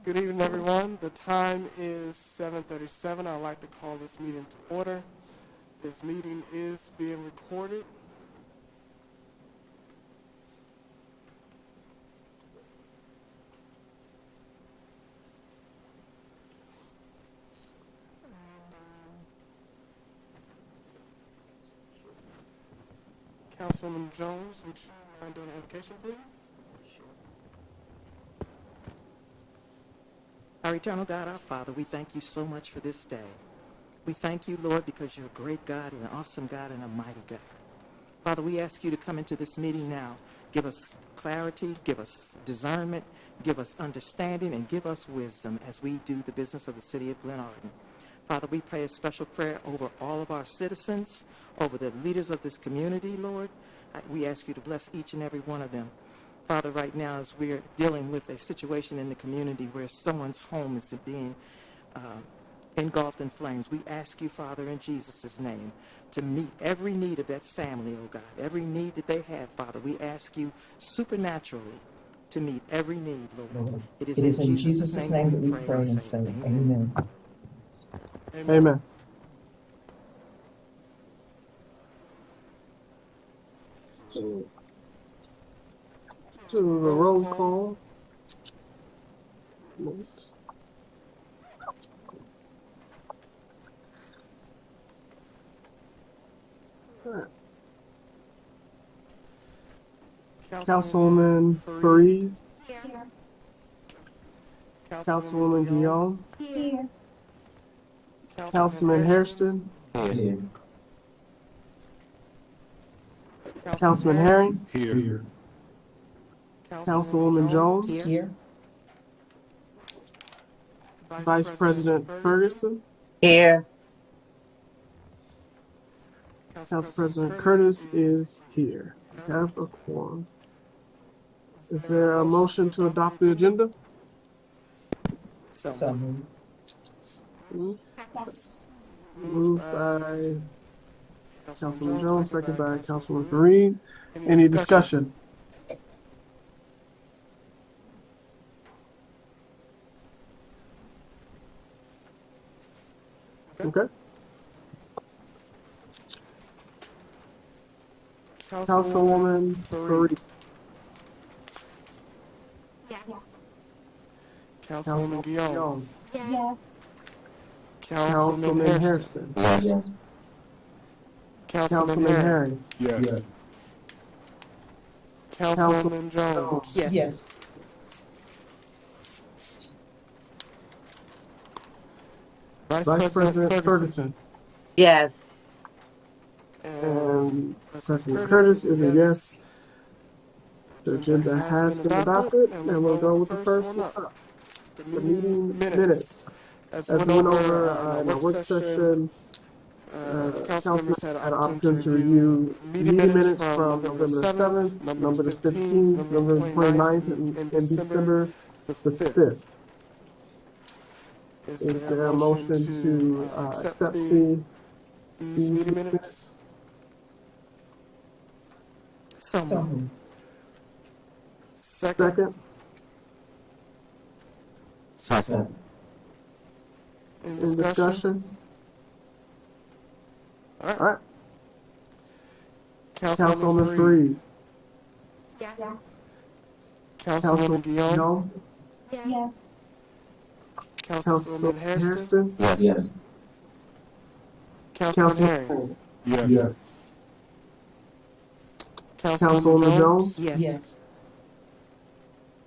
Good evening, everyone. The time is 7:37. I'd like to call this meeting to order. This meeting is being recorded. Councilwoman Jones, would you mind doing the invocation, please? Our eternal God, our Father, we thank you so much for this day. We thank you, Lord, because you're a great God and an awesome God and a mighty God. Father, we ask you to come into this meeting now. Give us clarity, give us discernment, give us understanding, and give us wisdom as we do the business of the city of Glenarden. Father, we pray a special prayer over all of our citizens, over the leaders of this community, Lord. We ask you to bless each and every one of them. Father, right now, as we're dealing with a situation in the community where someone's home is being engulfed in flames, we ask you, Father, in Jesus' name, to meet every need of that family, oh God, every need that they have, Father. We ask you supernaturally to meet every need, Lord. It is in Jesus' name that we pray and say amen. Amen. To the roll call. Councilwoman Fareed. Here. Councilwoman Guillaume. Here. Councilman Hairston. Here. Councilman Herring. Here. Councilwoman Jones. Here. Vice President Ferguson. Here. Council President Curtis is here. We have a quorum. Is there a motion to adopt the agenda? So Moved by Councilman Jones, second by Councilman Fareed. Any discussion? Okay. Councilwoman Fareed. Yes. Councilwoman Guillaume. Yes. Councilman Hairston. Yes. Councilman Councilman Herring. Herring. Yes. Councilwoman Jones. yes. Vice President Ferguson. Yes. And President Curtis is a yes. The agenda has been adopted, and we'll go with the first one up. The meeting minutes. As we went over in our work session, Councilman had an opportunity to review meeting minutes from November 7th, November 15th, November 29th, and December the 5th. Is there a motion to accept these meeting minutes? So Second. Second. In In discussion? All right. All right. Councilwoman Councilwoman Fareed. Fareed. Yes. Councilwoman Guillaume. Yes. Councilwoman Councilman Hairston. Hairston. Yes. Councilman Councilman Herring. Yes. Councilwoman Jones. yes.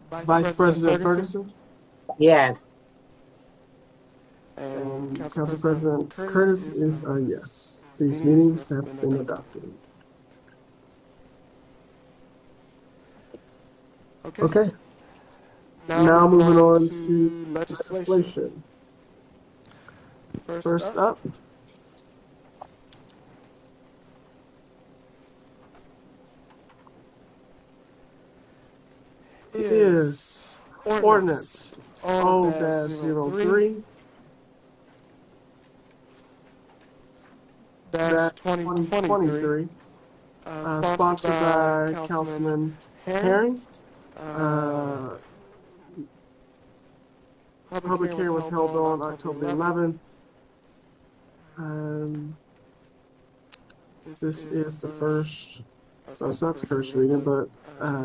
Vice President Ferguson. Yes. And Council President Curtis is a yes. These meetings have been adopted. Okay. Now moving on to legislation. First up is ordinance O-03 2023, sponsored by Councilman Herring. Public hearing was held on October 11th. This is the first, no, it's not the first reading, but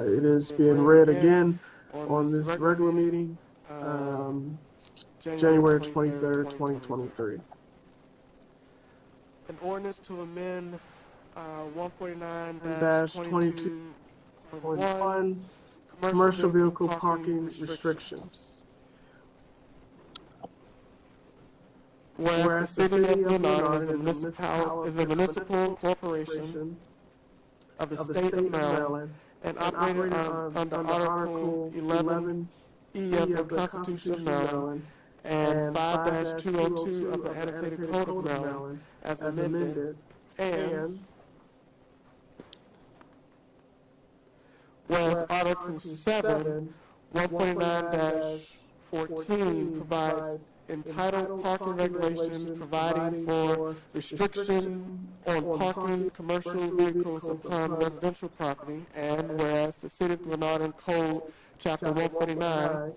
it is being read again on this regular meeting, January 23rd, 2023. An ordinance to amend 149-22.1 commercial vehicle parking restrictions. Whereas the city of Glenarden is a municipal corporation of the state of Maryland and operated under Article 11E of the Constitution of Maryland and 5-202 of the Annotated Code of Maryland as amended, and whereas Article 7, 149-14 provides entitled parking regulations providing for restriction on parking commercial vehicles upon residential property, and whereas the City of Glenarden Code, Chapter 149,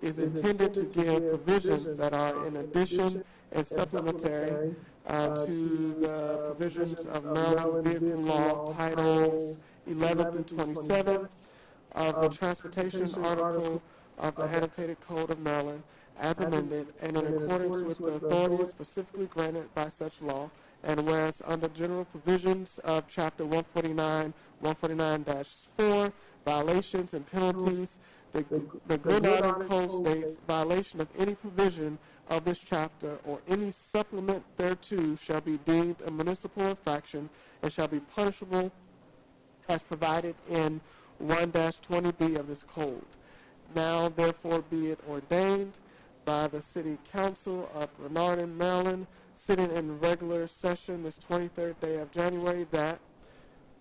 is intended to give provisions that are in addition and supplementary to the provisions of Maryland Vehicle Law, Titles 11 through 27 of the Transportation Article of the Annotated Code of Maryland, as amended, and in accordance with the authorities specifically granted by such law, and whereas under general provisions of Chapter 149, 149-4, violations and penalties, the Glenarden Code states, violation of any provision of this chapter or any supplement thereto shall be deemed a municipal infraction and shall be punishable as provided in 1-20B of this code. Now, therefore, be it ordained by the City Council of Glenarden, Maryland, sitting in regular session this 23rd day of January, that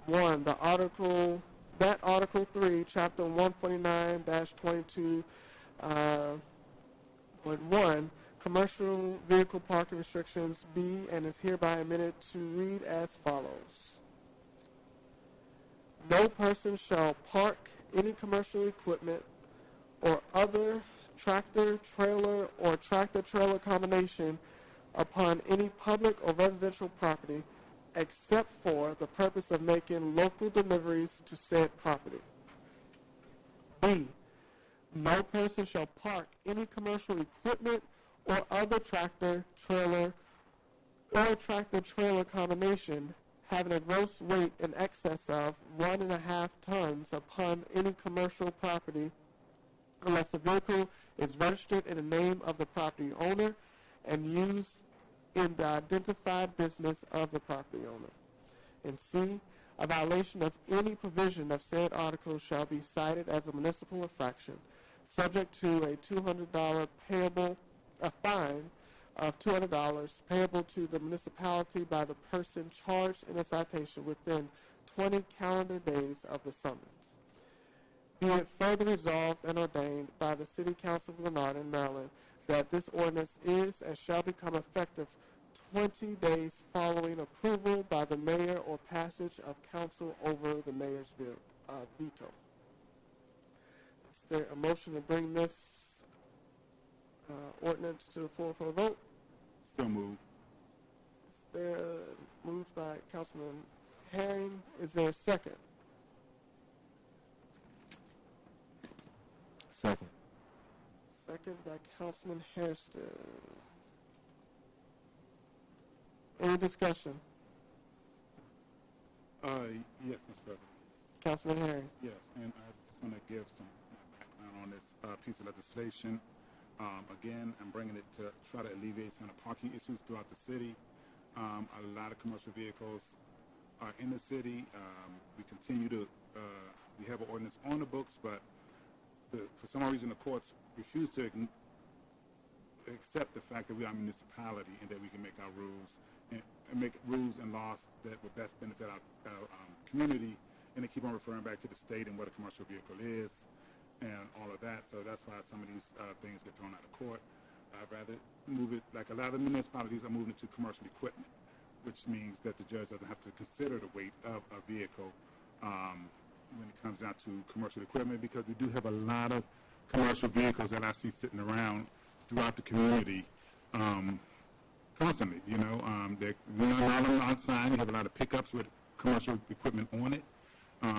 1. Article 3, Chapter 149-22.1, commercial vehicle parking restrictions be and is hereby amended to read as follows. No person shall park any commercial equipment or other tractor, trailer, or tractor-trailer combination upon any public or residential property except for the purpose of making local deliveries to said property. B. No person shall park any commercial equipment or other tractor, trailer, or tractor-trailer combination having a gross weight in excess of 1.5 tons upon any commercial property unless the vehicle is registered in the name of the property owner and used in the identified business of the property owner. And C, a violation of any provision of said article shall be cited as a municipal infraction, subject to a fine of $200 payable to the municipality by the person charged in the citation within 20 calendar days of the summons. Be it further resolved and ordained by the City Council of Glenarden, Maryland, that this ordinance is and shall become effective 20 days following approval by the mayor or passage of council over the mayor's veto. Is there a motion to bring this ordinance to the floor for a vote? So moved. Is there moved by Councilman Herring? Is there a second? Second. Second by Councilman Hairston. Any discussion? Yes, Mr. President. Councilman Herring. Yes, and I just want to give some background on this piece of legislation. Again, I'm bringing it to try to alleviate some of the parking issues throughout the city. A lot of commercial vehicles are in the city. We continue to, we have an ordinance on the books, but for some reason the courts refuse to accept the fact that we are a municipality and that we can make our rules and make rules and laws that would best benefit our community, and they keep on referring back to the state and what a commercial vehicle is and all of that. So that's why some of these things get thrown out of court. I'd rather move it, like a lot of the municipalities are moving to commercial equipment, which means that the judge doesn't have to consider the weight of a vehicle when it comes down to commercial equipment, because we do have a lot of commercial vehicles that I see sitting around throughout the community constantly. You know, a lot of them outside. You have a lot of pickups with commercial equipment on it,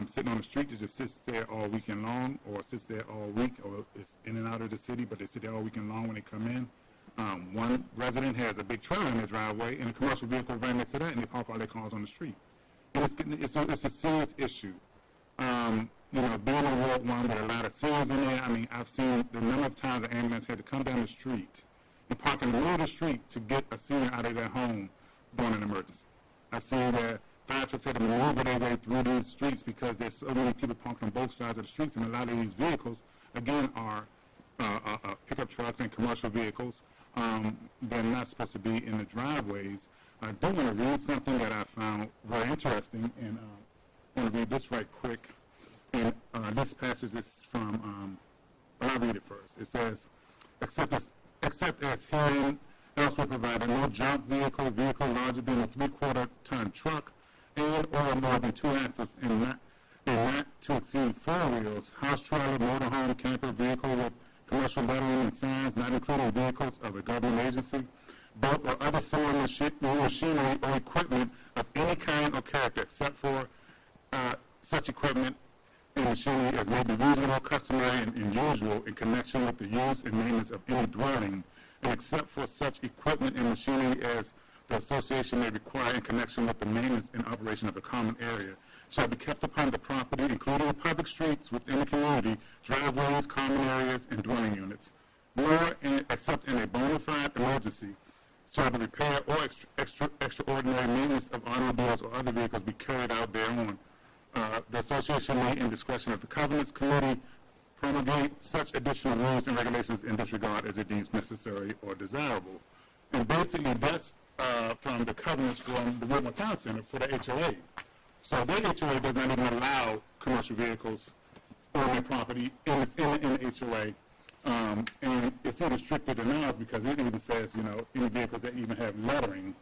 sitting on the street that just sits there all weekend long, or sits there all week, or is in and out of the city, but they sit there all weekend long when they come in. One resident has a big trailer in their driveway, and a commercial vehicle right next to that, and they park all their cars on the street. And it's a serious issue. You know, being in Ward 1 with a lot of seniors in there, I mean, I've seen the number of times an ambulance had to come down the street and park in the middle of the street to get a senior out of their home during an emergency. I've seen where fire trucks had to maneuver their way through these streets because there's so many people parked on both sides of the streets, and a lot of these vehicles, again, are pickup trucks and commercial vehicles. They're not supposed to be in the driveways. I do want to read something that I found very interesting, and I want to read this right quick. And this passage is from, I'll read it first. It says, except as herein elsewhere provided, no junk vehicle larger than a 3/4 ton truck, and or more than 2 axles, and not to exceed 4 wheels, house trailer, motorhome, camper, vehicle with commercial lettering and signs, not including vehicles of a government agency, boat or other similar machinery or equipment of any kind or character, except for such equipment and machinery as may be reasonable, customary, and usual in connection with the use and maintenance of any dwelling, and except for such equipment and machinery as the association may require in connection with the maintenance and operation of the common area, shall be kept upon the property, including public streets within the community, driveways, common areas, and dwelling units, nor, except in a bona fide emergency, shall the repair or extraordinary maintenance of automobiles or other vehicles be carried out thereon. The association may, in discretion of the Covenants Committee, promulgate such additional rules and regulations in this regard as it deems necessary or desirable. And basically, that's from the covenants from the Woodmore Town Center for the HOA. So their HOA does not even allow commercial vehicles on their property, and it's in the HOA. And it's even stricter than ours because it even says, you know, any vehicles that even have lettering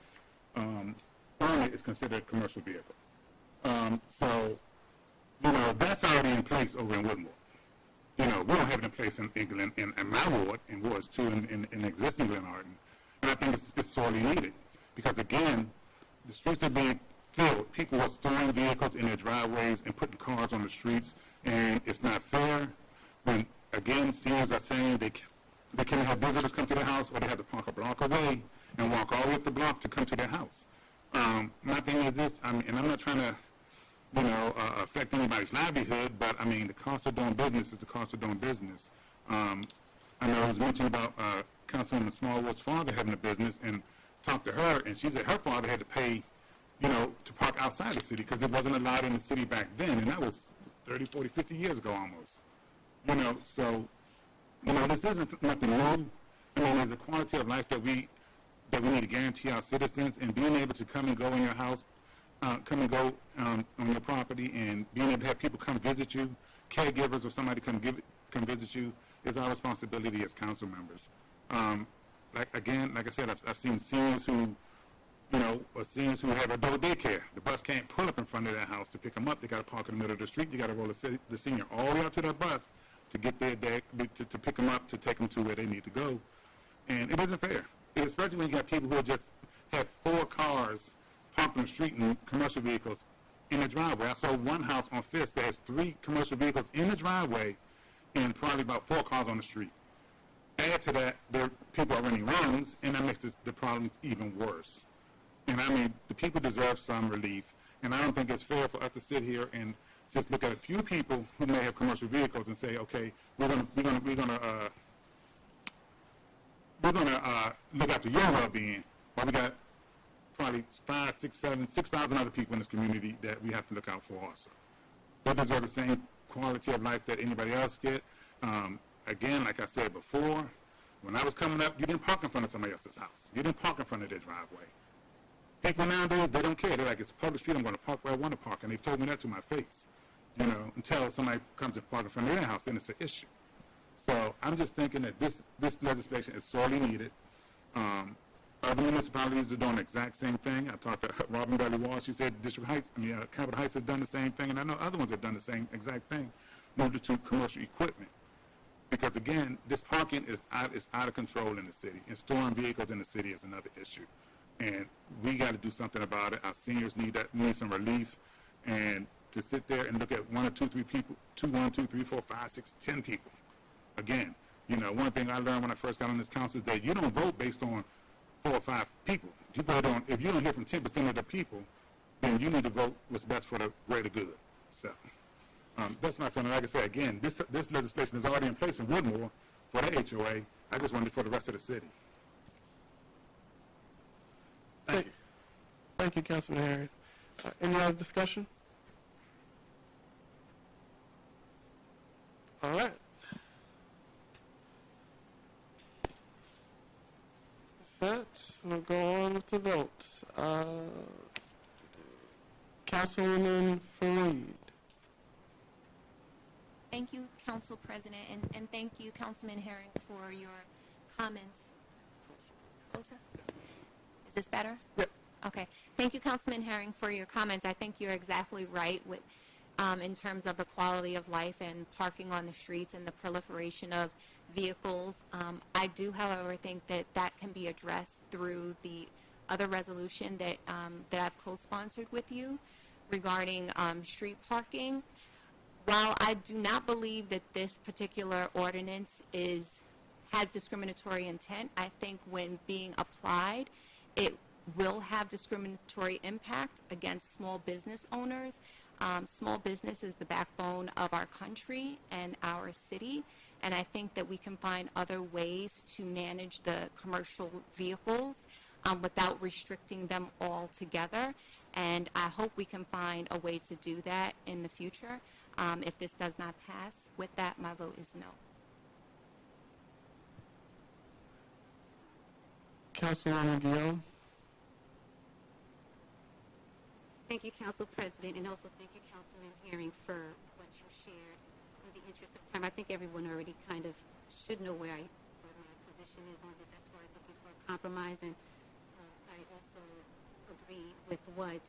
on it is considered commercial vehicles. So, you know, that's already in place over in Woodmore. You know, we don't have it in place in my ward, in Wards 2 in existing Glenarden. And I think it's sorely needed because, again, the streets are being filled. People are storing vehicles in their driveways and putting cars on the streets, and it's not fair when, again, seniors are saying they can have visitors come to their house, or they have to park a block away and walk all the way up the block to come to their house. My thing is this, I mean, and I'm not trying to, you know, affect anybody's livelihood, but I mean, the cost of doing business is the cost of doing business. I know it was mentioned about Councilwoman Smallwood's father having a business, and talked to her, and she said her father had to pay, you know, to park outside the city because it wasn't allowed in the city back then, and that was 30, 40, 50 years ago almost. You know, so, you know, this isn't nothing new. I mean, there's a quality of life that we need to guarantee our citizens, and being able to come and go in your house, come and go on your property, and being able to have people come visit you, caregivers or somebody come visit you, is our responsibility as council members. Like I said, I've seen seniors who, you know, or seniors who have adult daycare. The bus can't pull up in front of their house to pick them up. They got to park in the middle of the street. You got to roll the senior all the way out to that bus to get their day, to pick them up, to take them to where they need to go. And it isn't fair, especially when you got people who just have 4 cars parked on the street in commercial vehicles in the driveway. I saw one house on Fifth that has 3 commercial vehicles in the driveway and probably about 4 cars on the street. Add to that, people are running wrongs, and that makes the problems even worse. And I mean, the people deserve some relief, and I don't think it's fair for us to sit here and just look at a few people who may have commercial vehicles and say, okay, we're gonna look after your well-being, while we got probably 5, 6, 7, 6,000 other people in this community that we have to look out for also. They deserve the same quality of life that anybody else get. Again, like I said before, when I was coming up, you didn't park in front of somebody else's house. You didn't park in front of their driveway. People nowadays, they don't care. They're like, it's a public street, I'm going to park where I want to park. And they've told me that to my face. You know, until somebody comes and parks in front of their house, then it's an issue. So I'm just thinking that this legislation is sorely needed. Other municipalities are doing the exact same thing. I talked to Robin Belly Wall. She said Capitol Heights has done the same thing, and I know other ones have done the same exact thing, moved it to commercial equipment. Because again, this parking is out of control in the city, and storing vehicles in the city is another issue. And we got to do something about it. Our seniors need some relief, and to sit there and look at 1 or 2, 3 people, 1, 2, 3, 4, 5, 6, 10 people. Again, you know, one thing I learned when I first got on this council is that you don't vote based on 4 or 5 people. You vote on, if you don't hear from 10% of the people, then you need to vote what's best for the greater good. So that's my feeling. Like I said, again, this legislation is already in place in Woodmore for the HOA. I just wanted it for the rest of the city. Thank you. Thank you, Councilman Harry. Any other discussion? All right. That we'll go on with the votes. Councilwoman Fareed. Thank you, Council President, and thank you, Councilman Herring, for your comments. Closer? Is this better? Yep. Okay. Thank you, Councilman Herring, for your comments. I think you're exactly right with, in terms of the quality of life and parking on the streets and the proliferation of vehicles. I do, however, think that that can be addressed through the other resolution that I've co-sponsored with you regarding street parking. While I do not believe that this particular ordinance has discriminatory intent, I think when being applied, it will have discriminatory impact against small business owners. Small business is the backbone of our country and our city, and I think that we can find other ways to manage the commercial vehicles without restricting them altogether. And I hope we can find a way to do that in the future. If this does not pass, with that, my vote is no. Councilwoman Guillaume. Thank you, Council President, and also thank you, Councilman Herring, for what you shared. In the interest of time, I think everyone already kind of should know where my position is on this as far as looking for a compromise, and I also agree with what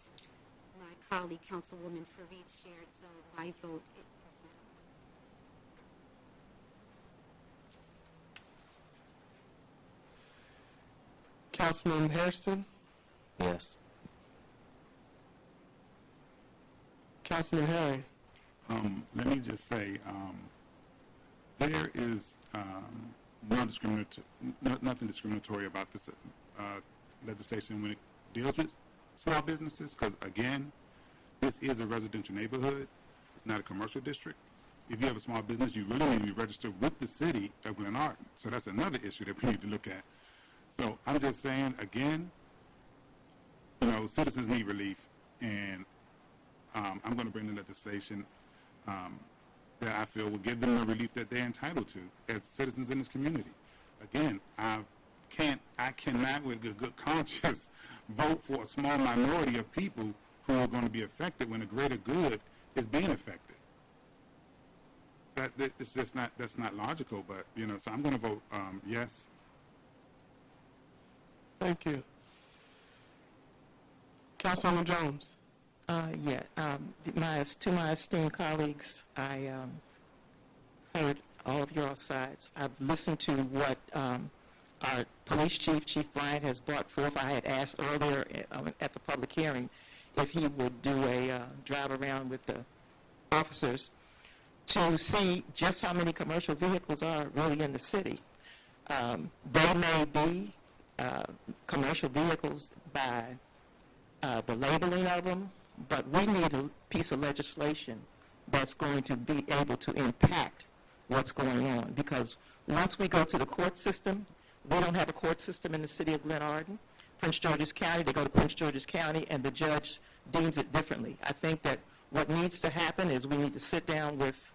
my colleague, Councilwoman Fareed, shared, so my vote is no. Councilman Hairston. Yes. Councilman Harry. Let me just say, there is nothing discriminatory about this legislation when it deals with small businesses, because again, this is a residential neighborhood. It's not a commercial district. If you have a small business, you really need to be registered with the city of Glenarden. So that's another issue that we need to look at. So I'm just saying, again, you know, citizens need relief, and I'm going to bring the legislation that I feel will give them the relief that they're entitled to as citizens in this community. Again, I cannot with a good conscience vote for a small minority of people who are going to be affected when the greater good is being affected. It's just not, that's not logical, but, you know, so I'm going to vote yes. Thank you. Councilwoman Jones. To my esteemed colleagues, I heard all of your sides. I've listened to what our police chief, Chief Bryant, has brought forth. I had asked earlier at the public hearing if he would do a drive around with the officers to see just how many commercial vehicles are really in the city. They may be commercial vehicles by the labeling of them, but we need a piece of legislation that's going to be able to impact what's going on, because once we go to the court system, we don't have a court system in the city of Glenarden. Prince George's County, they go to Prince George's County and the judge deems it differently. I think that what needs to happen is we need to sit down with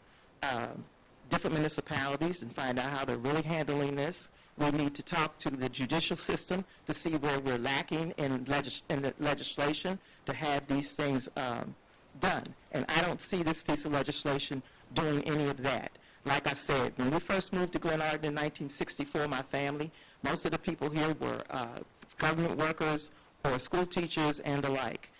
different municipalities and find out how they're really handling this. We need to talk to the judicial system to see where we're lacking in the legislation to have these things done. And I don't see this piece of legislation doing any of that. Like I said, when we first moved to Glenarden in 1964, my family, most of the people here were government workers or school teachers and the like,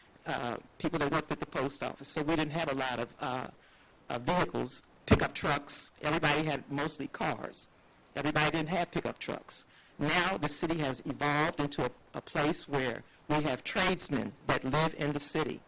people that worked at the post office. So we didn't have a lot of vehicles pickup trucks. Everybody had mostly cars. Everybody didn't have pickup trucks. Now the city has evolved into a place where we have tradesmen that live in the city,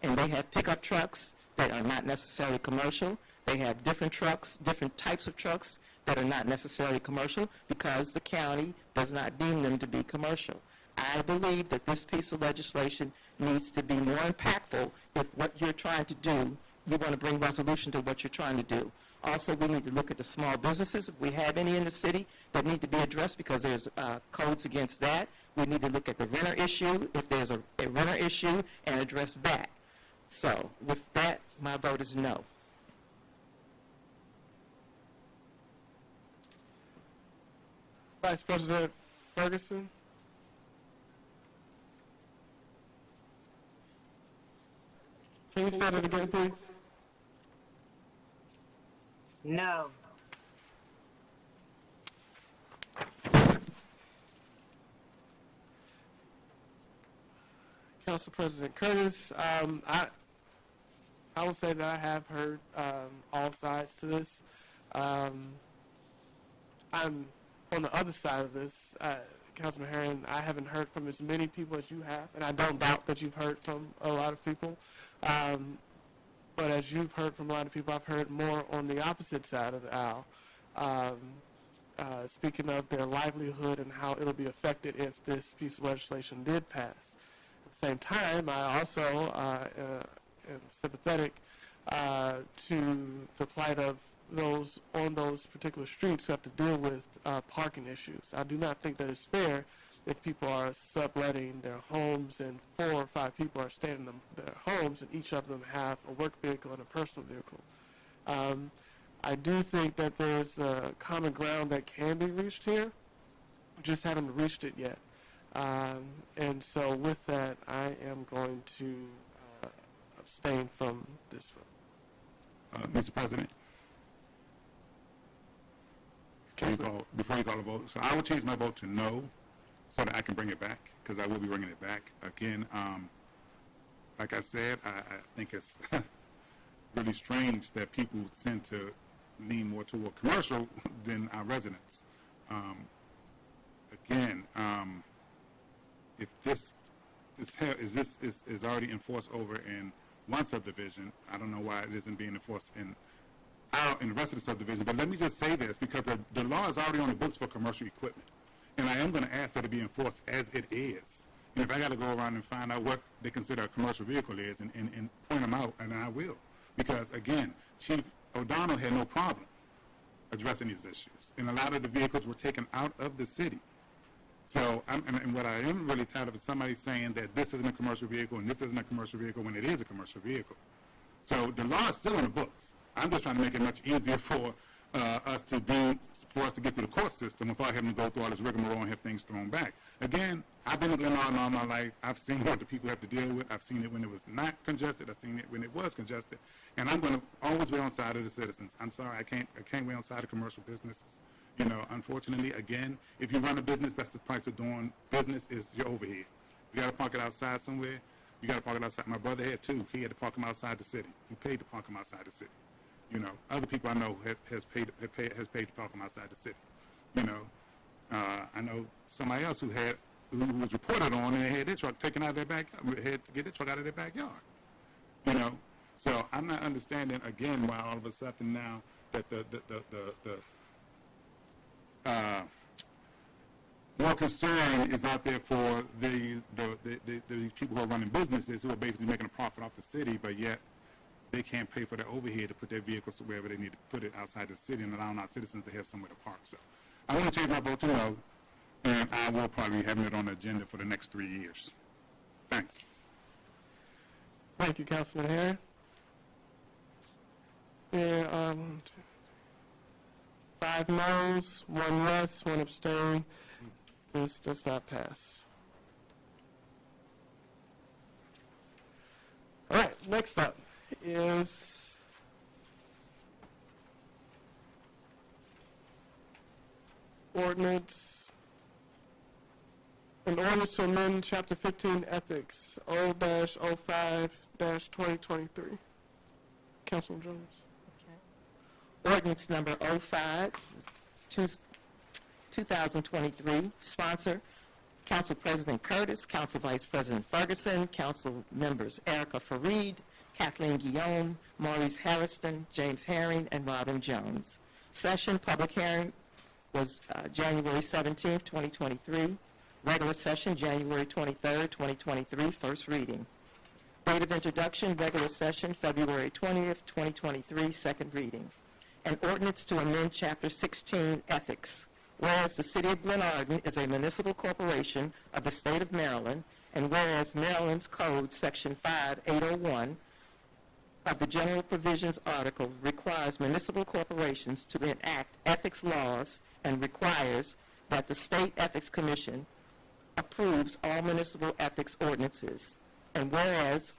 and they have pickup trucks that are not necessarily commercial. They have different trucks, different types of trucks that are not necessarily commercial because the county does not deem them to be commercial. I believe that this piece of legislation needs to be more impactful if what you're trying to do, you want to bring resolution to what you're trying to do. Also, we need to look at the small businesses, if we have any in the city, that need to be addressed because there's codes against that. We need to look at the renter issue, if there's a renter issue, and address that. So, with that, my vote is no. Vice President Ferguson. Can you say that again, please? No. Council President Curtis, I would say that I have heard all sides to this. I'm on the other side of this. Councilman Herring, I haven't heard from as many people as you have, and I don't doubt that you've heard from a lot of people. But as you've heard from a lot of people, I've heard more on the opposite side of the aisle, speaking of their livelihood and how it'll be affected if this piece of legislation did pass. At the same time, I also am sympathetic to the plight of those on those particular streets who have to deal with parking issues. I do not think that it's fair if people are subletting their homes and 4 or 5 people are staying in their homes and each of them have a work vehicle and a personal vehicle. I do think that there's a common ground that can be reached here. We just haven't reached it yet. And so with that, I am going to abstain from this vote. Mr. President, before you call a vote, so I will change my vote to no so that I can bring it back, because I will be bringing it back. Again, like I said, I think it's really strange that people tend to lean more toward commercial than our residents. Again, if this is already enforced over in one subdivision, I don't know why it isn't being enforced in the rest of the subdivision. But let me just say this, because the law is already on the books for commercial equipment. And I am going to ask that it be enforced as it is. And if I got to go around and find out what they consider a commercial vehicle is and point them out, and I will. Because, again, Chief O'Donnell had no problem addressing these issues. And a lot of the vehicles were taken out of the city. So, and what I am really tired of is somebody saying that this isn't a commercial vehicle and this isn't a commercial vehicle when it is a commercial vehicle. So the law is still in the books. I'm just trying to make it much easier for us to get through the court system without having to go through all this rigmarole and have things thrown back. Again, I've been in Glenarden all my life. I've seen what the people have to deal with. I've seen it when it was not congested. I've seen it when it was congested. And I'm going to always be on the side of the citizens. I'm sorry, I can't be on the side of commercial businesses. You know, unfortunately, again, if you run a business, that's the price of doing business is your overhead. You got to park it outside somewhere. You got to park it outside. My brother had too. He had to park him outside the city. He paid to park him outside the city. You know, other people I know has paid to park them outside the city. You know, I know somebody else who was reported on and they had their truck taken out of their backyard, had to get their truck out of their backyard. You know, so I'm not understanding again why all of a sudden now that the more concern is out there for these people who are running businesses who are basically making a profit off the city, but yet they can't pay for their overhead to put their vehicles wherever they need to put it outside the city and allowing our citizens to have somewhere to park. So I want to change my vote to no, and I will probably be having it on the agenda for the next 3 years. Thanks. Thank you, Councilman Herring. Yeah, 5 noes, 1 yes, 1 abstain. This does not pass. All right, next up is ordinance to amend Chapter 15 Ethics, O-05-2023. Councilman Jones. Okay. Ordinance number 05-2023, sponsor Council President Curtis, Council Vice President Ferguson, Council members Erica Fareed, Kathleen Guillaume, Maurice Harrison, James Herring, and Robin Jones. Session, public hearing was January 17th, 2023. Regular session, January 23rd, 2023, first reading. Date of introduction, regular session, February 20th, 2023, second reading. An ordinance to amend Chapter 16, Ethics. Whereas the City of Glenarden is a municipal corporation of the State of Maryland, and whereas Maryland's Code, Section 5801 of the General Provisions Article requires municipal corporations to enact ethics laws and requires that the State Ethics Commission approves all municipal ethics ordinances. And whereas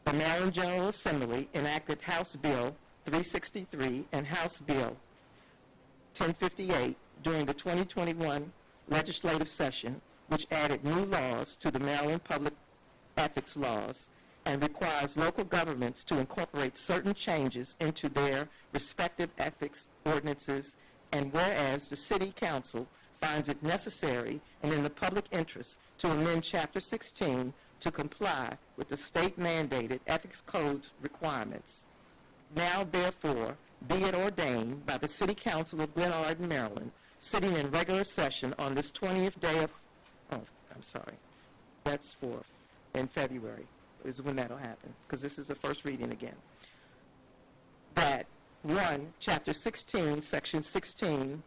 the Maryland General Assembly enacted House Bill 363 and House Bill 1058 during the 2021 legislative session, which added new laws to the Maryland Public Ethics Laws and requires local governments to incorporate certain changes into their respective ethics ordinances, and whereas the City Council finds it necessary and in the public interest to amend Chapter 16 to comply with the state-mandated ethics code requirements. Now, therefore, be it ordained by the City Council of Glenarden, Maryland, sitting in regular session on this 20th day of, that's in February is when that'll happen, because this is the first reading again. That 1, Chapter 16, Section 16-4,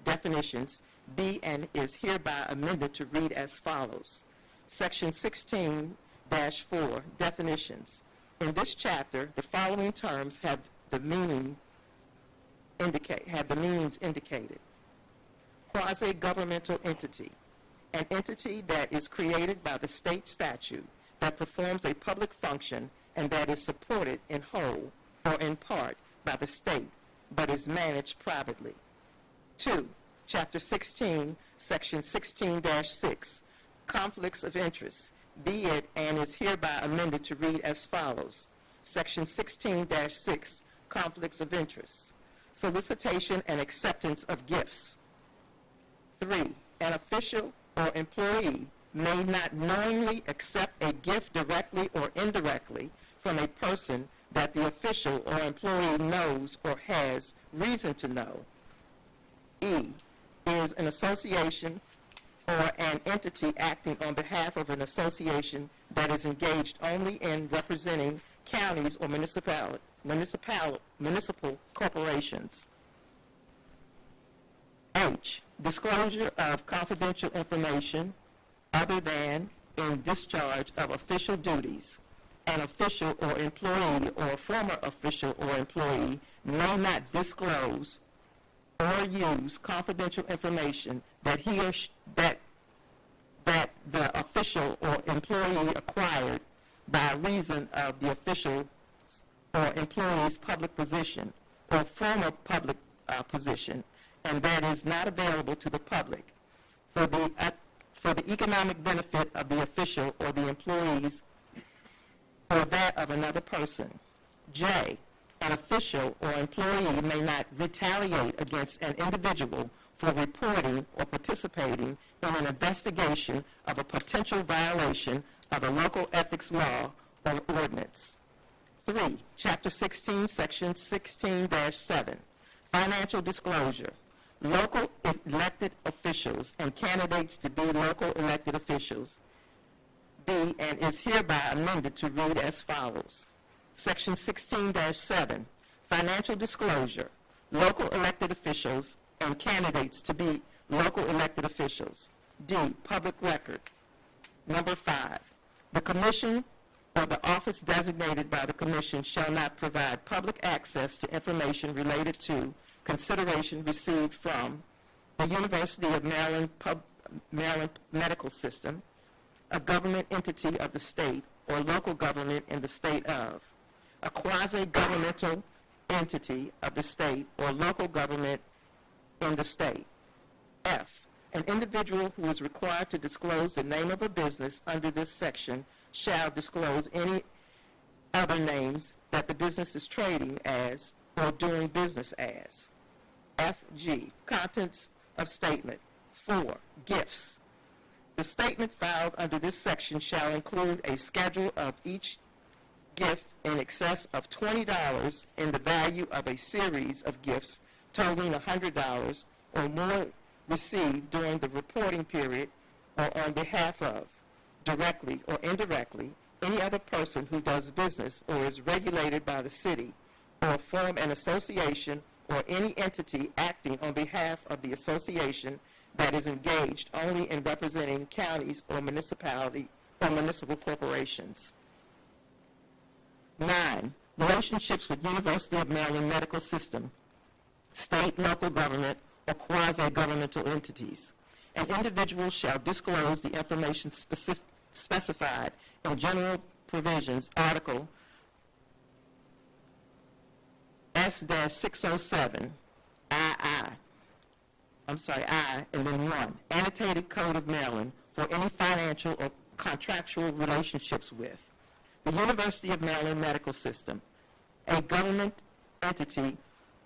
definitions, be and is hereby amended to read as follows. Section 16-4, definitions. In this chapter, the following terms have the meanings indicated. Quasi-governmental entity, an entity that is created by the state statute that performs a public function and that is supported in whole or in part by the state but is managed privately. 2, Chapter 16, Section 16-6, conflicts of interest, be it and is hereby amended to read as follows. Section 16-6, conflicts of interest, solicitation and acceptance of gifts. 3, an official or employee may not knowingly accept a gift directly or indirectly from a person that the official or employee knows or has reason to know. E, is an association or an entity acting on behalf of an association that is engaged only in representing counties or municipal corporations. H, disclosure of confidential information other than in discharge of official duties. An official or employee or a former official or employee may not disclose or use confidential information that he or that the official or employee acquired by reason of the official or employee's public position or former public position, and that is not available to the public for the economic benefit of the official or the employees or that of another person. J, an official or employee may not retaliate against an individual for reporting or participating in an investigation of a potential violation of a local ethics law or ordinance. 3, Chapter 16, Section 16-7, financial disclosure. Local elected officials and candidates to be local elected officials. B, and is hereby amended to read as follows. Section 16-7, financial disclosure. Local elected officials and candidates to be local elected officials. D, public record. Number 5, the commission or the office designated by the commission shall not provide public access to information related to consideration received from the University of Maryland Medical System, a government entity of the state or local government in the state of, a quasi-governmental entity of the state or local government in the state. F, an individual who is required to disclose the name of a business under this section shall disclose any other names that the business is trading as or doing business as. FG, contents of statement. 4, gifts. The statement filed under this section shall include a schedule of each gift in excess of $20 in the value of a series of gifts totaling $100 or more received during the reporting period or on behalf of, directly or indirectly, any other person who does business or is regulated by the city or form an association or any entity acting on behalf of the association that is engaged only in representing counties or municipality or municipal corporations. 9, relationships with University of Maryland Medical System, state, local government, or quasi-governmental entities. An individual shall disclose the information specified in General Provisions, Article S-607, I, and then 1, Annotated Code of Maryland for any financial or contractual relationships with the University of Maryland Medical System, a government entity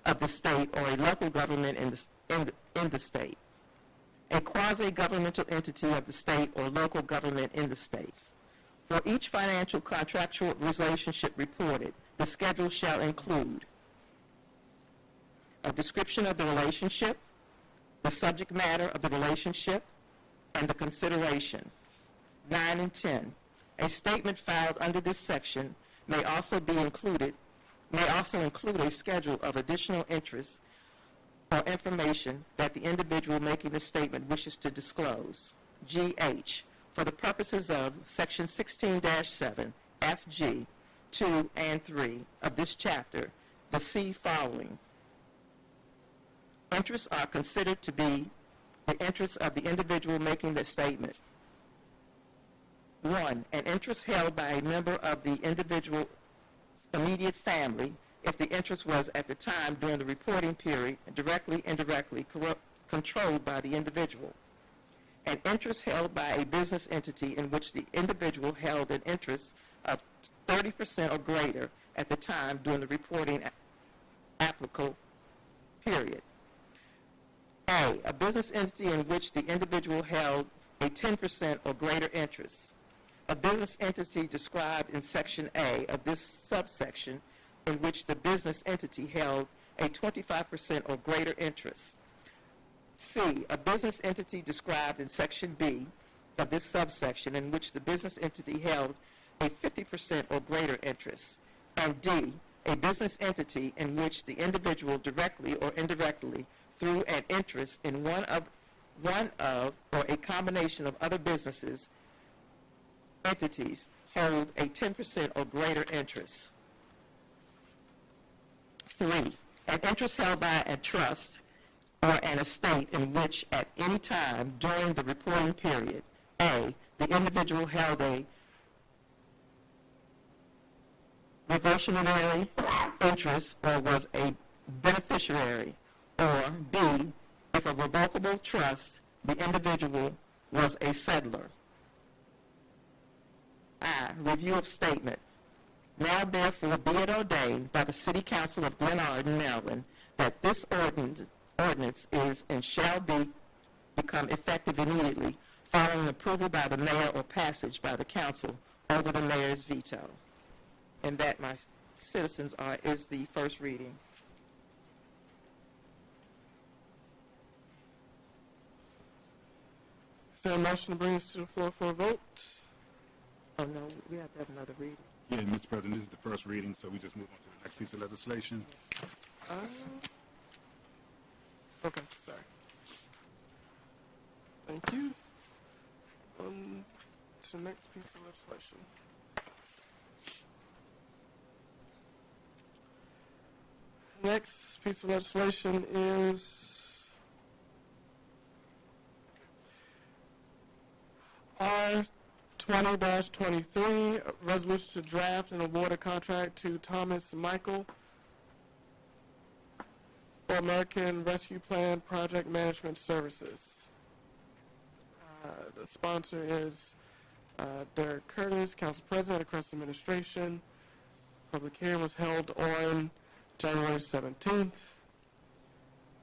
of the state or a local government in the state, a quasi-governmental entity of the state or local government in the state. For each financial contractual relationship reported, the schedule shall include a description of the relationship, the subject matter of the relationship, and the consideration. 9 and 10. A statement filed under this section may also include a schedule of additional interests or information that the individual making the statement wishes to disclose. GH, for the purposes of Section 16-7, FG, 2 and 3 of this chapter, the C following. Interests are considered to be the interests of the individual making the statement. 1, an interest held by a member of the individual's immediate family if the interest was at the time during the reporting period directly, indirectly controlled by the individual. An interest held by a business entity in which the individual held an interest of 30% or greater at the time during the reporting applicable period. A business entity in which the individual held a 10% or greater interest. A business entity described in Section A of this subsection in which the business entity held a 25% or greater interest. C, a business entity described in Section B of this subsection in which the business entity held a 50% or greater interest. And D, a business entity in which the individual directly or indirectly through an interest in one of or a combination of other businesses entities hold a 10% or greater interest. 3, an interest held by a trust or an estate in which at any time during the reporting period, A, the individual held a reversionary interest or was a beneficiary, or B, if a revocable trust, the individual was a settlor. I, review of statement. Now therefore be it ordained by the City Council of Glenarden, Maryland, that this ordinance is and shall become effective immediately following approval by the mayor or passage by the council over the mayor's veto. And that, my citizens, is the first reading. Is there a motion to bring this to the floor for a vote? Oh, no, we have to have another reading. Yeah, Mr. President, this is the first reading, so we just move on to the next piece of legislation. Okay, sorry. Thank you. To the next piece of legislation. Next piece of legislation is R20-23, resolution to draft and award a contract to Thomas Michael for American Rescue Plan Project Management Services. The sponsor is Derek Curtis, Council President, across the administration. Public hearing was held on January 17th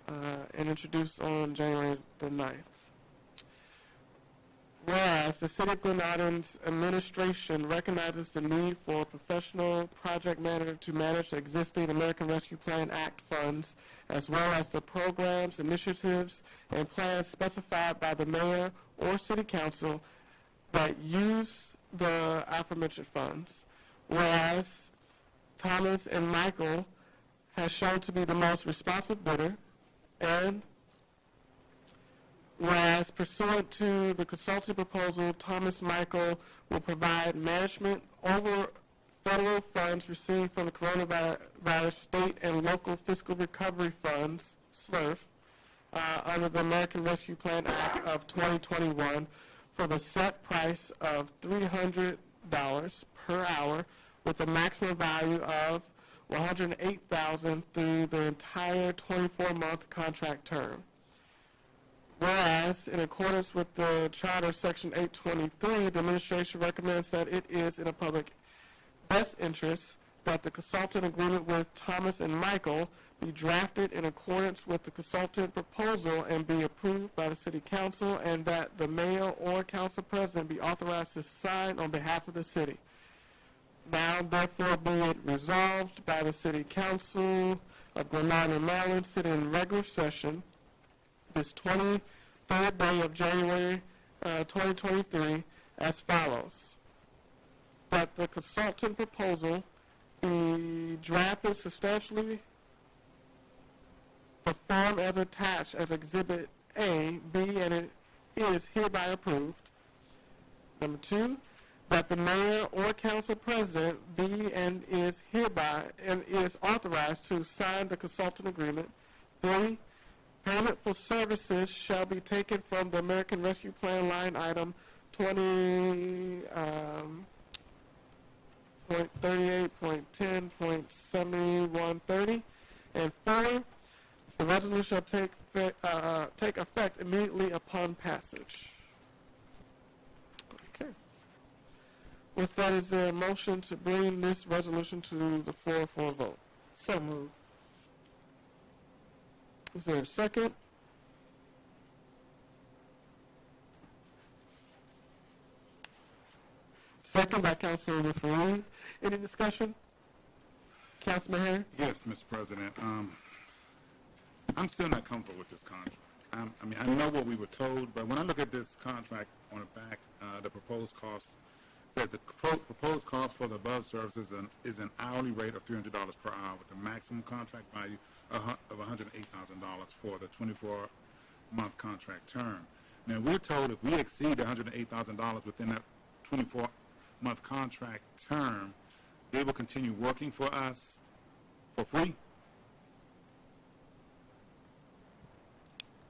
and introduced on January the 9th. Whereas the City of Glenarden's administration recognizes the need for a professional project manager to manage the existing American Rescue Plan Act funds, as well as the programs, initiatives, and plans specified by the mayor or city council that use the aforementioned funds. Whereas Thomas and Michael has shown to be the most responsive bidder, and whereas pursuant to the consulting proposal, Thomas Michael will provide management over federal funds received from the coronavirus state and local fiscal recovery funds, SLRF, under the American Rescue Plan Act of 2021 for the set price of $300 per hour with a maximum value of $108,000 through the entire 24-month contract term. Whereas, in accordance with the Charter Section 823, the administration recommends that it is in the public best interest that the consultant agreement with Thomas and Michael be drafted in accordance with the consultant proposal and be approved by the City Council, and that the mayor or council president be authorized to sign on behalf of the city. Now, therefore, be it resolved by the City Council of Glenarden, Maryland, sitting in regular session this 23rd day of January 2023 as follows. That the consultant proposal be drafted substantially the form as attached as Exhibit A, B, and it is hereby approved. Number 2, that the mayor or council president be and is hereby and is authorized to sign the consultant agreement. 3, payment for services shall be taken from the American Rescue Plan line item 20.38.10.7130. And 4, the resolution shall take effect immediately upon passage. Okay. With that, is there a motion to bring this resolution to the floor for a vote? So moved. Is there a second? Second by Councilman Fareed. Any discussion? Councilman Harris? Yes, Mr. President. I'm still not comfortable with this contract. I mean, I know what we were told, but when I look at this contract on the back, the proposed cost says the proposed cost for the above services is an hourly rate of $300 per hour with a maximum contract value of $108,000 for the 24-month contract term. Now, we're told if we exceed $108,000 within that 24-month contract term, they will continue working for us for free?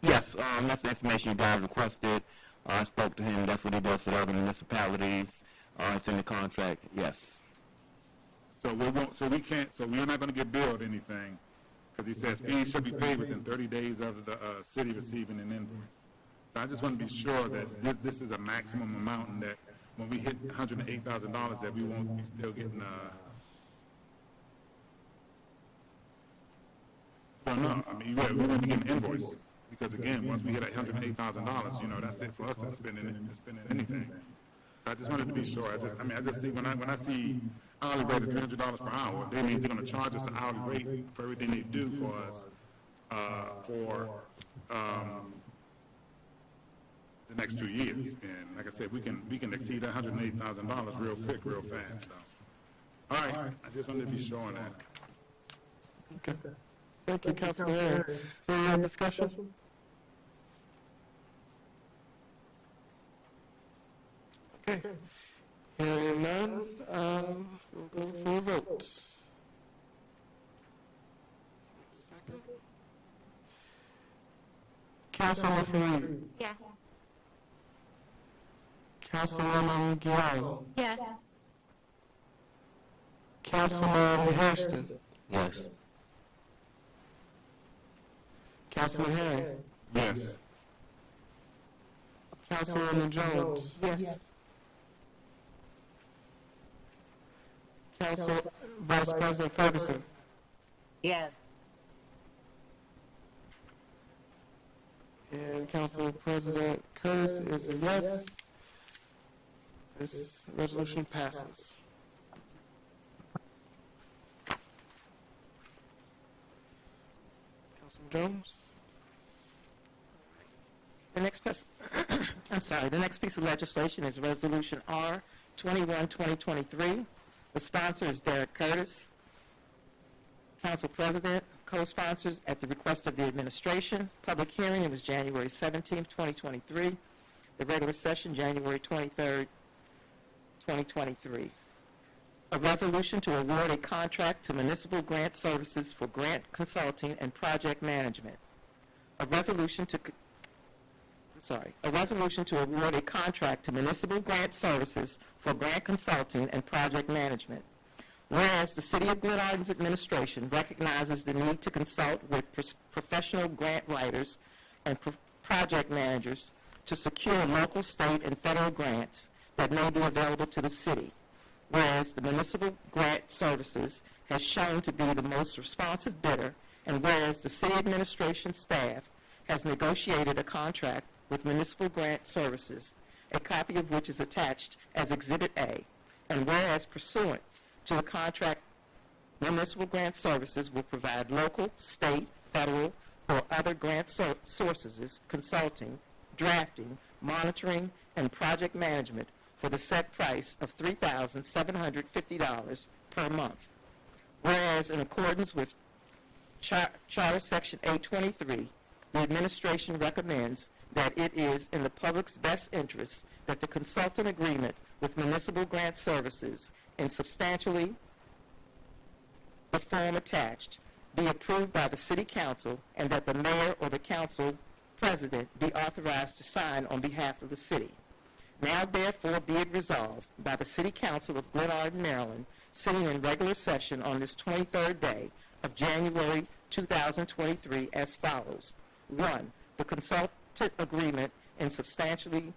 Yes, that's the information you guys requested. I spoke to him. That's what he does for the other municipalities. It's in the contract. Yes. So we won't. So we can't. So we're not going to get billed anything because he says fees should be paid within 30 days of the city receiving an invoice. So I just want to be sure that this is a maximum amount, and that when we hit $108,000, that we won't be still getting. Well, no. I mean, yeah, we won't be getting invoices. Because again, once we hit $108,000, you know, that's it for us to spending anything. So I just wanted to be sure. I just see when I see hourly rate of $300 per hour, that means they're going to charge us an hourly rate for everything they do for us for the next 2 years. And like I said, we can exceed $108,000 real quick, real fast. So, all right, I just wanted to be sure on that. Okay. Thank you, Councilman Harris. Is there any other discussion? Okay. Hearing none, we'll go for a vote. Second. Councilman Fareed. Yes. Councilwoman Guillaume. Yes. Councilman Hairston. Yes. Councilman Harris. Yes. Councilwoman Jones. Yes. Vice President Ferguson. Yes. And Council President Curtis is a yes. This resolution passes. Councilman Jones? The next piece, the next piece of legislation is Resolution R 21-2023. The sponsor is Derek Curtis. Council President, co-sponsors at the request of the administration. Public hearing, it was January 17, 2023. The regular session, January 23, 2023. A resolution to award a contract to Municipal Grant Services for grant consulting and project management. A resolution to award a contract to Municipal Grant Services for grant consulting and project management. Whereas the City of Glenarden's administration recognizes the need to consult with professional grant writers and project managers to secure local, state, and federal grants that may be available to the city. Whereas the Municipal Grant Services has shown to be the most responsive bidder, and whereas the City Administration staff has negotiated a contract with Municipal Grant Services, a copy of which is attached as Exhibit A, and whereas pursuant to the contract, Municipal Grant Services will provide local, state, federal, or other grant sources, consulting, drafting, monitoring, and project management for the set price of $3,750 per month. Whereas in accordance with Charter Section 823, the administration recommends that it is in the public's best interest that the consultant agreement with Municipal Grant Services in substantially the form attached be approved by the City Council, and that the Mayor or the Council President be authorized to sign on behalf of the City. Now therefore be it resolved by the City Council of Glenarden, Maryland, sitting in regular session on this 23rd day of January 2023 as follows. 1. The consultant agreement in substantially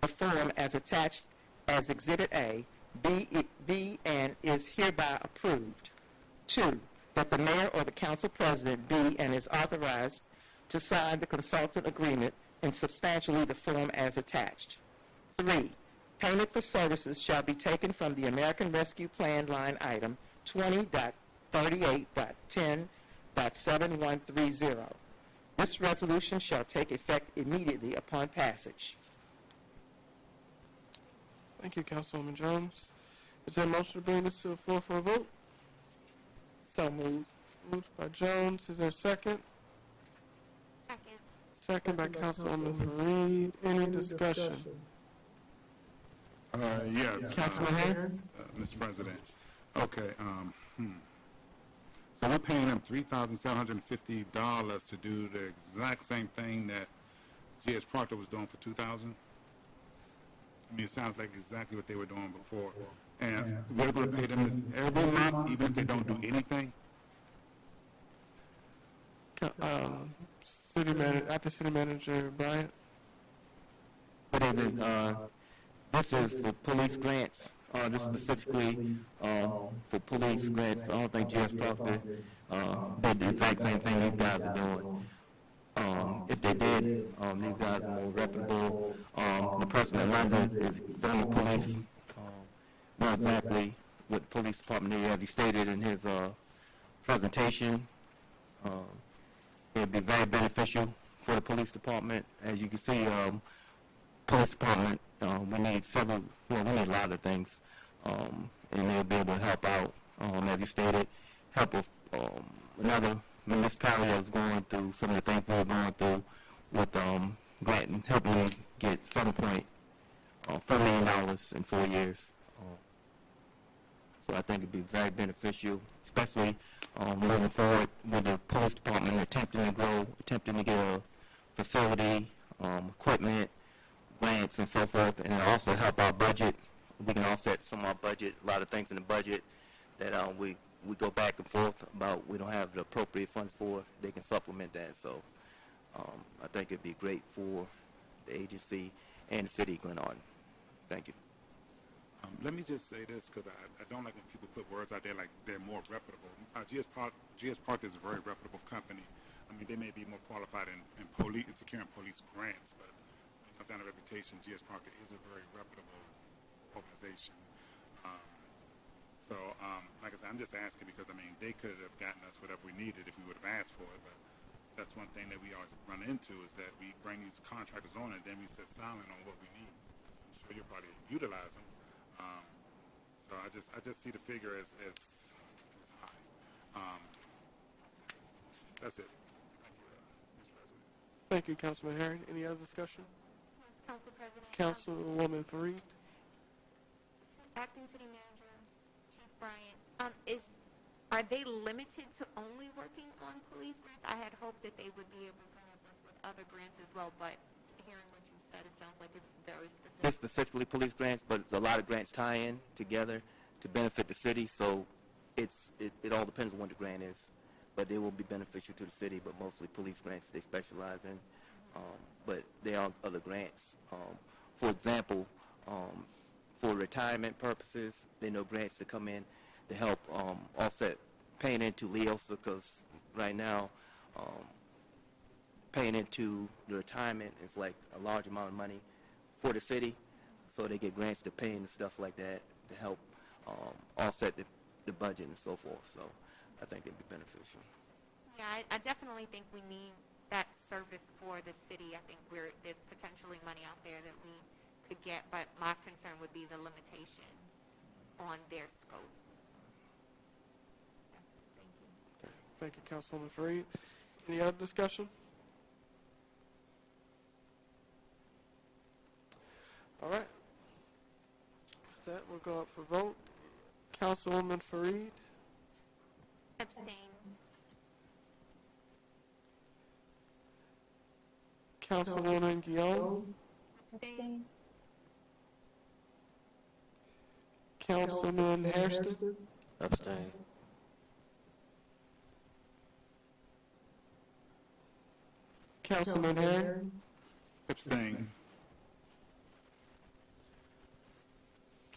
the form as attached as Exhibit A be and is hereby approved. 2. That the Mayor or the Council President be and is authorized to sign the consultant agreement in substantially the form as attached. 3. Payment for services shall be taken from the American Rescue Plan line item 20.38.10.7130. This resolution shall take effect immediately upon passage. Thank you, Councilwoman Jones. Is there a motion to bring this to the floor for a vote? So moved. Moved by Jones. Is there a second? Second. Second by Councilwoman Fareed. Any discussion? Yes. Councilman Herring? Mr. President. Okay. So we're paying them $3,750 to do the exact same thing that G.S. Proctor was doing for $2,000. I mean, it sounds like exactly what they were doing before. And we're going to pay them this every month, even if they don't do anything. Acting City Manager Bryant. Good evening. This is the police grants. This specifically for police grants. I don't think G.S. Proctor did the exact same thing these guys are doing. If they did, these guys are more reputable. The person that runs it is from the police. Know exactly what the police department is, as he stated in his presentation. It would be very beneficial for the police department. As you can see, police department, we need we need a lot of things, and they'll be able to help out, as he stated, help with another municipality that's going through some of the things we're going through with granting, helping get $7.4 million in 4 years. So I think it'd be very beneficial, especially moving forward with the police department attempting to grow, attempting to get a facility, equipment, grants, and so forth, and also help our budget. We can offset some of our budget, a lot of things in the budget that we go back and forth about we don't have the appropriate funds for. They can supplement that. So I think it'd be great for the agency and the city of Glenarden. Thank you. Let me just say this, because I don't like when people put words out there like they're more reputable. GS Park is a very reputable company. I mean, they may be more qualified in securing police grants, but when it comes down to reputation, GS Park is a very reputable organization. Like I said, I'm just asking because, I mean, they could have gotten us whatever we needed if we would have asked for it, but that's one thing that we always run into is that we bring these contractors on and then we sit silent on what we need. I'm sure you'll probably utilize them. So I just see the figure as high. That's it. Thank you, Mr. President. Thank you, Councilman Herring. Any other discussion? Yes, Council President. Councilwoman Fareed. Acting City Manager, Chief Bryant. Are they limited to only working on police grants? I had hoped that they would be able to help us with other grants as well, but hearing what you said, it sounds like it's very specific. It's specifically police grants, but it's a lot of grants tie in together to benefit the city. So it all depends on what the grant is, but they will be beneficial to the city. But mostly police grants they specialize in. But there are other grants. For example, for retirement purposes, they know grants to come in to help offset paying into LEOSA, because right now paying into the retirement is like a large amount of money for the city, so they get grants to pay and stuff like that to help offset the budget and so forth. So I think it'd be beneficial. Yeah, I definitely think we need that service for the city. I think there's potentially money out there that we could get, but my concern would be the limitation on their scope. Thank you. Okay. Thank you, Councilwoman Fareed. Any other discussion? All right. With that, we'll go up for vote. Councilwoman Fareed. Abstain. Councilwoman Guillaume. Abstain. Councilman Hairston. Abstain. Councilman Herring. Abstain.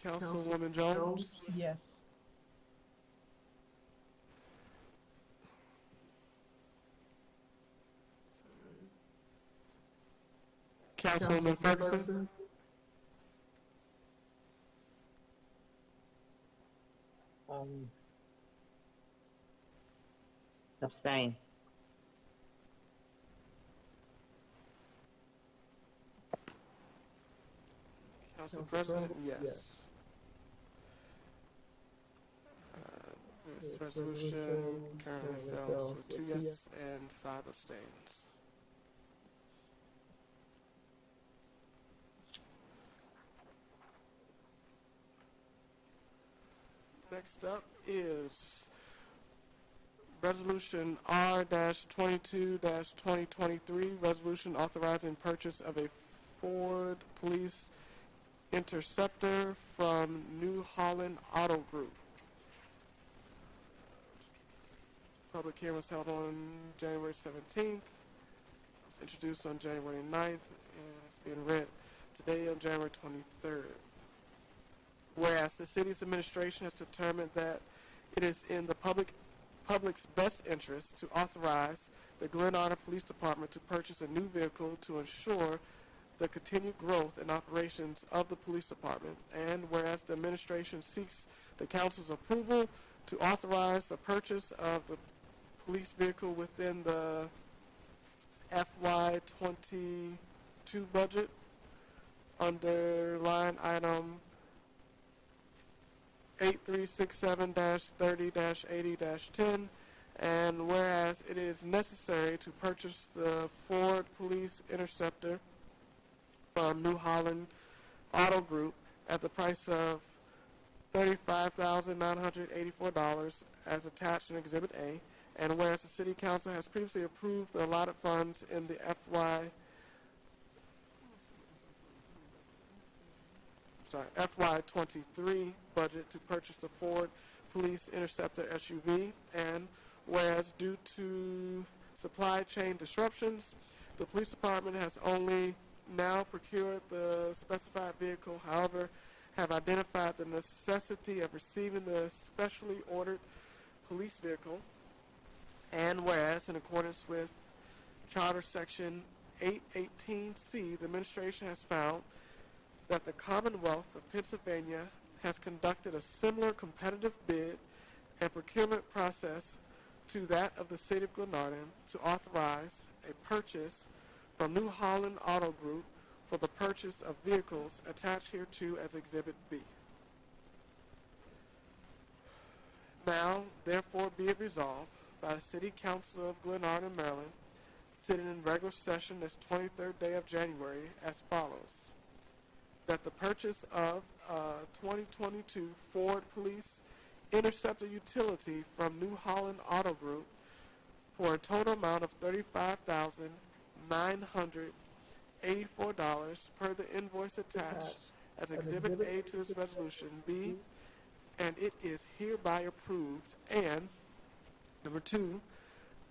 Councilwoman Jones. Yes. Councilwoman Ferguson. Abstain. Council President, yes. This resolution currently fails with 2 yes and 5 abstains. Next up is Resolution R-22-2023, resolution authorizing purchase of a Ford Police Interceptor from New Holland Auto Group. Public hearing was held on January 17th. It was introduced on January 9th, and it's being read today on January 23rd. Whereas the city's administration has determined that it is in the public's best interest to authorize the Glenarden Police Department to purchase a new vehicle to ensure the continued growth and operations of the police department, and whereas the administration seeks the council's approval to authorize the purchase of the police vehicle within the FY22 budget under line item 8367-30-80-10, and whereas it is necessary to purchase the Ford Police Interceptor from New Holland Auto Group at the price of $35,984 as attached in Exhibit A, and whereas the City Council has previously approved the allotted funds in the FY23 budget to purchase the Ford Police Interceptor SUV, and whereas due to supply chain disruptions, the police department has only now procured the specified vehicle, however, have identified the necessity of receiving the specially ordered police vehicle, and whereas in accordance with Charter Section 818C, the administration has found that the Commonwealth of Pennsylvania has conducted a similar competitive bid and procurement process to that of the City of Glenarden to authorize a purchase from New Holland Auto Group for the purchase of vehicles attached hereto as Exhibit B. Now, therefore, be it resolved by the City Council of Glenarden, Maryland, sitting in regular session this 23rd day of January, as follows: that the purchase of a 2022 Ford Police Interceptor utility from New Holland Auto Group for a total amount of $35,984 per the invoice attached as Exhibit A to this resolution. B, and it is hereby approved. And number 2,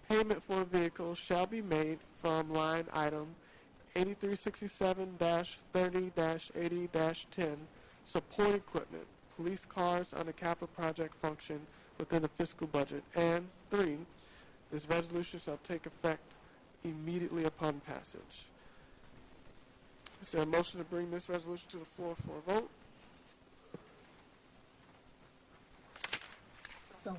payment for a vehicle shall be made from line item 8367-30-80-10, support equipment, police cars under capital project function within the fiscal budget. And 3, this resolution shall take effect immediately upon passage. Is there a motion to bring this resolution to the floor for a vote? So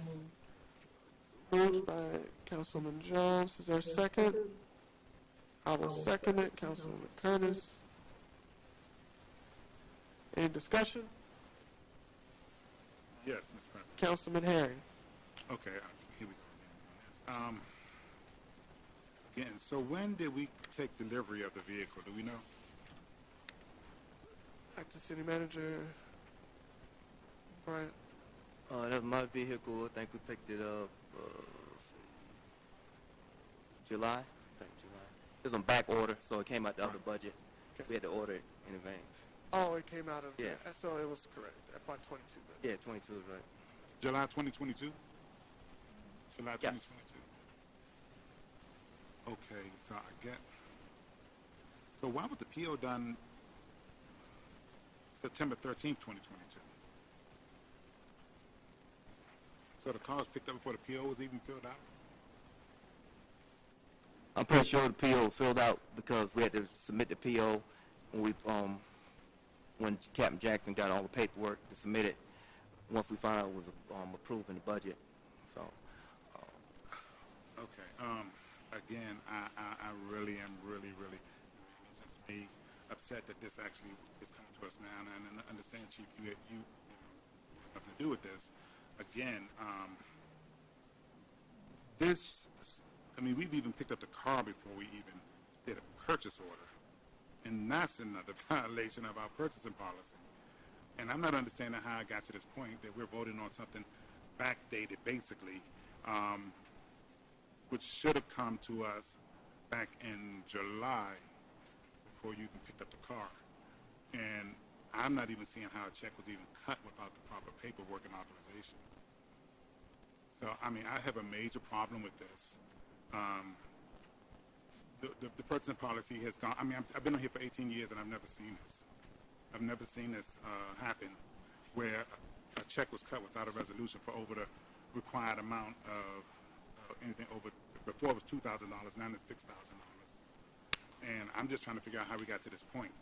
moved. Moved by Councilman Jones. Is there a second? I will second it. Councilwoman Curtis. Any discussion? Yes, Mr. President. Councilman Herring. Okay, here we go again. Again, so when did we take delivery of the vehicle? Do we know? Acting City Manager Bryant. That was my vehicle. I think we picked it up July. I think July. It was on back order, so it came out the other budget. Okay. We had to order it in advance. Oh, it came out of Yeah. So it was correct. FY22. Yeah, 22 is right. July 2022? July Yes. 2022. Okay, so I get. So why was the PO done September 13th, 2022? So the car was picked up before the PO was even filled out? I'm pretty sure the PO filled out because we had to submit the PO when Captain Jackson got all the paperwork to submit it. Once we found out it was approved in the budget. So. Okay. Again, I really am really it's just me upset that this actually is coming to us now, and I understand, Chief, you have nothing to do with this. Again, we've even picked up the car before we even did a purchase order, and that's another violation of our purchasing policy. And I'm not understanding how I got to this point that we're voting on something backdated, basically, which should have come to us back in July before you even picked up the car. And I'm not even seeing how a check was even cut without the proper paperwork and authorization. So, I have a major problem with this. The purchasing policy has gone, I've been on here for 18 years and I've never seen this. I've never seen this happen where a check was cut without a resolution for over the required amount of anything over, before it was $2,000, now it's $6,000. And I'm just trying to figure out how we got to this point.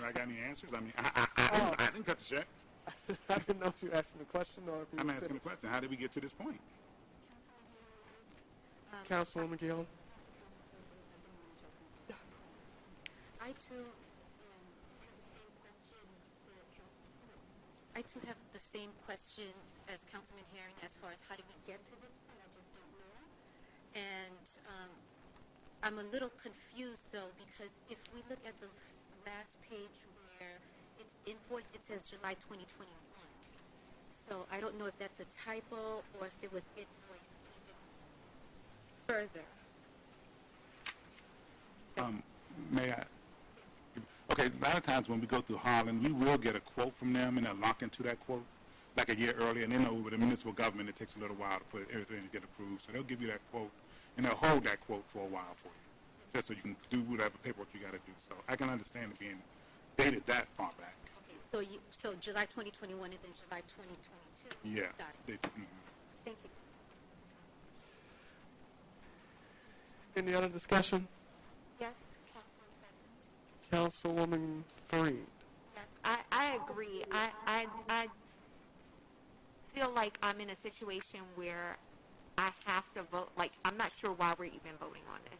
I got any answers? I didn't cut the check. I didn't know if you were asking a question or if you I'm were asking a question. How did we get to this point? Councilwoman Gill. I too have the same question as Councilman Herring as far as how did we get to this point. I just don't know. And I'm a little confused though, because if we look at the last page where it's invoice, it says July 2021. So I don't know if that's a typo or if it was invoiced even further. May I? Okay, a lot of times when we go through Harlan, we will get a quote from them and they'll lock into that quote like a year earlier, and then over the municipal government, it takes a little while for everything to get approved. So they'll give you that quote and they'll hold that quote for a while for you, just so you can do whatever paperwork you got to do. So I can understand it being dated that far back. Okay, so July 2021 and then July 2022? Yeah. Got it. Thank you. Any other discussion? Yes, Councilman President. Councilwoman Fareed. Yes, I agree. I feel like I'm in a situation where I have to vote. Like, I'm not sure why we're even voting on this.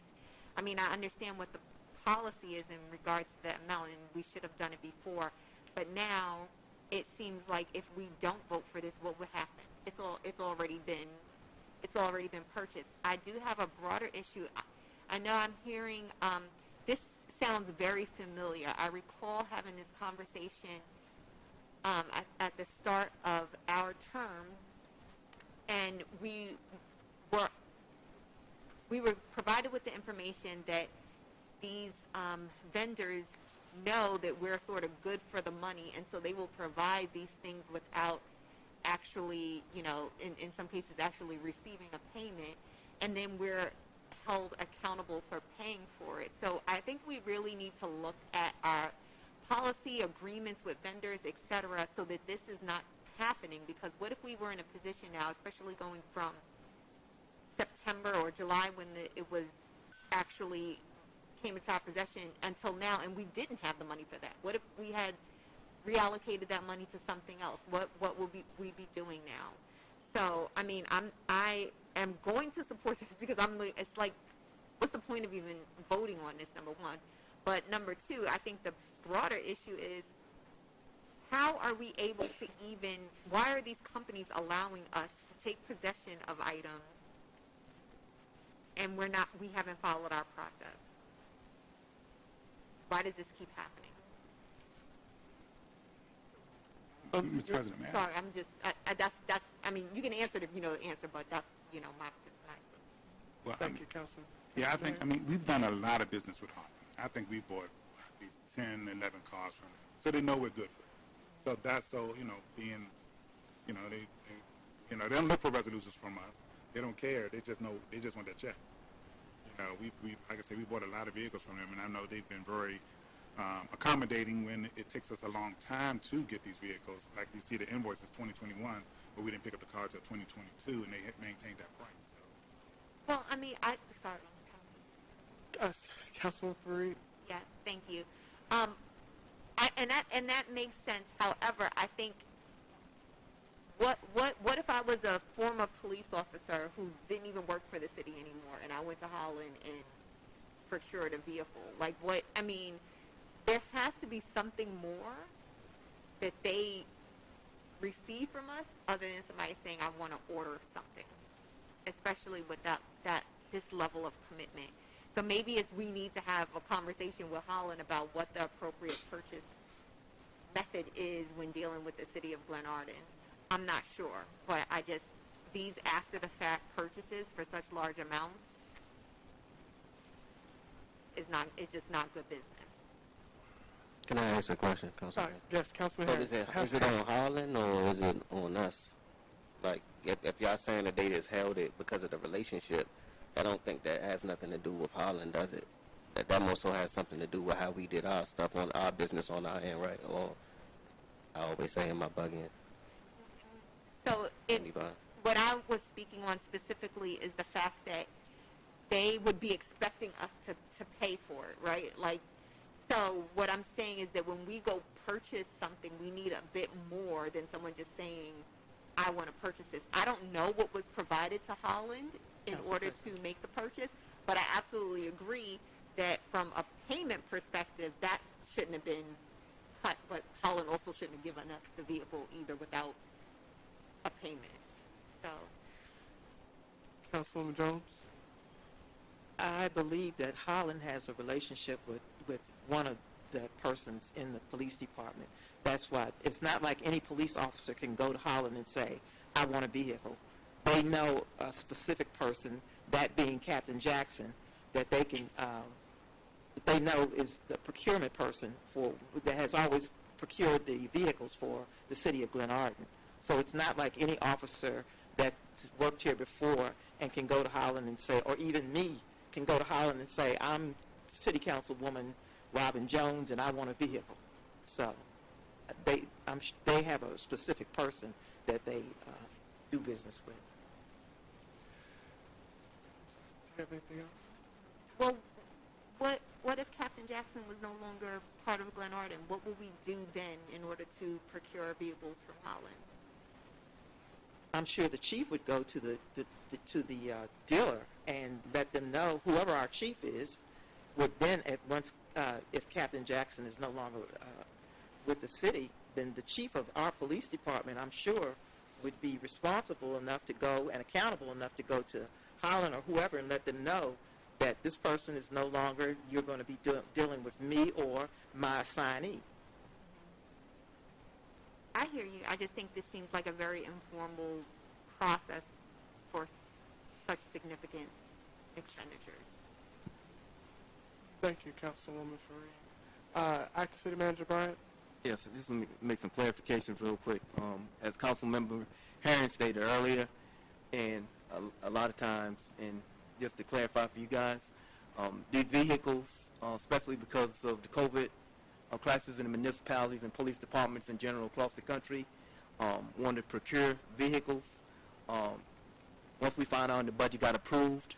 I mean, I understand what the policy is in regards to that amount, and we should have done it before. But now it seems like if we don't vote for this, what would happen? It's already been purchased. I do have a broader issue. I know I'm hearing this sounds very familiar. I recall having this conversation at the start of our term, and we were provided with the information that these vendors know that we're sort of good for the money, and so they will provide these things without actually, in some cases actually receiving a payment, and then we're held accountable for paying for it. So I think we really need to look at our policy agreements with vendors, et cetera, so that this is not happening. Because what if we were in a position now, especially going from September or July when it was actually came into our possession until now, and we didn't have the money for that? What if we had reallocated that money to something else? What would we be doing now? So, I mean, I am going to support this because it's like, what's the point of even voting on this, number one? But number two, I think the broader issue is, how are we able to why are these companies allowing us to take possession of items and we haven't followed our process? Why does this keep happening? Mr. President, may I? Sorry, I'm just, that's, I mean, you can answer it if you know the answer, but that's, my statement. Well, Thank you, Councilman. Yeah, I mean, we've done a lot of business with Hartman. I think we bought these 10, 11 cars from them. So they know we're good for it. So that's being, they don't look for resolutions from us. They don't care. They just want their check. We like I said, we bought a lot of vehicles from them, and I know they've been very accommodating when it takes us a long time to get these vehicles. Like you see the invoice is 2021, but we didn't pick up the cars until 2022, and they had maintained that price. So. Well, I mean, sorry, Councilman Fareed. Yes, thank you. And that makes sense. However, I think what if I was a former police officer who didn't even work for the city anymore, and I went to Holland and procured a vehicle? Like, what? I mean, there has to be something more that they receive from us other than somebody saying, I want to order something, especially with this level of commitment. So maybe we need to have a conversation with Holland about what the appropriate purchase method is when dealing with the city of Glenarden. I'm not sure, but these after-the-fact purchases for such large amounts is just not good business. Can I ask a question, Councilman? Yes, Councilman So Harris. is it on Harlan or is it on us? Like, if y'all saying that they just held it because of the relationship, I don't think that has nothing to do with Harlan, does it? That more so has something to do with how we did our stuff on our business on our end, right? Or I always say in my bugging. So what I was speaking on specifically is the fact that they would be expecting us to pay for it, right? Like, so what I'm saying is that when we go purchase something, we need a bit more than someone just saying, I want to purchase this. I don't know what was provided to Holland in order to make the purchase, but I absolutely agree that from a payment perspective, that shouldn't have been cut, but Holland also shouldn't have given us the vehicle either without a payment. So, Councilwoman Jones. I believe that Holland has a relationship with one of the persons in the police department. That's why it's not like any police officer can go to Holland and say, I want a vehicle. They know a specific person, that being Captain Jackson, that they can, they know is the procurement person that has always procured the vehicles for the city of Glenarden. So it's not like any officer that worked here before and can go to Holland and say, or even me can go to Holland and say, I'm City Councilwoman Robin Jones and I want a vehicle. So they have a specific person that they do business with. Do you have anything else? Well, what if Captain Jackson was no longer part of Glenarden? What will we do then in order to procure vehicles from Holland? I'm sure the chief would go to the dealer and let them know, whoever our chief is, would then, if Captain Jackson is no longer with the city, then the chief of our police department, I'm sure, would be responsible enough to go and accountable enough to go to Holland or whoever and let them know that this person is no longer, you're going to be dealing with me or my assignee. I hear you. I just think this seems like a very informal process for such significant expenditures. Thank you, Councilwoman Farine. Acting City Manager Bryant? Yes, just to make some clarifications real quick. As Councilmember Herring stated earlier, and a lot of times, and just to clarify for you guys, these vehicles, especially because of the COVID crisis in the municipalities and police departments in general across the country, want to procure vehicles. Once we found out the budget got approved,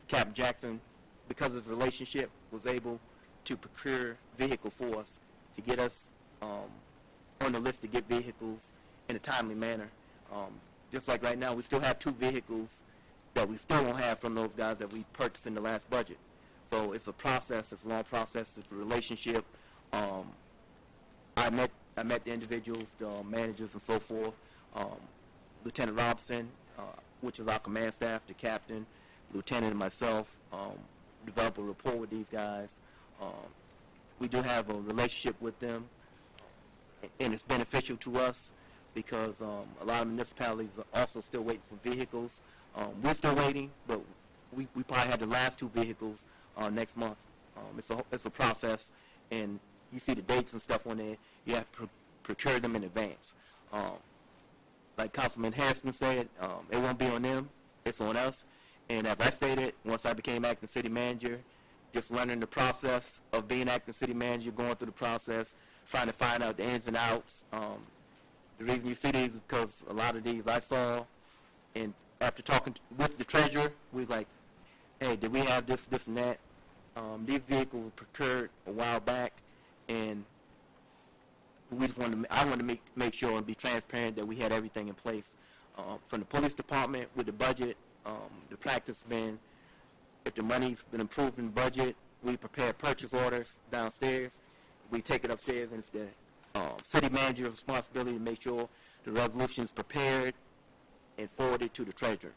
Captain Jackson, because of his relationship, was able to procure vehicles for us to get us on the list to get vehicles in a timely manner. Just like right now, we still have 2 vehicles that we still don't have from those guys that we purchased in the last budget. So it's a process. It's a long process. It's a relationship. I met the individuals, the managers, and so forth. Lieutenant Robinson, which is our command staff, the captain, lieutenant, and myself, develop a rapport with these guys. We do have a relationship with them, and it's beneficial to us because a lot of municipalities are also still waiting for vehicles. We're still waiting, but we probably have the last 2 vehicles next month. It's a process, and you see the dates and stuff on there. You have to procure them in advance. Like Councilman Harrison said, it won't be on them. It's on us. And as I stated, once I became acting city manager, just learning the process of being acting city manager, going through the process, trying to find out the ins and outs. The reason you see these is because a lot of these I saw, and after talking with the treasurer, we was like, hey, did we have this, and that? These vehicles were procured a while back, and we just I wanted to make sure and be transparent that we had everything in place. From the police department with the budget, the practice been, if the money's been approved in the budget, we prepare purchase orders downstairs. We take it upstairs, and it's the city manager's responsibility to make sure the resolution is prepared and forwarded to the treasurer.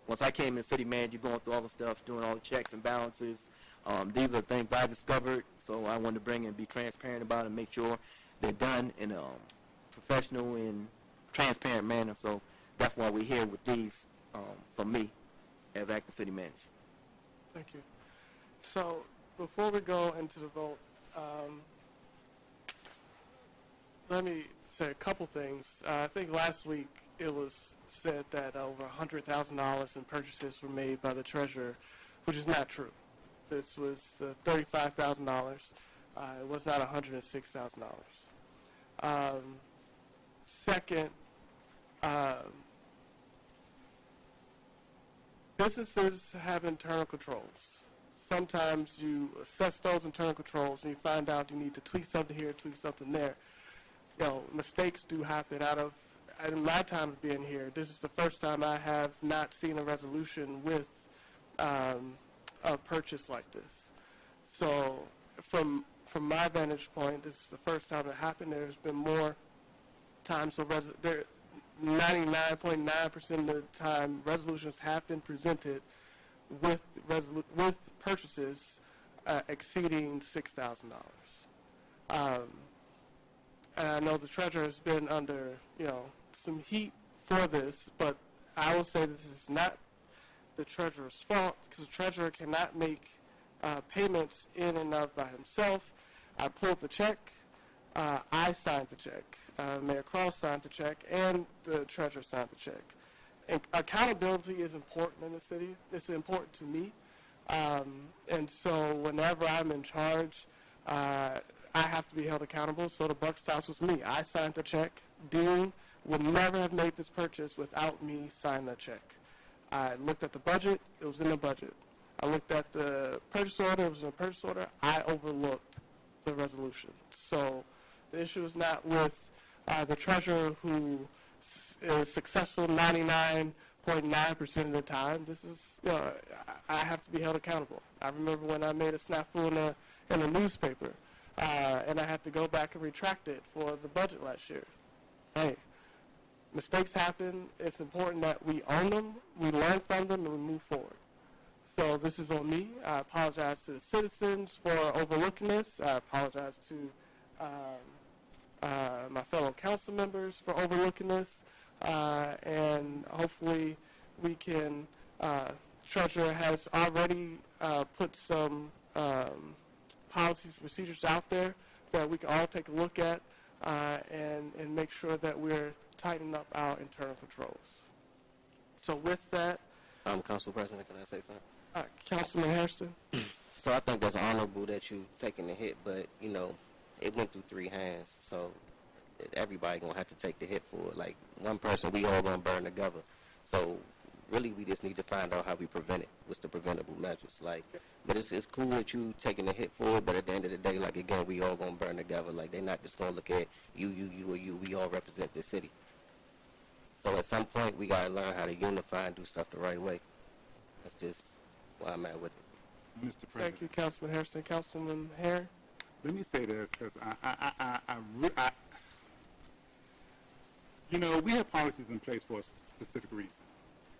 Once I came in city manager, going through all the stuff, doing all the checks and balances, these are things I discovered, so I wanted to bring and be transparent about it and make sure they're done in a professional and transparent manner. So that's why we're here with these from me as acting city manager. Thank you. So before we go into the vote, let me say a couple things. I think last week it was said that over $100,000 in purchases were made by the treasurer, which is not true. This was the $35,000. It was not $106,000. Second, businesses have internal controls. Sometimes you assess those internal controls and you find out you need to tweak something here, tweak something there. You know, mistakes do happen. In my time of being here, this is the first time I have not seen a resolution with a purchase like this. So from my vantage point, this is the first time it happened. There's been more times, so 99.9% of the time, resolutions have been presented with purchases exceeding $6,000. And I know the treasurer has been under, some heat for this, but I will say this is not the treasurer's fault because the treasurer cannot make payments in and of by himself. I pulled the check. I signed the check. Mayor Cross signed the check, and the treasurer signed the check. And accountability is important in the city. It's important to me. And so whenever I'm in charge, I have to be held accountable, so the buck stops with me. I signed the check. Dean would never have made this purchase without me signing the check. I looked at the budget. It was in the budget. I looked at the purchase order. It was in the purchase order. I overlooked the resolution. So the issue is not with the treasurer who is successful 99.9% of the time. This is, I have to be held accountable. I remember when I made a snafu in a newspaper, and I had to go back and retract it for the budget last year. Hey, mistakes happen. It's important that we own them, we learn from them, and we move forward. So this is on me. I apologize to the citizens for overlooking this. I apologize to my fellow council members for overlooking this. And hopefully we can, Treasurer has already put some policies and procedures out there that we can all take a look at and make sure that we're tightening up our internal controls. So with that, Council President, can I say something? Councilman Hairston. So I think that's honorable that you taking the hit, but it went through 3 hands, so everybody gonna have to take the hit for it. Like one person, we all gonna burn together. So really, we just need to find out how we prevent it. What's the preventable measures? But it's cool that you taking the hit for it, but at the end of the day, again, we all gonna burn together. They're not just gonna look at you or you. We all represent the city. So at some point, we gotta learn how to unify and do stuff the right way. That's just where I'm at with it. Mr. President. Thank you, Councilman Hairston. Councilman Herring. Let me say this, because we have policies in place for a specific reason.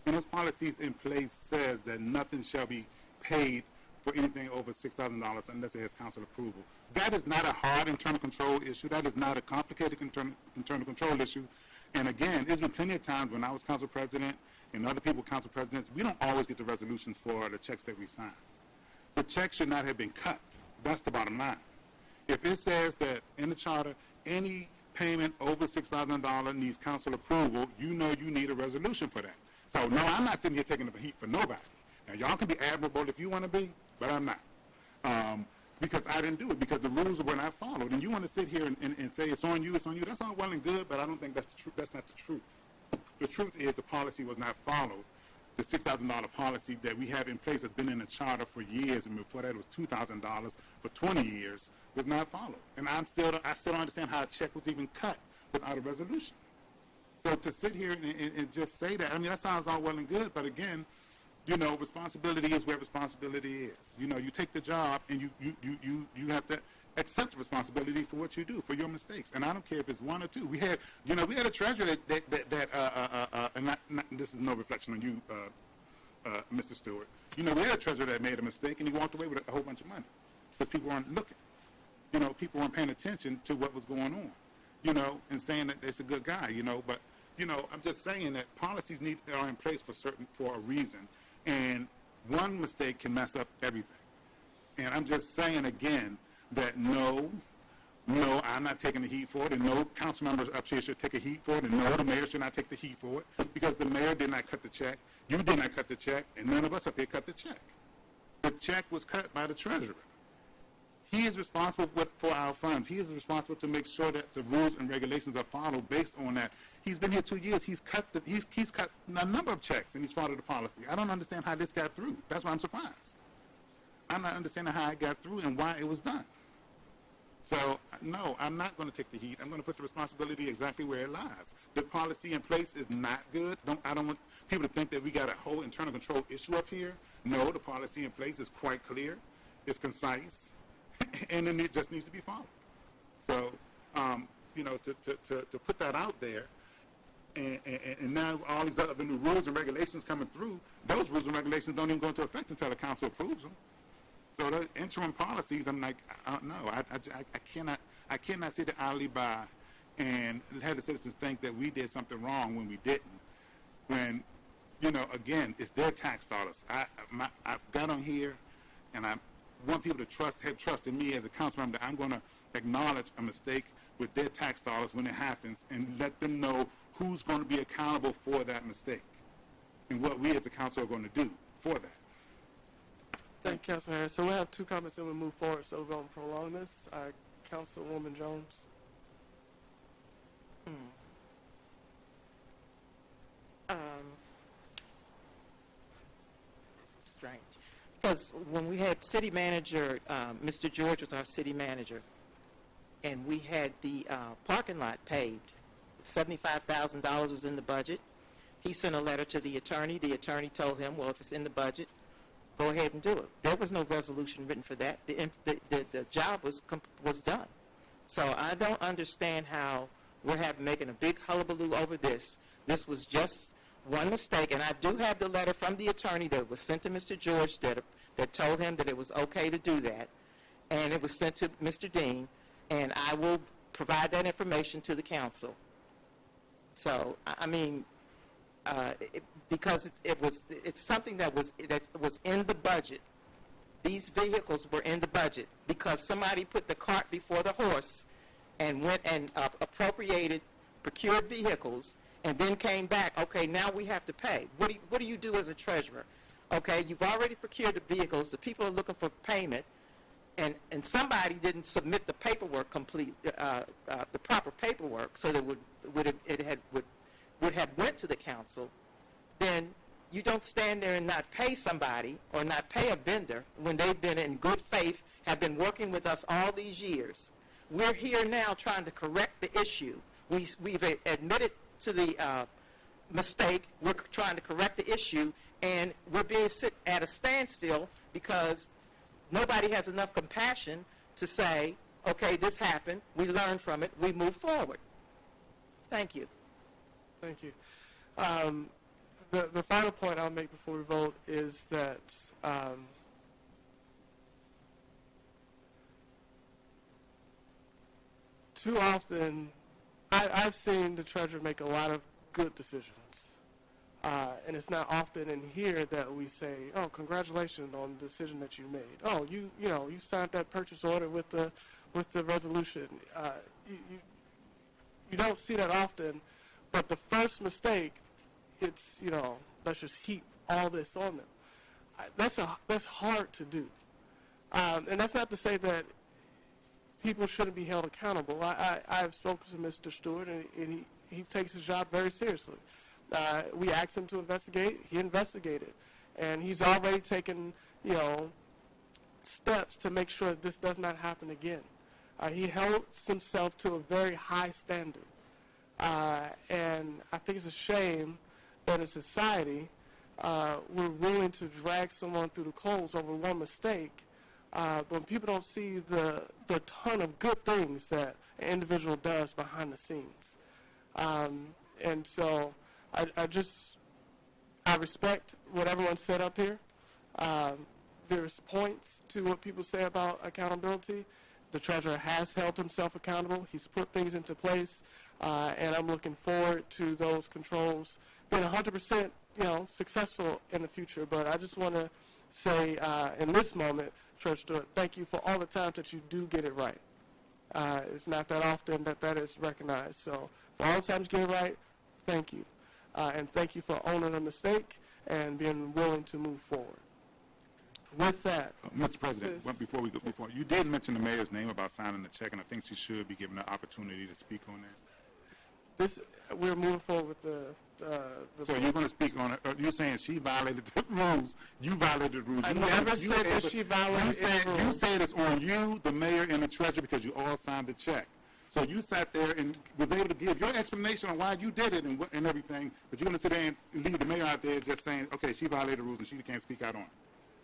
And those policies in place says that nothing shall be paid for anything over $6,000 unless it has council approval. That is not a hard internal control issue. That is not a complicated internal control issue. And again, there's been plenty of times when I was council president and other people council presidents, we don't always get the resolutions for the checks that we sign. The check should not have been cut. That's the bottom line. If it says that in the charter, any payment over $6,000 needs council approval, you need a resolution for that. So, no, I'm not sitting here taking the heat for nobody. Now, y'all can be admirable if you want to be, but I'm not. Because I didn't do it, because the rules were not followed. And you want to sit here and say it's on you, that's all well and good, but I don't think that's the truth. That's not the truth. The truth is the policy was not followed. The $6,000 policy that we have in place has been in the charter for years, and before that it was $2,000 for 20 years, was not followed. And I still don't understand how a check was even cut without a resolution. So to sit here and just say that, that sounds all well and good, but again, responsibility is where responsibility is. You take the job and you have to accept the responsibility for what you do, for your mistakes. And I don't care if it's 1 or 2. We had a treasurer and this is no reflection on you, Mr. Stewart. We had a treasurer that made a mistake and he walked away with a whole bunch of money because people weren't looking. People weren't paying attention to what was going on, and saying that it's a good guy, but, I'm just saying that policies are in place for a reason. And one mistake can mess up everything. And I'm just saying again that no, I'm not taking the heat for it, and no council members up here should take a heat for it, and no, the mayor should not take the heat for it, because the mayor did not cut the check, you did not cut the check, and none of us up here cut the check. The check was cut by the treasurer. He is responsible for our funds. He is responsible to make sure that the rules and regulations are followed based on that. He's been here 2 years. He's cut a number of checks, and he's followed the policy. I don't understand how this got through. That's why I'm surprised. I'm not understanding how it got through and why it was done. So, no, I'm not going to take the heat. I'm going to put the responsibility exactly where it lies. The policy in place is not good. I don't want people to think that we got a whole internal control issue up here. No, the policy in place is quite clear. It's concise. And then it just needs to be followed. So, to put that out there, and now all these other new rules and regulations coming through, those rules and regulations don't even go into effect until the council approves them. So the interim policies, I'm like, I don't know. I cannot sit idly by and have the citizens think that we did something wrong when we didn't. When, again, it's their tax dollars. I've got on here, and want people to have trust in me as a council member that I'm going to acknowledge a mistake with their tax dollars when it happens and let them know who's going to be accountable for that mistake and what we as a council are going to do for that. Thank you, Councilman Harris. So we'll have 2 comments and we'll move forward, so we're going to prolong this. Councilwoman Jones. This is strange. Because when we had city manager, Mr. George was our city manager, and we had the parking lot paved. $75,000 was in the budget. He sent a letter to the attorney. The attorney told him, well, if it's in the budget, go ahead and do it. There was no resolution written for that. The job was done. So I don't understand how we're making a big hullabaloo over this. This was just one mistake, and I do have the letter from the attorney that was sent to Mr. George that told him that it was okay to do that, and it was sent to Mr. Dean, and I will provide that information to the council. So, I mean, because it's something that was in the budget. These vehicles were in the budget because somebody put the cart before the horse and went and procured vehicles, and then came back. Okay, now we have to pay. What do you do as a treasurer? Okay, you've already procured the vehicles. The people are looking for payment, and somebody didn't submit the paperwork the proper paperwork, so that would have went to the council. Then you don't stand there and not pay somebody or not pay a vendor when they've been in good faith, have been working with us all these years. We're here now trying to correct the issue. We've admitted to the mistake. We're trying to correct the issue, and we're being sit at a standstill because nobody has enough compassion to say, okay, this happened, we learned from it, we move forward. Thank you. Thank you. The final point I'll make before we vote is that too often I've seen the treasurer make a lot of good decisions. And it's not often in here that we say, oh, congratulations on the decision that you made. Oh, you signed that purchase order with the resolution. You don't see that often, but the first mistake, it's, let's just heap all this on them. That's hard to do. And that's not to say that people shouldn't be held accountable. I've spoken to Mr. Stewart, and he takes his job very seriously. We asked him to investigate. He investigated. And he's already taken, steps to make sure that this does not happen again. He held himself to a very high standard. And I think it's a shame that in society we're willing to drag someone through the coals over one mistake, but people don't see the ton of good things that an individual does behind the scenes. And so I respect what everyone said up here. There's points to what people say about accountability. The treasurer has held himself accountable. He's put things into place, and I'm looking forward to those controls being 100%, successful in the future. But I just want to say, in this moment, Treasurer Stewart, thank you for all the times that you do get it right. It's not that often that is recognized. So for all the times you get it right, thank you. And thank you for owning a mistake and being willing to move forward. With that, Mr. President, before you did mention the mayor's name about signing the check, and I think she should be given the opportunity to speak on that. We're moving forward with the so you're going to speak on it? You're saying she violated the rules. You violated the rules. I never said that she violated the rules. You said it's on you, the mayor, and the treasurer because you all signed the check. So you sat there and was able to give your explanation on why you did it and everything, but you're going to sit there and leave the mayor out there just saying, okay, she violated the rules and she can't speak out on it.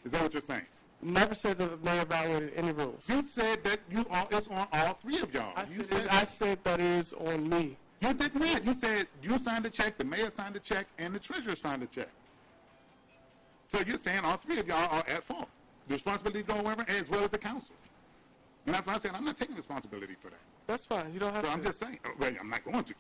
Is that what you're saying? Never said that the mayor violated any rules. You said that it's on all three of y'all. I said that it is on me. You did not. You said you signed the check, the mayor signed the check, and the treasurer signed the check. So you're saying all three of y'all are at fault. The responsibility goes over as well as the council. And that's why I said I'm not taking responsibility for that. That's fine. You don't have so to. I'm just saying. Well, I'm not going to.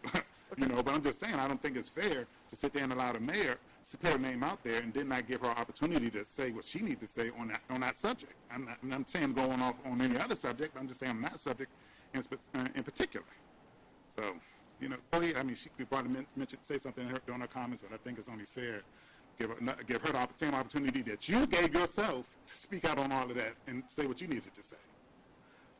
You know, but I'm just saying, I don't think it's fair to sit there and allow the mayor to put her name out there and then not give her opportunity to say what she needs to say on that subject. I'm not saying going off on any other subject. I'm just saying on that subject in particular. So, you know, I mean, she could probably say something during her comments, but I think it's only fair give her the same opportunity that you gave yourself to speak out on all of that and say what you needed to say.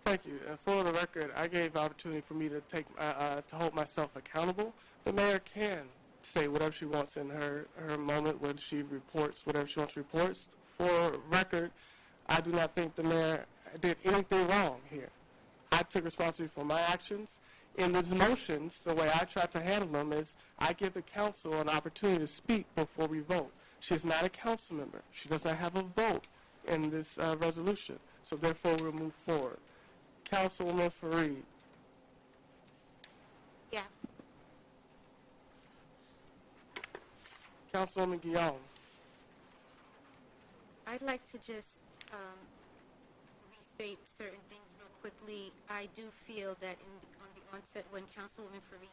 Thank you. And for the record, I gave opportunity for me to to hold myself accountable. The mayor can say whatever she wants in her moment when she reports whatever she wants to report. For record, I do not think the mayor did anything wrong here. I took responsibility for my actions. In these motions, the way I try to handle them is I give the council an opportunity to speak before we vote. She is not a council member. She does not have a vote in this resolution. So therefore, we'll move forward. Councilwoman Fareed. Yes. Councilwoman Guillaume. I'd like to just restate certain things real quickly. I do feel that on the onset when Councilwoman Fareed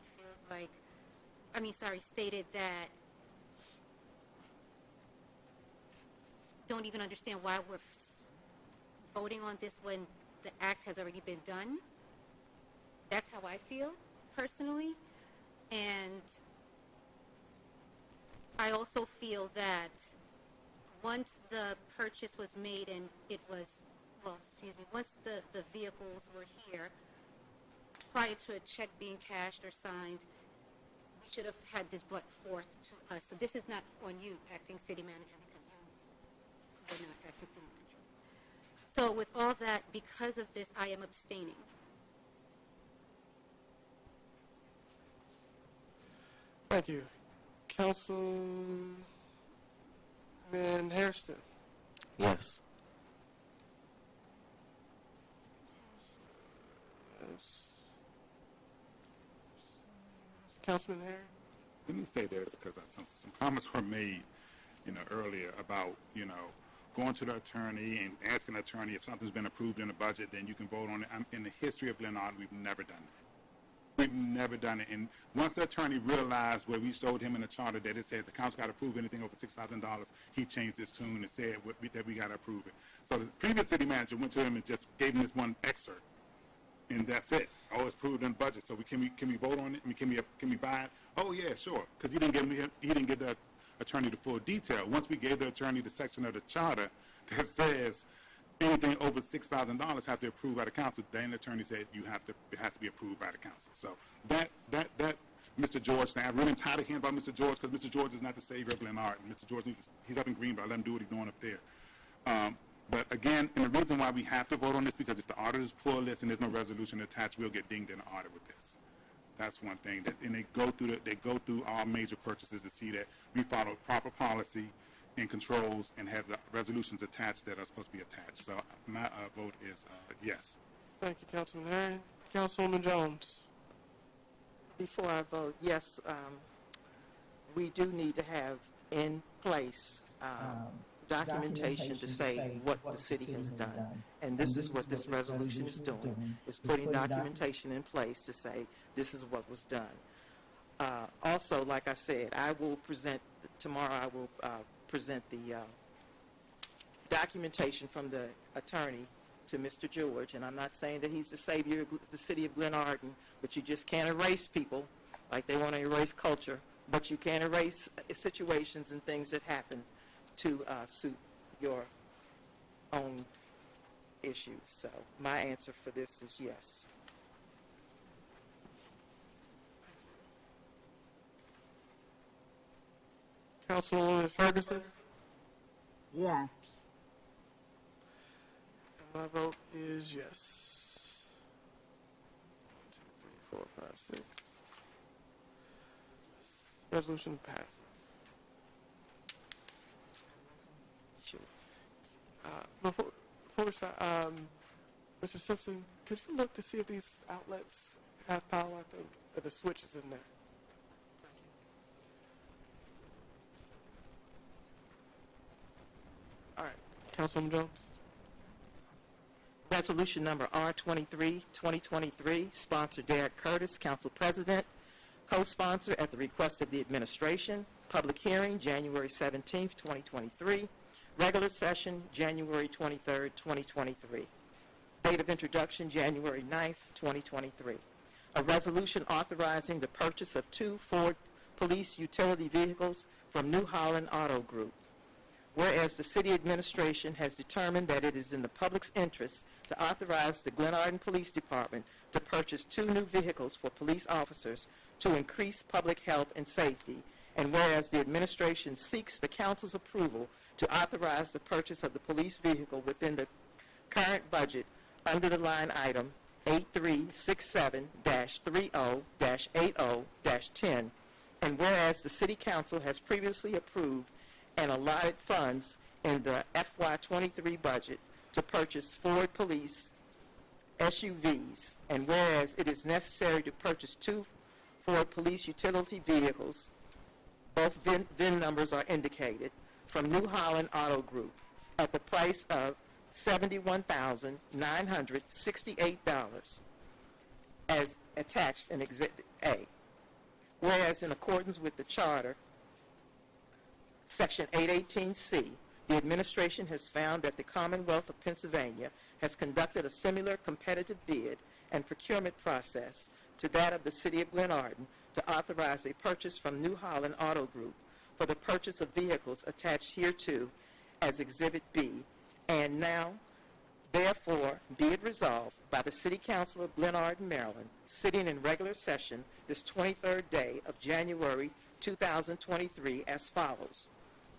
stated that don't even understand why we're voting on this when the act has already been done. That's how I feel personally. And I also feel that once the purchase was made and once the vehicles were here, prior to a check being cashed or signed, we should have had this brought forth to us. So this is not on you, acting city manager, because you are not acting city manager. So with all that, because of this, I am abstaining. Thank you. Councilman Hairston. Yes. Councilman Harry? Let me say this, because some comments were made, earlier about, going to the attorney and asking the attorney if something's been approved in the budget, then you can vote on it. In the history of Glenarden, we've never done that. We've never done it. And once the attorney realized where we showed him in the charter that it said the council got to approve anything over $6,000, he changed his tune and said that we got to approve it. So the previous city manager went to him and just gave him this one excerpt, and that's it. Oh, it's approved in the budget. So can we vote on it? I mean, can we buy it? Oh yeah, sure. Because he didn't give the attorney the full detail. Once we gave the attorney the section of the charter that says anything over $6,000 have to be approved by the council, then the attorney said it has to be approved by the council. So that Mr. George, now I'm really tired of hearing about Mr. George, because Mr. George is not the savior of Glenarden. Mr. George he's up in Greenville. Let him do what he's doing up there. But again, and the reason why we have to vote on this, because if the auditors pull this and there's no resolution attached, we'll get dinged in the audit with this. That's one thing. And they go through all major purchases to see that we follow proper policy and controls and have the resolutions attached that are supposed to be attached. So my vote is yes. Thank you, Councilman Harry. Councilwoman Jones. Before I vote, yes, we do need to have in place documentation to say what the city has done. And this is what this resolution is doing, is putting documentation in place to say this is what was done. Also, like I said, tomorrow I will present the documentation from the attorney to Mr. George, and I'm not saying that he's the savior of the city of Glenarden, but you just can't erase people like they want to erase culture, but you can erase situations and things that happen to suit your own issues. So my answer for this is yes. Councilwoman Ferguson. Yes. And my vote is yes. 1, 2, 3, 4, 5, 6. Resolution passes. Sure. Before we start, Mr. Simpson, could you look to see if these outlets have power? I think the switch is in there. All right, Councilwoman Jones. Resolution number R23, 2023, sponsor Derek Curtis, Council President, Co-sponsor at the request of the administration. Public hearing, January 17th, 2023. Regular session, January 23rd, 2023. Date of introduction, January 9th, 2023. A resolution authorizing the purchase of 2 Ford police utility vehicles from New Holland Auto Group. Whereas the city administration has determined that it is in the public's interest to authorize the Glenarden Police Department to purchase 2 new vehicles for police officers to increase public health and safety, and whereas the administration seeks the council's approval to authorize the purchase of the police vehicle within the current budget under the line item 8367-30-80-10, and whereas the City Council has previously approved and allotted funds in the FY23 budget to purchase Ford Police SUVs, and whereas it is necessary to purchase 2 Ford Police utility vehicles, both VIN numbers are indicated, from New Holland Auto Group at the price of $71,968 as attached in Exhibit A. Whereas in accordance with the Charter, Section 818C, the administration has found that the Commonwealth of Pennsylvania has conducted a similar competitive bid and procurement process to that of the City of Glenarden to authorize a purchase from New Holland Auto Group for the purchase of vehicles attached hereto as Exhibit B, and now, therefore, be it resolved by the City Council of Glenarden, Maryland, sitting in regular session this 23rd day of January 2023 as follows.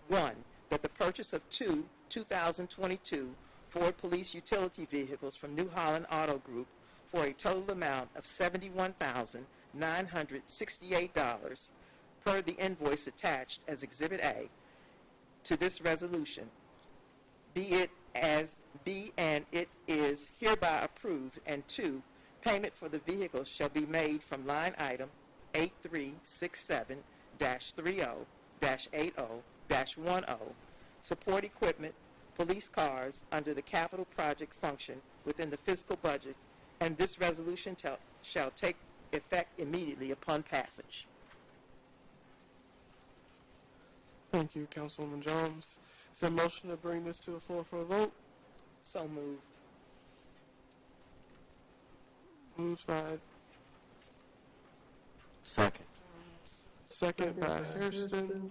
1, that the purchase of 2 2022 Ford Police utility vehicles from New Holland Auto Group for a total amount of $71,968 per the invoice attached as Exhibit A to this resolution, be and it is hereby approved, and 2, payment for the vehicles shall be made from line item 8367-30-80-10, support equipment, police cars under the capital project function within the fiscal budget, and this resolution shall take effect immediately upon passage. Thank you, Councilwoman Jones. Is there a motion to bring this to the floor for a vote? So moved. Moved by Second. second by Hairston.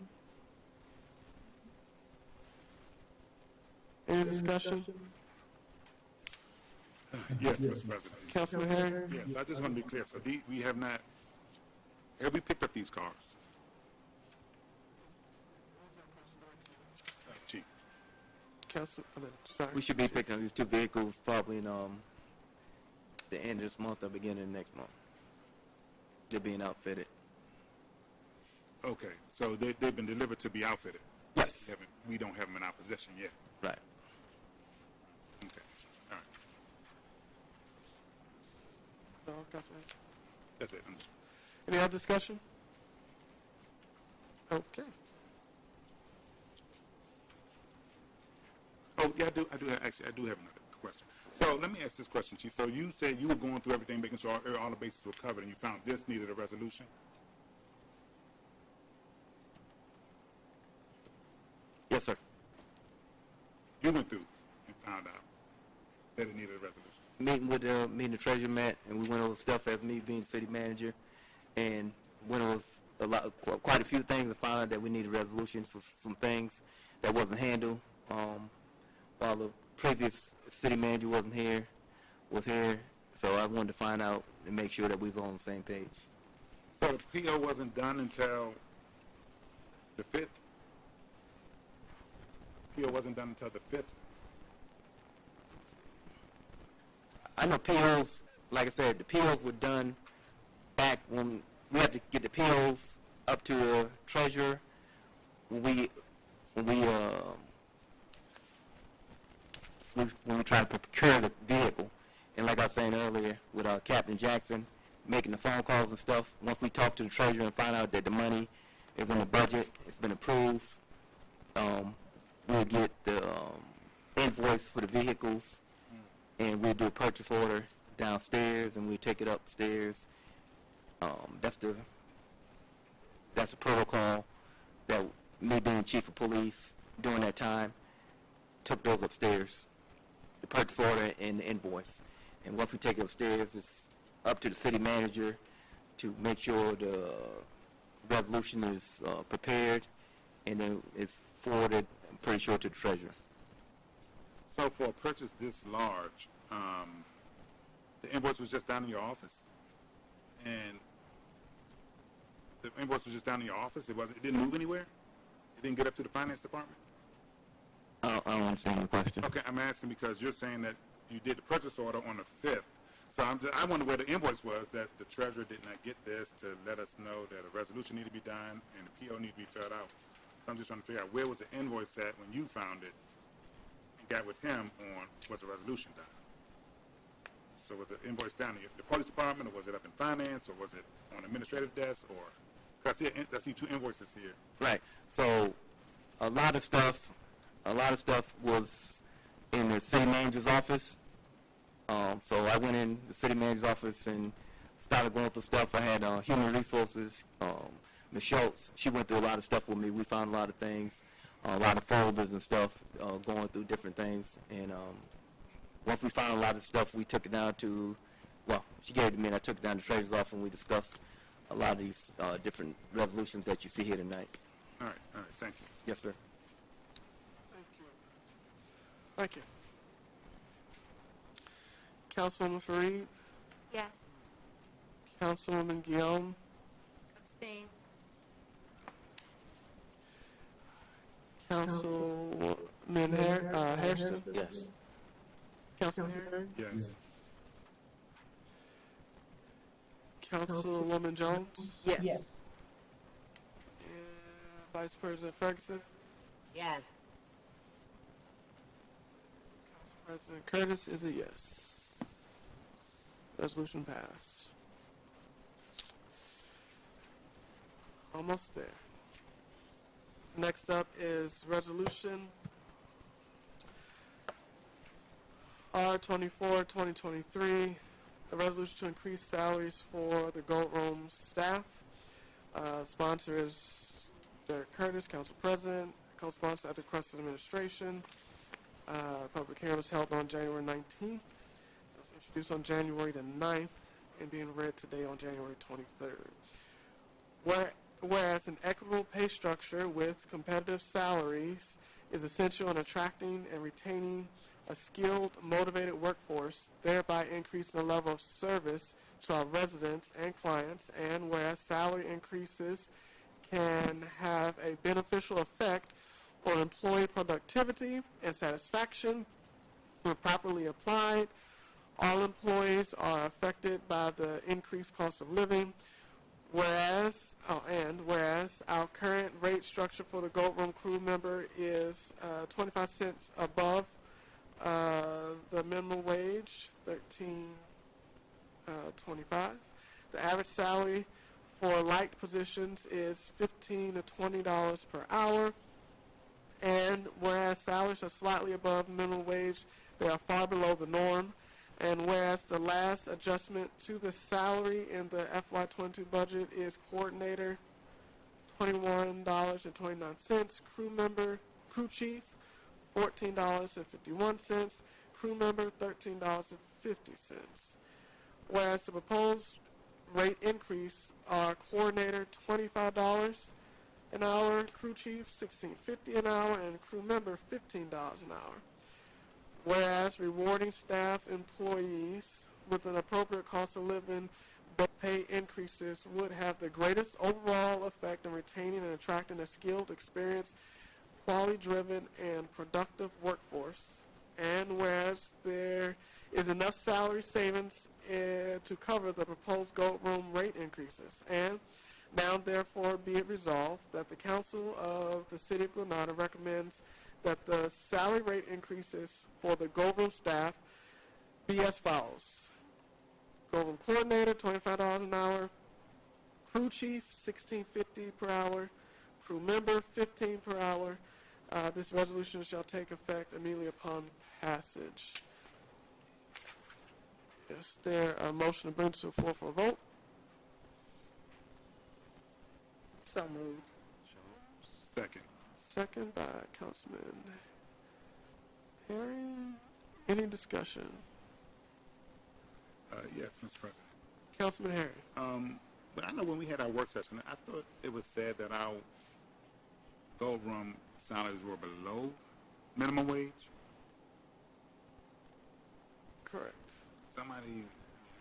Any discussion? Yes, Mr. President. Councilman Herring? Yes, I just want to be clear. So we have not, have we picked up these cars? Chief. Sorry. We should be picking up these 2 vehicles probably in the end of this month or beginning of next month. They're being outfitted. Okay, so they've been delivered to be outfitted? Yes. We don't have them in our possession yet? Right. Okay, all right. So, Councilman. That's it. Any other discussion? Okay. Oh, yeah, I do have another question. So let me ask this question, Chief. So you said you were going through everything, making sure all the bases were covered, and you found this needed a resolution? Yes, sir. You went through and found out that it needed a resolution? Meeting with me and the treasurer met, and we went over stuff as me being city manager, and went over quite a few things and found out that we needed resolution for some things that wasn't handled. While the previous city manager was here, so I wanted to find out and make sure that we was on the same page. So the PO wasn't done until the 5th? PO wasn't done until the 5th? I know POs, like I said, the POs were done back when we had to get the POs up to the treasurer when we tried to procure the vehicle. And like I was saying earlier, with Captain Jackson making the phone calls and stuff, once we talked to the treasurer and find out that the money is in the budget, it's been approved, we'll get the invoice for the vehicles, and we'll do a purchase order downstairs, and we'll take it upstairs. That's the That's a protocol that me being chief of police during that time took those upstairs, the purchase order and the invoice. And once we take it upstairs, it's up to the city manager to make sure the resolution is prepared, and then it's forwarded, I'm pretty sure, to the treasurer. So for a purchase this large, the invoice was just down in your office, and the invoice was just down in your office. It didn't move anywhere. It didn't get up to the finance department. I don't understand the question. Okay, I'm asking because you're saying that you did the purchase order on the 5th. So I wonder where the invoice was that the treasurer did not get this to let us know that a resolution needed to be done and the PO needed to be filled out. So I'm just trying to figure out where was the invoice at when you found it and got with him on was the resolution done. So was the invoice down in the police department, or was it up in finance, or was it on administrative desk, or? 'Cause I see 2 invoices here. Right. So a lot of stuff was in the city manager's office. So I went in the city manager's office and started going through stuff. I had human resources, Ms. Schultz. She went through a lot of stuff with me. We found a lot of things, a lot of folders and stuff, going through different things. And once we found a lot of stuff, we took it down to, well, she gave it to me, and I took it down to the treasurer's office, and we discussed a lot of these different resolutions that you see here tonight. All right, thank you. Yes, sir. Thank you. Councilwoman Fareed, Yes. Councilwoman Guillaume, Abstain. Councilman Hairston, Yes. Councilman Harry, Yes. Councilwoman Jones, Yes. and Vice President Ferguson, Yes. President Curtis is a yes. Resolution passed. Almost there. Next up is Resolution R-24-2023, a resolution to increase salaries for the Gold Room staff. Sponsor is Derek Curtis, Council President. Co-sponsor at the request of the administration. Public hearing was held on January 19th. It was introduced on January the 9th and being read today on January 23rd. Whereas an equitable pay structure with competitive salaries is essential in attracting and retaining a skilled, motivated workforce, thereby increasing the level of service to our residents and clients, and whereas salary increases can have a beneficial effect on employee productivity and satisfaction when properly applied. All employees are affected by the increased cost of living. Whereas our current rate structure for the Gold Room crew member is 25 cents above the minimum wage, $13.25. The average salary for like positions is $15 to $20 per hour. And whereas salaries are slightly above minimum wage, they are far below the norm. And whereas the last adjustment to the salary in the FY22 budget is coordinator $21.29, crew chief $14.51, crew member $13.50. Whereas the proposed rate increase are coordinator $25 an hour, crew chief $16.50 an hour, and crew member $15 an hour. Whereas rewarding staff employees with an appropriate cost of living pay increases would have the greatest overall effect in retaining and attracting a skilled, experienced, quality-driven, and productive workforce. And whereas there is enough salary savings to cover the proposed Gold Room rate increases. And now, therefore, be it resolved that the Council of the City of Glenarden recommends that the salary rate increases for the Gold Room staff be as follows. Gold Room coordinator, $25 an hour. Crew chief, $16.50 per hour. Crew member, $15 per hour. This resolution shall take effect immediately upon passage. Is there a motion to bring to the floor for a vote? So moved. Second. Second by Councilman Herring. Any discussion? Yes, Mr. President. Councilman Herring. But I know when we had our work session, I thought it was said that our gold room salaries were below minimum wage. Correct. Somebody,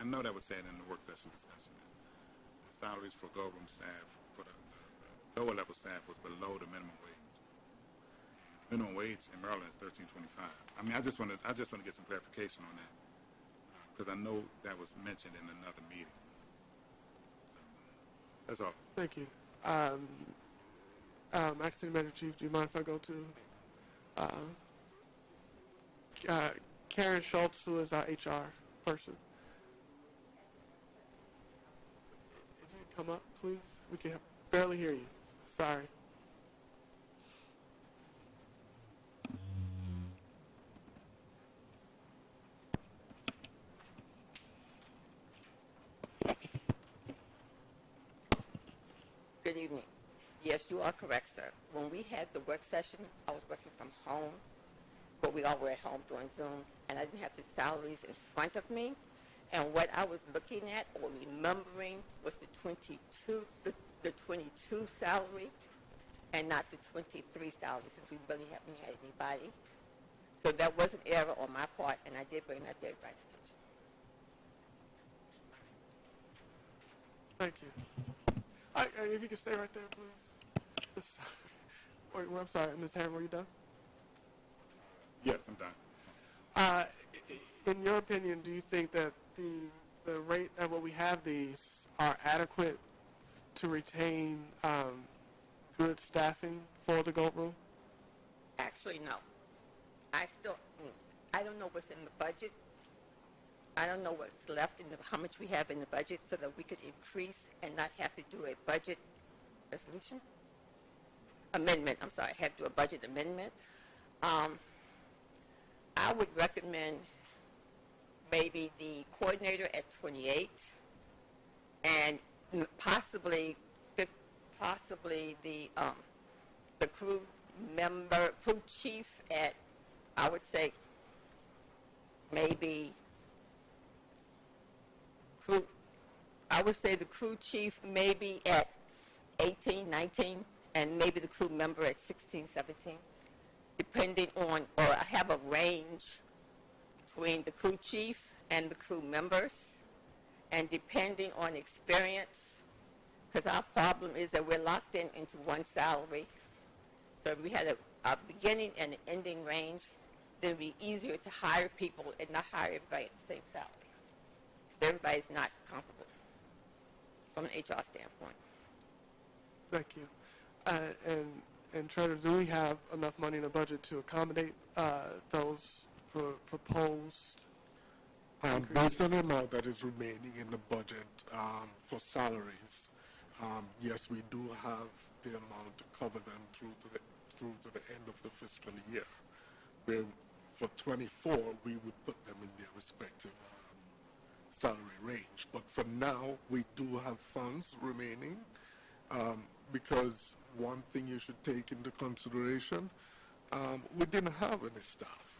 I know that was said in the work session discussion. The salaries for gold room staff, for the lower level staff, was below the minimum wage. Minimum wage in Maryland is $13.25. I mean, I just want to get some clarification on that because I know that was mentioned in another meeting. So, that's all. Thank you. Acting Manager Chief, do you mind if I go to Karen Schultz, who is our HR person? If you come up, please. We can barely hear you. Sorry. Good evening. Yes, you are correct, sir. When we had the work session, I was working from home, but we all were at home doing Zoom, and I didn't have the salaries in front of me. And what I was looking at or remembering was the 22 salary and not the 23 salary, since we really haven't had anybody. So that was an error on my part, and I did bring that to everybody's attention. Thank you. If you could stay right there, please. I'm sorry, Ms. Herring, were you done? Yes, I'm done. In your opinion, do you think that the rate at what we have these are adequate to retain good staffing for the Gold Room? Actually, no. I don't know what's in the budget. I don't know what's left in how much we have in the budget so that we could increase and not have to do a budget resolution? Amendment, I'm sorry, have to do a budget amendment. I would recommend maybe the coordinator at 28 and possibly the crew chief at, I would say, maybe the crew chief maybe at 18, 19, and maybe the crew member at 16, 17, depending on, or I have a range between the crew chief and the crew members, and depending on experience, because our problem is that we're locked into one salary. So if we had a beginning and an ending range, then it would be easier to hire people and not hire everybody at the same salary. Everybody's not comparable from an HR standpoint. Thank you. And Treasurer, do we have enough money in the budget to accommodate those proposed? Based on the amount that is remaining in the budget for salaries, yes, we do have the amount to cover them through to the end of the fiscal year. Where for 24, we would put them in their respective salary range. But for now, we do have funds remaining because one thing you should take into consideration, we didn't have any staff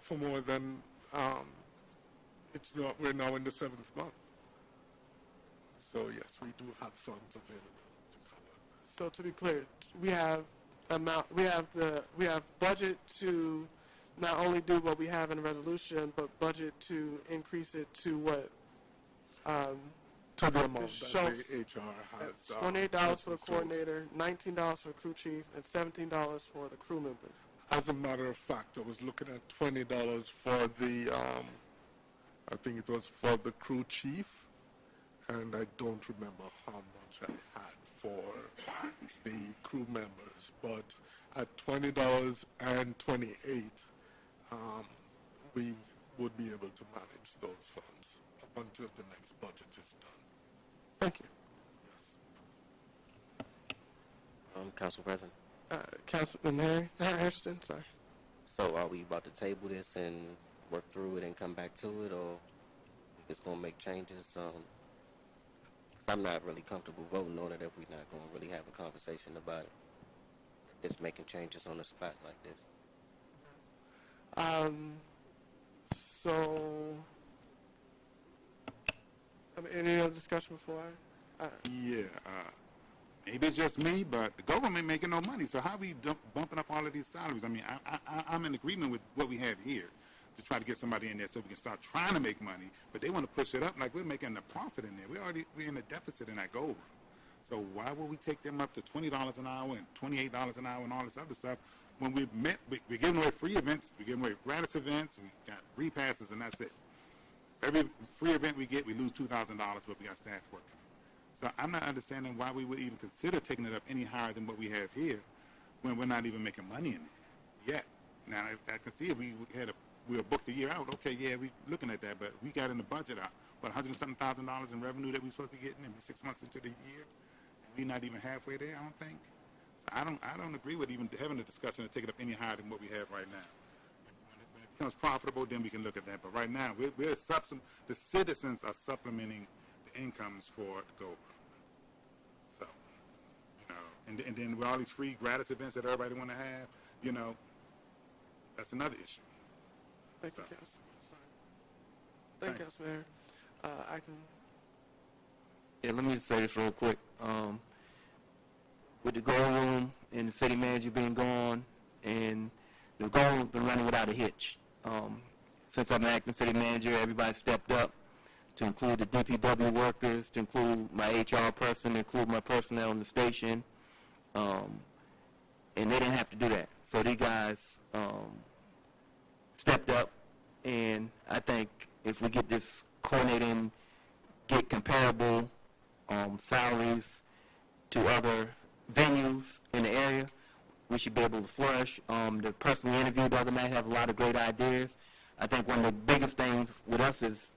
for more than, we're now in the 7th month. So yes, we do have funds available to cover. So to be clear, we have budget to not only do what we have in the resolution, but budget to increase it to what? To the amount that the HR has. $28 for the coordinator, $19 for the crew chief, and $17 for the crew member. As a matter of fact, I was looking at $20 for the, I think it was for the crew chief, and I don't remember how much I had for the crew members, but at $20 and $28, we would be able to manage those funds up until the next budget is done. Thank you. Council President. Councilman Hairston, sorry. So are we about to table this and work through it and come back to it, or it's going to make changes? I'm not really comfortable voting on it if we're not going to really have a conversation about it. Just making changes on the spot like this. So, I mean, any other discussion before Yeah, maybe it's just me, but the government making no money. So how we bumping up all of these salaries? I mean, I'm in agreement with what we have here to try to get somebody in there so we can start trying to make money. But they want to push it up like we're making a profit in there. We're in a deficit in that gold room. So why would we take them up to $20 an hour and $28 an hour and all this other stuff when we're giving away free events, we're giving away gratis events, we got repasses, and that's it. Every free event we get, we lose $2,000, but we got staff working. So I'm not understanding why we would even consider taking it up any higher than what we have here when we're not even making money in it yet. Now, I can see if we were booked a year out, okay, yeah, we're looking at that, but we got in the budget out, what, $100,000 in revenue that we're supposed to be getting, and we're 6 months into the year, and we're not even halfway there, I don't think. So I don't agree with even having a discussion to take it up any higher than what we have right now. When it becomes profitable, then we can look at that. But right now, the citizens are supplementing the incomes for the GO. So, and then with all these free gratis events that everybody want to have, that's another issue. Thank you, Council. Thank you, Councilman. I can. Yeah, let me just say this real quick. With the gold room and the city manager being gone, and the gold room's been running without a hitch. Since I'm acting city manager, everybody stepped up to include the DPW workers, to include my HR person, to include my personnel in the station, and they didn't have to do that. So these guys stepped up, and I think if we get this coordinated, get comparable salaries to other venues in the area, we should be able to flourish. The person we interviewed the other night have a lot of great ideas. I think one of the biggest things with us is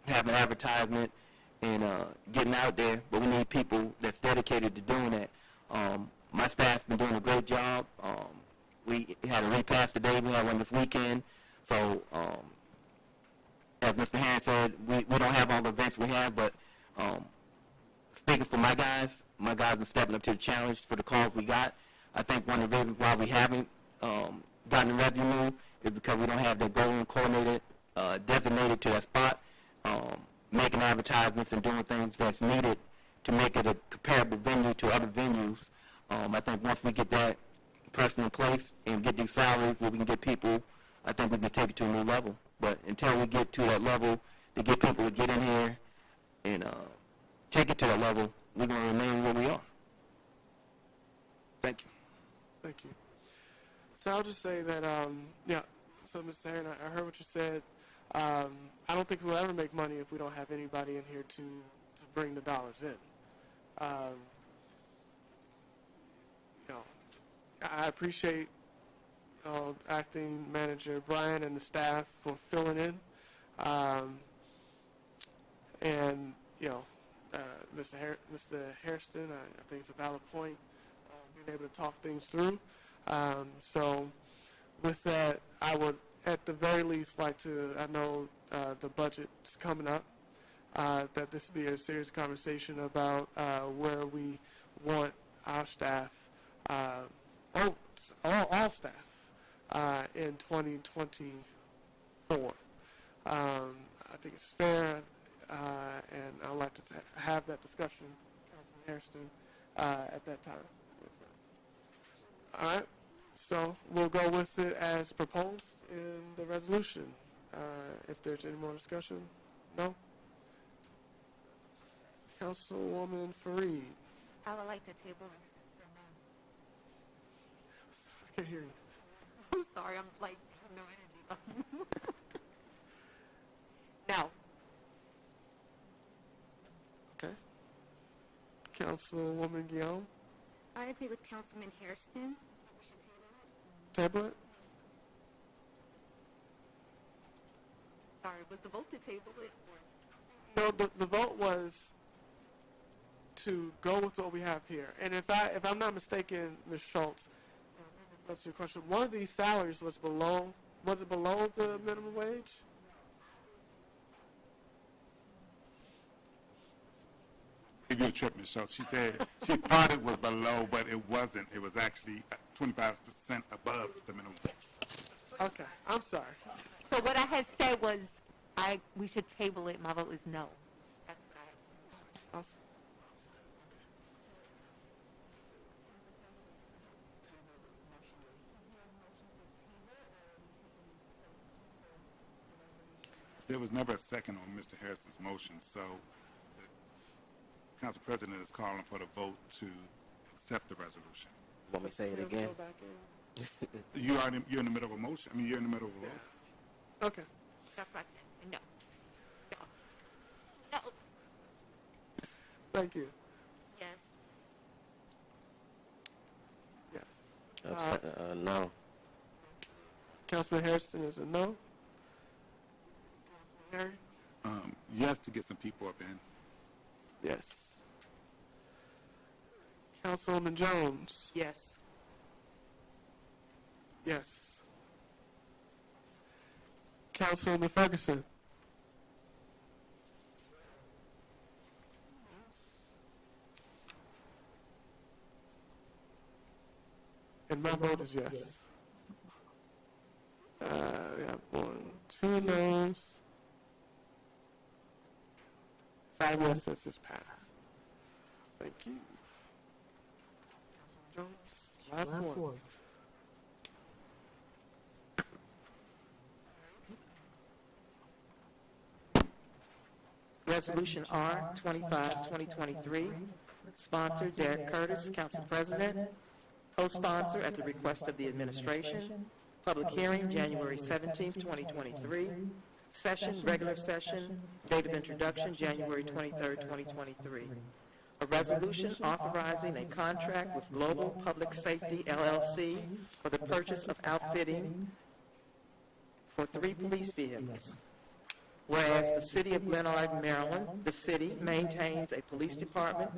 having advertisement and getting out there, but we need people that's dedicated to doing that. My staff's been doing a great job. We had a repass today. We had one this weekend. So, as Mr. Harris said, we don't have all the events we have, but speaking for my guys been stepping up to the challenge for the calls we got. I think one of the reasons why we haven't gotten the revenue is because we don't have the goal coordinated, designated to that spot, making advertisements and doing things that's needed to make it a comparable venue to other venues. I think once we get that person in place and get these salaries where we can get people, I think we can take it to a new level. But until we get to that level, to get people to get in here and take it to that level, we're going to remain where we are. Thank you. Thank you. So I'll just say that, so Mr. Aaron, I heard what you said. I don't think we'll ever make money if we don't have anybody in here to bring the dollars in. I appreciate Acting Manager Brian and the staff for filling in. And, Mr. Hairston, I think it's a valid point, being able to talk things through. So with that, I would at the very least like to, I know the budget's coming up, that this be a serious conversation about where we want our staff, all staff, in 2024. I think it's fair, and I'd like to have that discussion, Councilman Hairston, at that time. All right, so we'll go with it as proposed in the resolution. If there's any more discussion, no? Councilwoman Fareed. I would like to table this, sir, ma'am. I can't hear you. I'm sorry, I'm like, I have no energy. No. Okay. Councilwoman Guillaume. I agree with Councilman Hairston. Table it. Sorry, was the vote to table it? No, the vote was to go with what we have here. And if I'm not mistaken, Ms. Schultz, that's your question. One of these salaries was it below the minimum wage? Give you a trip, Michelle. She said she thought it was below, but it wasn't. It was actually 25% above the minimum. Okay, I'm sorry. So what I had said was, we should table it. My vote is no. That's what I had said. I'll s- There was never a second on Mr. Harrison's motion, so the council president is calling for the vote to accept the resolution. Want me to say it again? Go back in. You're in the middle of a motion. I mean, you're in the middle of a vote. Okay, That's what I said. No. No. thank you. Yes. Yes. No. Councilman Harrison is a no. Harry? Yes, to get some people up in. Yes. Councilwoman Jones? Yes. Yes. Councilwoman Ferguson? And my vote is yes. We have 1, 2 noes. 5 yeses is passed. Thank you. Jones, last one. Resolution R 25-2023, sponsored Derek Curtis, Council President, co-sponsor at the request of the administration, public hearing January 17, 2023, session, regular session, date of introduction January 23, 2023. A resolution authorizing a contract with Global Public Safety, LLC, for the purchase of outfitting for 3 police vehicles. Whereas the City of Glenarden, Maryland, the city maintains a police department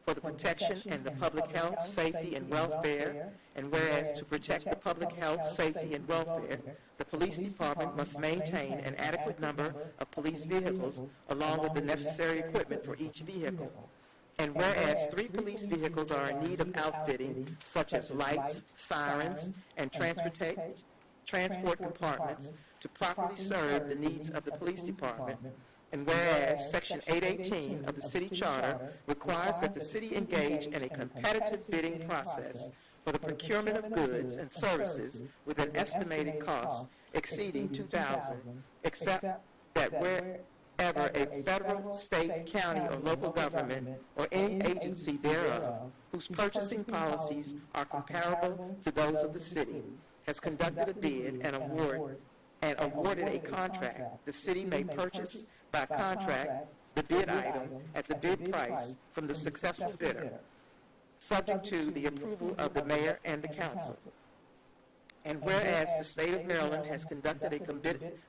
for the protection and the public health, safety, and welfare, and whereas to protect the public health, safety, and welfare, the police department must maintain an adequate number of police vehicles along with the necessary equipment for each vehicle. And whereas 3 police vehicles are in need of outfitting, such as lights, sirens, and transport compartments to properly serve the needs of the police department. And whereas Section 818 of the city charter requires that the city engage in a competitive bidding process for the procurement of goods and services with an estimated cost exceeding $2,000, except that wherever a federal, state, county, or local government or any agency thereof whose purchasing policies are comparable to those of the city has conducted a bid and awarded a contract, the city may purchase by contract the bid item at the bid price from the successful bidder, subject to the approval of the mayor and the council. And whereas the state of Maryland has conducted a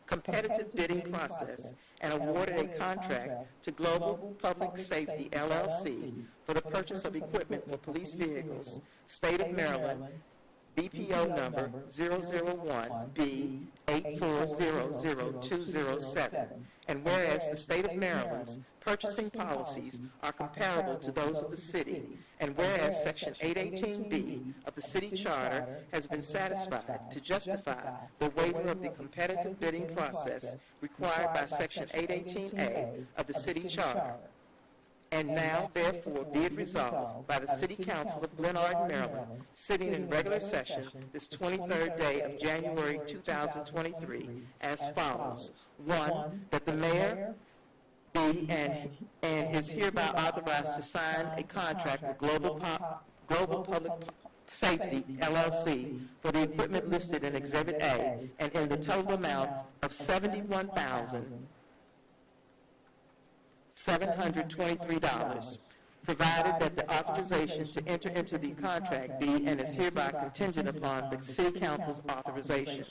competitive bidding process and awarded a contract to Global Public Safety, LLC, for the purchase of equipment for police vehicles, state of Maryland, BPO number 001B8400207. And whereas the state of Maryland's purchasing policies are comparable to those of the city, and whereas Section 818B of the city charter has been satisfied to justify the waiver of the competitive bidding process required by Section 818A of the city charter. And now, therefore, be it resolved by the City Council of Glenarden, Maryland, sitting in regular session this 23rd day of January 2023, as follows. 1, that the mayor be and is hereby authorized to sign a contract with Global Public Safety, LLC, for the equipment listed in Exhibit A and in the total amount of $71,723, provided that the authorization to enter into the contract be and is hereby contingent upon the City Council's authorization.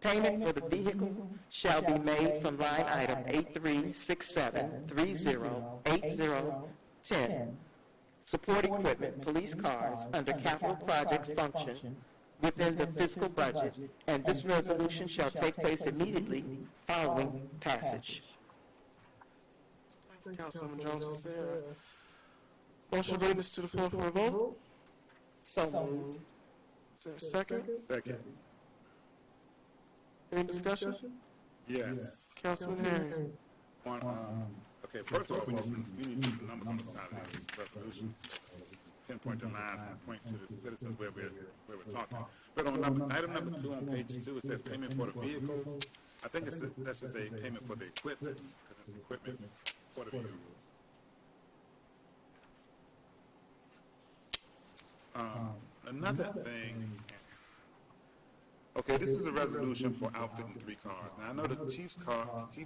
Payment for the vehicle shall be made from line item 8367308010, support equipment, police cars, under capital project function within the fiscal budget, and this resolution shall take place immediately following passage. Councilwoman Jones is there. Motion to bring this to the floor for a vote. So moved. Is there a second? Second. Any discussion? Yes. Councilman Herring. Okay, first of all, we need some numbers on the side of this resolution. Pinpoint the lines and point to the citizens where we're talking. But on item number 2 on page 2, it says payment for the vehicle. I think that should say payment for the equipment, because it's equipment for the vehicles. Another thing, okay, this is a resolution for outfitting 3 cars. Now, I know the chief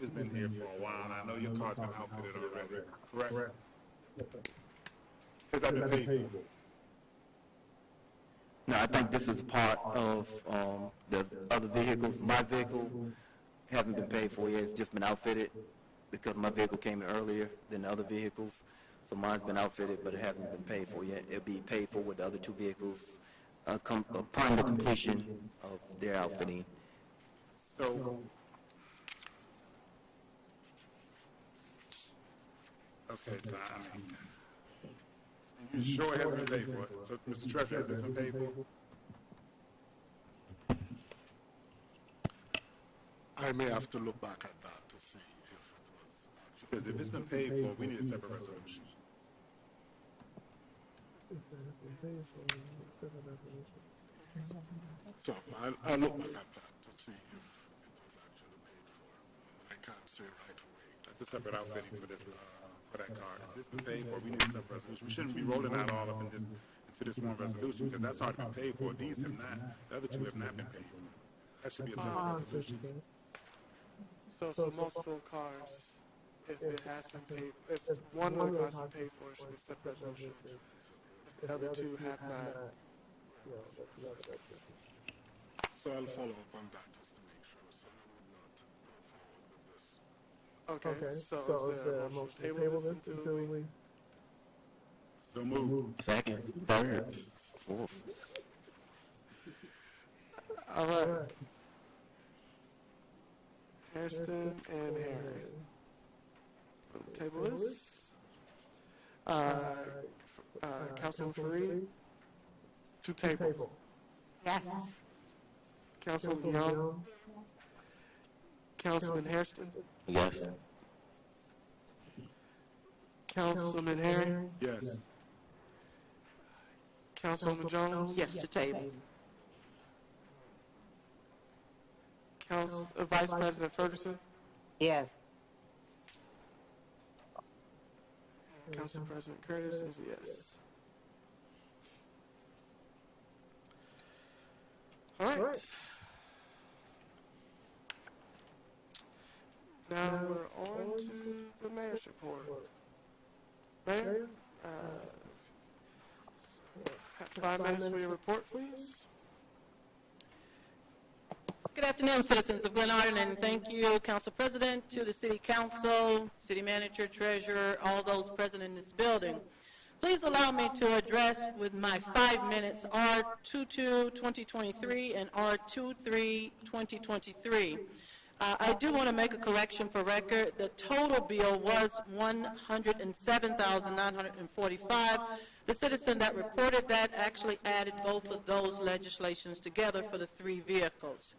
has been here for a while, and I know your car's been outfitted already, correct? Has that been paid for? No, I think this is part of the other vehicles. My vehicle hasn't been paid for yet. It's just been outfitted because my vehicle came in earlier than the other vehicles. So mine's been outfitted, but it hasn't been paid for yet. It'll be paid for with the other 2 vehicles upon the completion of their outfitting. So, okay, so I mean, you sure it hasn't been paid for? So, Mr. Treasurer, has this been paid for? I may have to look back at that to see if it was. Because if it's been paid for, we need a separate resolution. So I'll look back at that to see if it was actually paid for. I can't say right away. That's a separate outfitting for this, for that car. If it's been paid for, we need a separate resolution. We shouldn't be rolling out all of them into this one resolution, because that's already been paid for. These have not, the other 2 have not been paid for. That should be a separate resolution. So multiple cars, if it has been paid, if one of the cars has been paid for, it should be a separate resolution. If the other 2 have not. So I'll follow up on that just to make sure, so I would not go forward with this. Okay, so is there a motion to table this until we? So move. Second, third, fourth. All right. Hairston and Herring. Table this. Councilman Fareed. To table. Yes. Councilman Young. Councilman Hairston. Yes. Councilman Herring. Yes. Councilwoman Jones. Yes to table. Vice President Ferguson. Yes. Council President Curtis is a yes. All right. Now we're on to the mayor's report. Mayor, 5 minutes for your report, please. Good afternoon, citizens of Glenarden, and thank you, Council President, to the City Council, City Manager, Treasurer, all those present in this building. Please allow me to address with my 5 minutes R22-2023 and R23-2023. I do want to make a correction for record. The total bill was $107,945. The citizen that reported that actually added both of those legislations together for the 3 vehicles.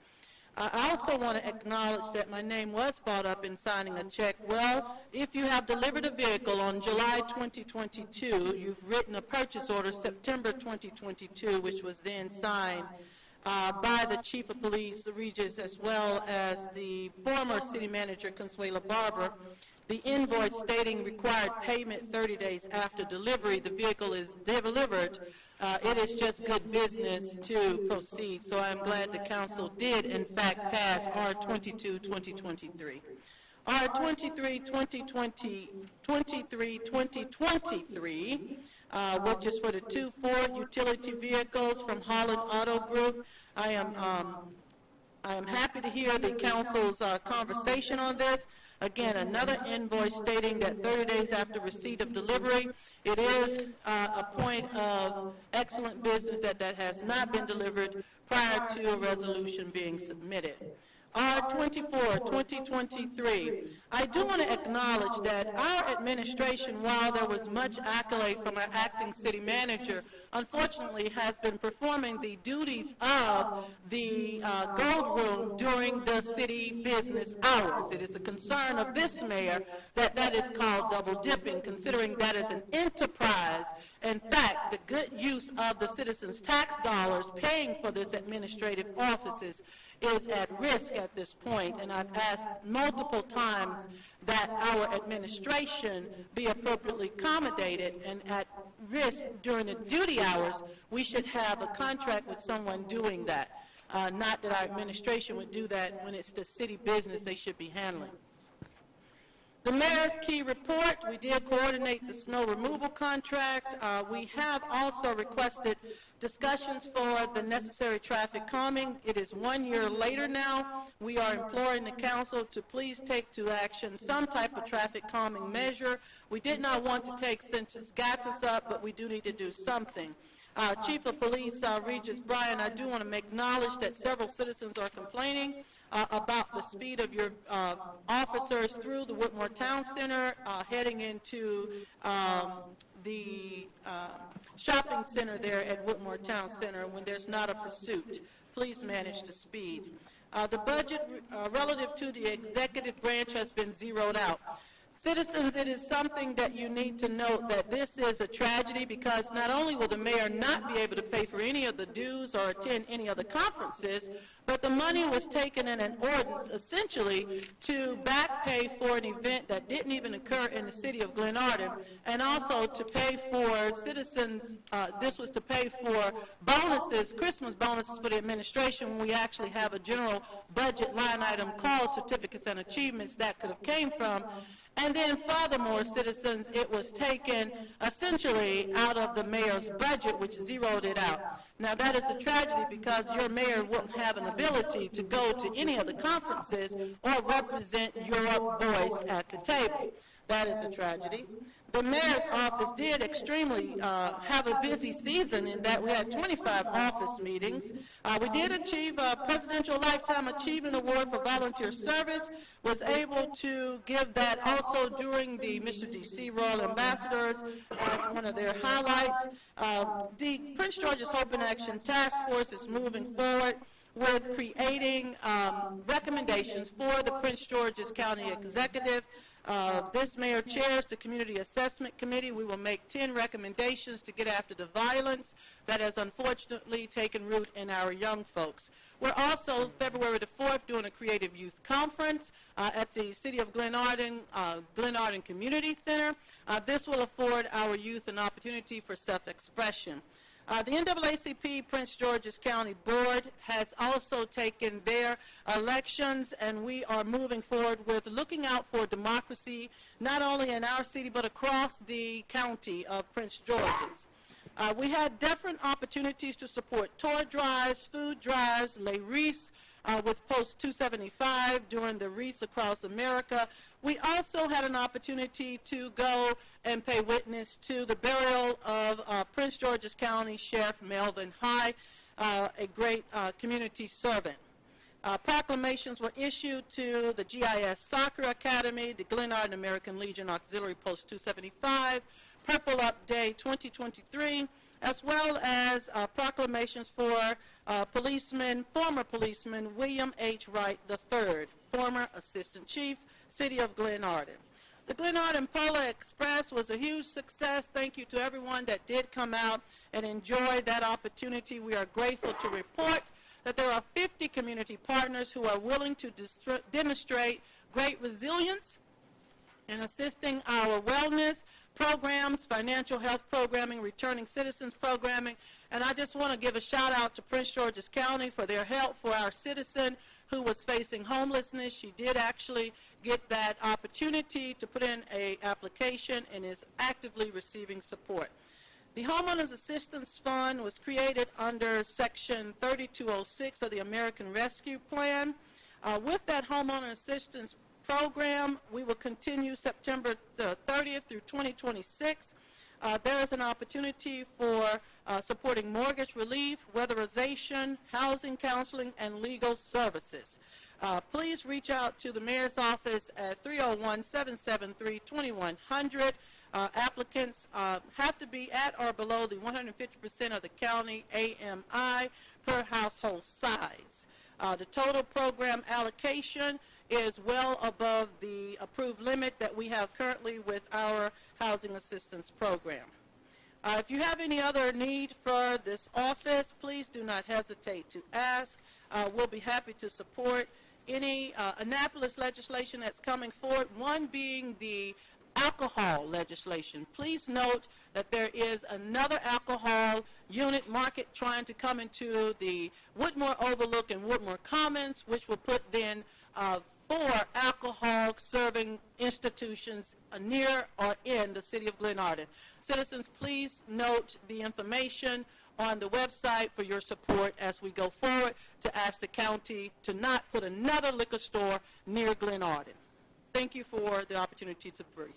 I also want to acknowledge that my name was brought up in signing a check. Well, if you have delivered a vehicle on July 2022, you've written a purchase order September 2022, which was then signed by the Chief of Police, Regis, as well as the former City Manager, Consuela Barber. The invoice stating required payment 30 days after delivery, the vehicle is delivered. It is just good business to proceed. So I'm glad the council did, in fact, pass R22-2023. R23-2023, which is for the 2 Ford utility vehicles from Holland Auto Group. I am happy to hear the council's conversation on this. Again, another invoice stating that 30 days after receipt of delivery, it is a point of excellent business that has not been delivered prior to a resolution being submitted. R24, 2023. I do want to acknowledge that our administration, while there was much accolade from our acting city manager, unfortunately has been performing the duties of the gold room during the city business hours. It is a concern of this mayor that that is called double dipping, considering that is an enterprise. In fact, the good use of the citizens' tax dollars paying for this administrative offices is at risk at this point, and I've asked multiple times that our administration be appropriately accommodated, and at risk during the duty hours, we should have a contract with someone doing that. Not that our administration would do that when it's the city business they should be handling. The mayor's key report, we did coordinate the snow removal contract. We have also requested discussions for the necessary traffic calming. It is 1 year later now. We are imploring the council to please take to action some type of traffic calming measure. We did not want to take Census Gatas up, but we do need to do something. Chief of Police Regis Bryan, I do want to acknowledge that several citizens are complaining about the speed of your officers through the Whitmore Town Center, heading into the shopping center there at Whitmore Town Center when there's not a pursuit. Please manage the speed. The budget relative to the executive branch has been zeroed out. Citizens, it is something that you need to note that this is a tragedy, because not only will the mayor not be able to pay for any of the dues or attend any of the conferences, but the money was taken in an ordinance essentially to back pay for an event that didn't even occur in the city of Glenarden, and also to pay for citizens, this was to pay for bonuses, Christmas bonuses for the administration, when we actually have a general budget line item called certificates and achievements that could have came from. And then furthermore, citizens, it was taken essentially out of the mayor's budget, which zeroed it out. Now that is a tragedy, because your mayor wouldn't have an ability to go to any of the conferences or represent your voice at the table. That is a tragedy. The mayor's office did extremely have a busy season in that we had 25 office meetings. We did achieve a Presidential Lifetime Achievement Award for volunteer service, was able to give that also during the Mr. D.C. Royal Ambassadors as one of their highlights. The Prince George's Hope in Action Task Force is moving forward with creating recommendations for the Prince George's County Executive. This mayor chairs the Community Assessment Committee. We will make 10 recommendations to get after the violence that has unfortunately taken root in our young folks. We're also, February the 4th, doing a Creative Youth Conference at the City of Glenarden, Glenarden Community Center. This will afford our youth an opportunity for self-expression. The NAACP Prince George's County Board has also taken their elections, and we are moving forward with looking out for democracy, not only in our city, but across the county of Prince George's. We had different opportunities to support toy drives, food drives, Les Reese, with Post 275 during the Reese Across America. We also had an opportunity to go and pay witness to the burial of Prince George's County Sheriff Melvin High, a great community servant. Proclamations were issued to the GIS Soccer Academy, the Glenarden American Legion Auxiliary Post 275, Purple Up Day 2023, as well as proclamations for former policeman William H. Wright III, former Assistant Chief, City of Glenarden. The Glenarden Polar Express was a huge success. Thank you to everyone that did come out and enjoy that opportunity. We are grateful to report that there are 50 community partners who are willing to demonstrate great resilience in assisting our wellness programs, financial health programming, returning citizens programming. And I just want to give a shout out to Prince George's County for their help for our citizen who was facing homelessness. She did actually get that opportunity to put in an application and is actively receiving support. The Homeowners Assistance Fund was created under Section 3206 of the American Rescue Plan. With that Homeowner Assistance Program, we will continue September the 30th through 2026. There is an opportunity for supporting mortgage relief, weatherization, housing counseling, and legal services. Please reach out to the mayor's office at 301-773-2100. Applicants have to be at or below the 150% of the county AMI per household size. The total program allocation is well above the approved limit that we have currently with our housing assistance program. If you have any other need for this office, please do not hesitate to ask. We'll be happy to support any Annapolis legislation that's coming forward, one being the alcohol legislation. Please note that there is another alcohol unit market trying to come into the Woodmore Overlook and Woodmore Commons, which will put then 4 alcohol serving institutions near or in the city of Glenarden. Citizens, please note the information on the website for your support as we go forward to ask the county to not put another liquor store near Glenarden. Thank you for the opportunity to brief.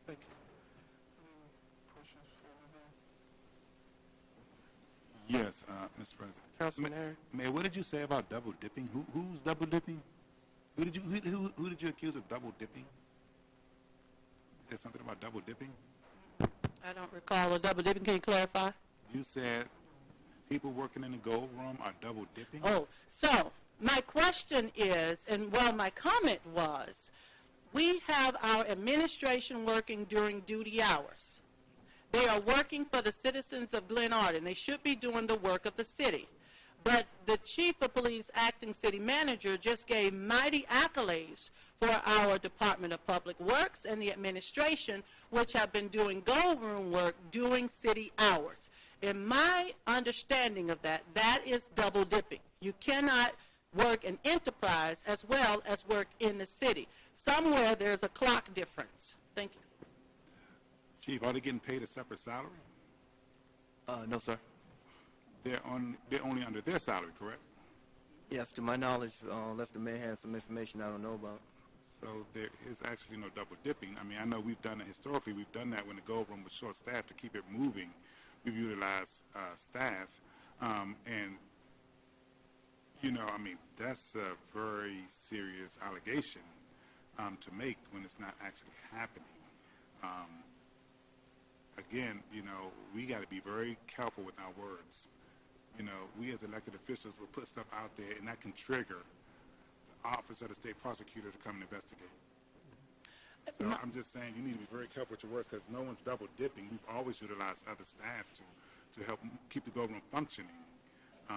Thank you. Any questions for Yes, Mr. President. Councilman Harry? Mayor, what did you say about double dipping? Who's double dipping? Who did you accuse of double dipping? You said something about double dipping? I don't recall a double dipping. Can you clarify? You said people working in the gold room are double dipping? Oh, so my question is, and well, my comment was, we have our administration working during duty hours. They are working for the citizens of Glenarden. They should be doing the work of the city. But the chief of police, acting city manager, just gave mighty accolades for our Department of Public Works and the administration, which have been doing gold room work during city hours. In my understanding of that, that is double dipping. You cannot work in enterprise as well as work in the city. Somewhere there's a clock difference. Thank you. Chief, are they getting paid a separate salary? No, sir. They're only under their salary, correct? Yes, to my knowledge, unless the mayor has some information I don't know about. So there is actually no double dipping. I mean, I know we've done it historically. We've done that when the gold room was short-staffed to keep it moving. We've utilized staff, and you know, I mean, that's a very serious allegation to make when it's not actually happening. Again, you know, we got to be very careful with our words. You know, we as elected officials will put stuff out there, and that can trigger the office of the state prosecutor to come and investigate. So I'm just saying you need to be very careful with your words because no one's double dipping. We've always utilized other staff to help keep the government functioning. You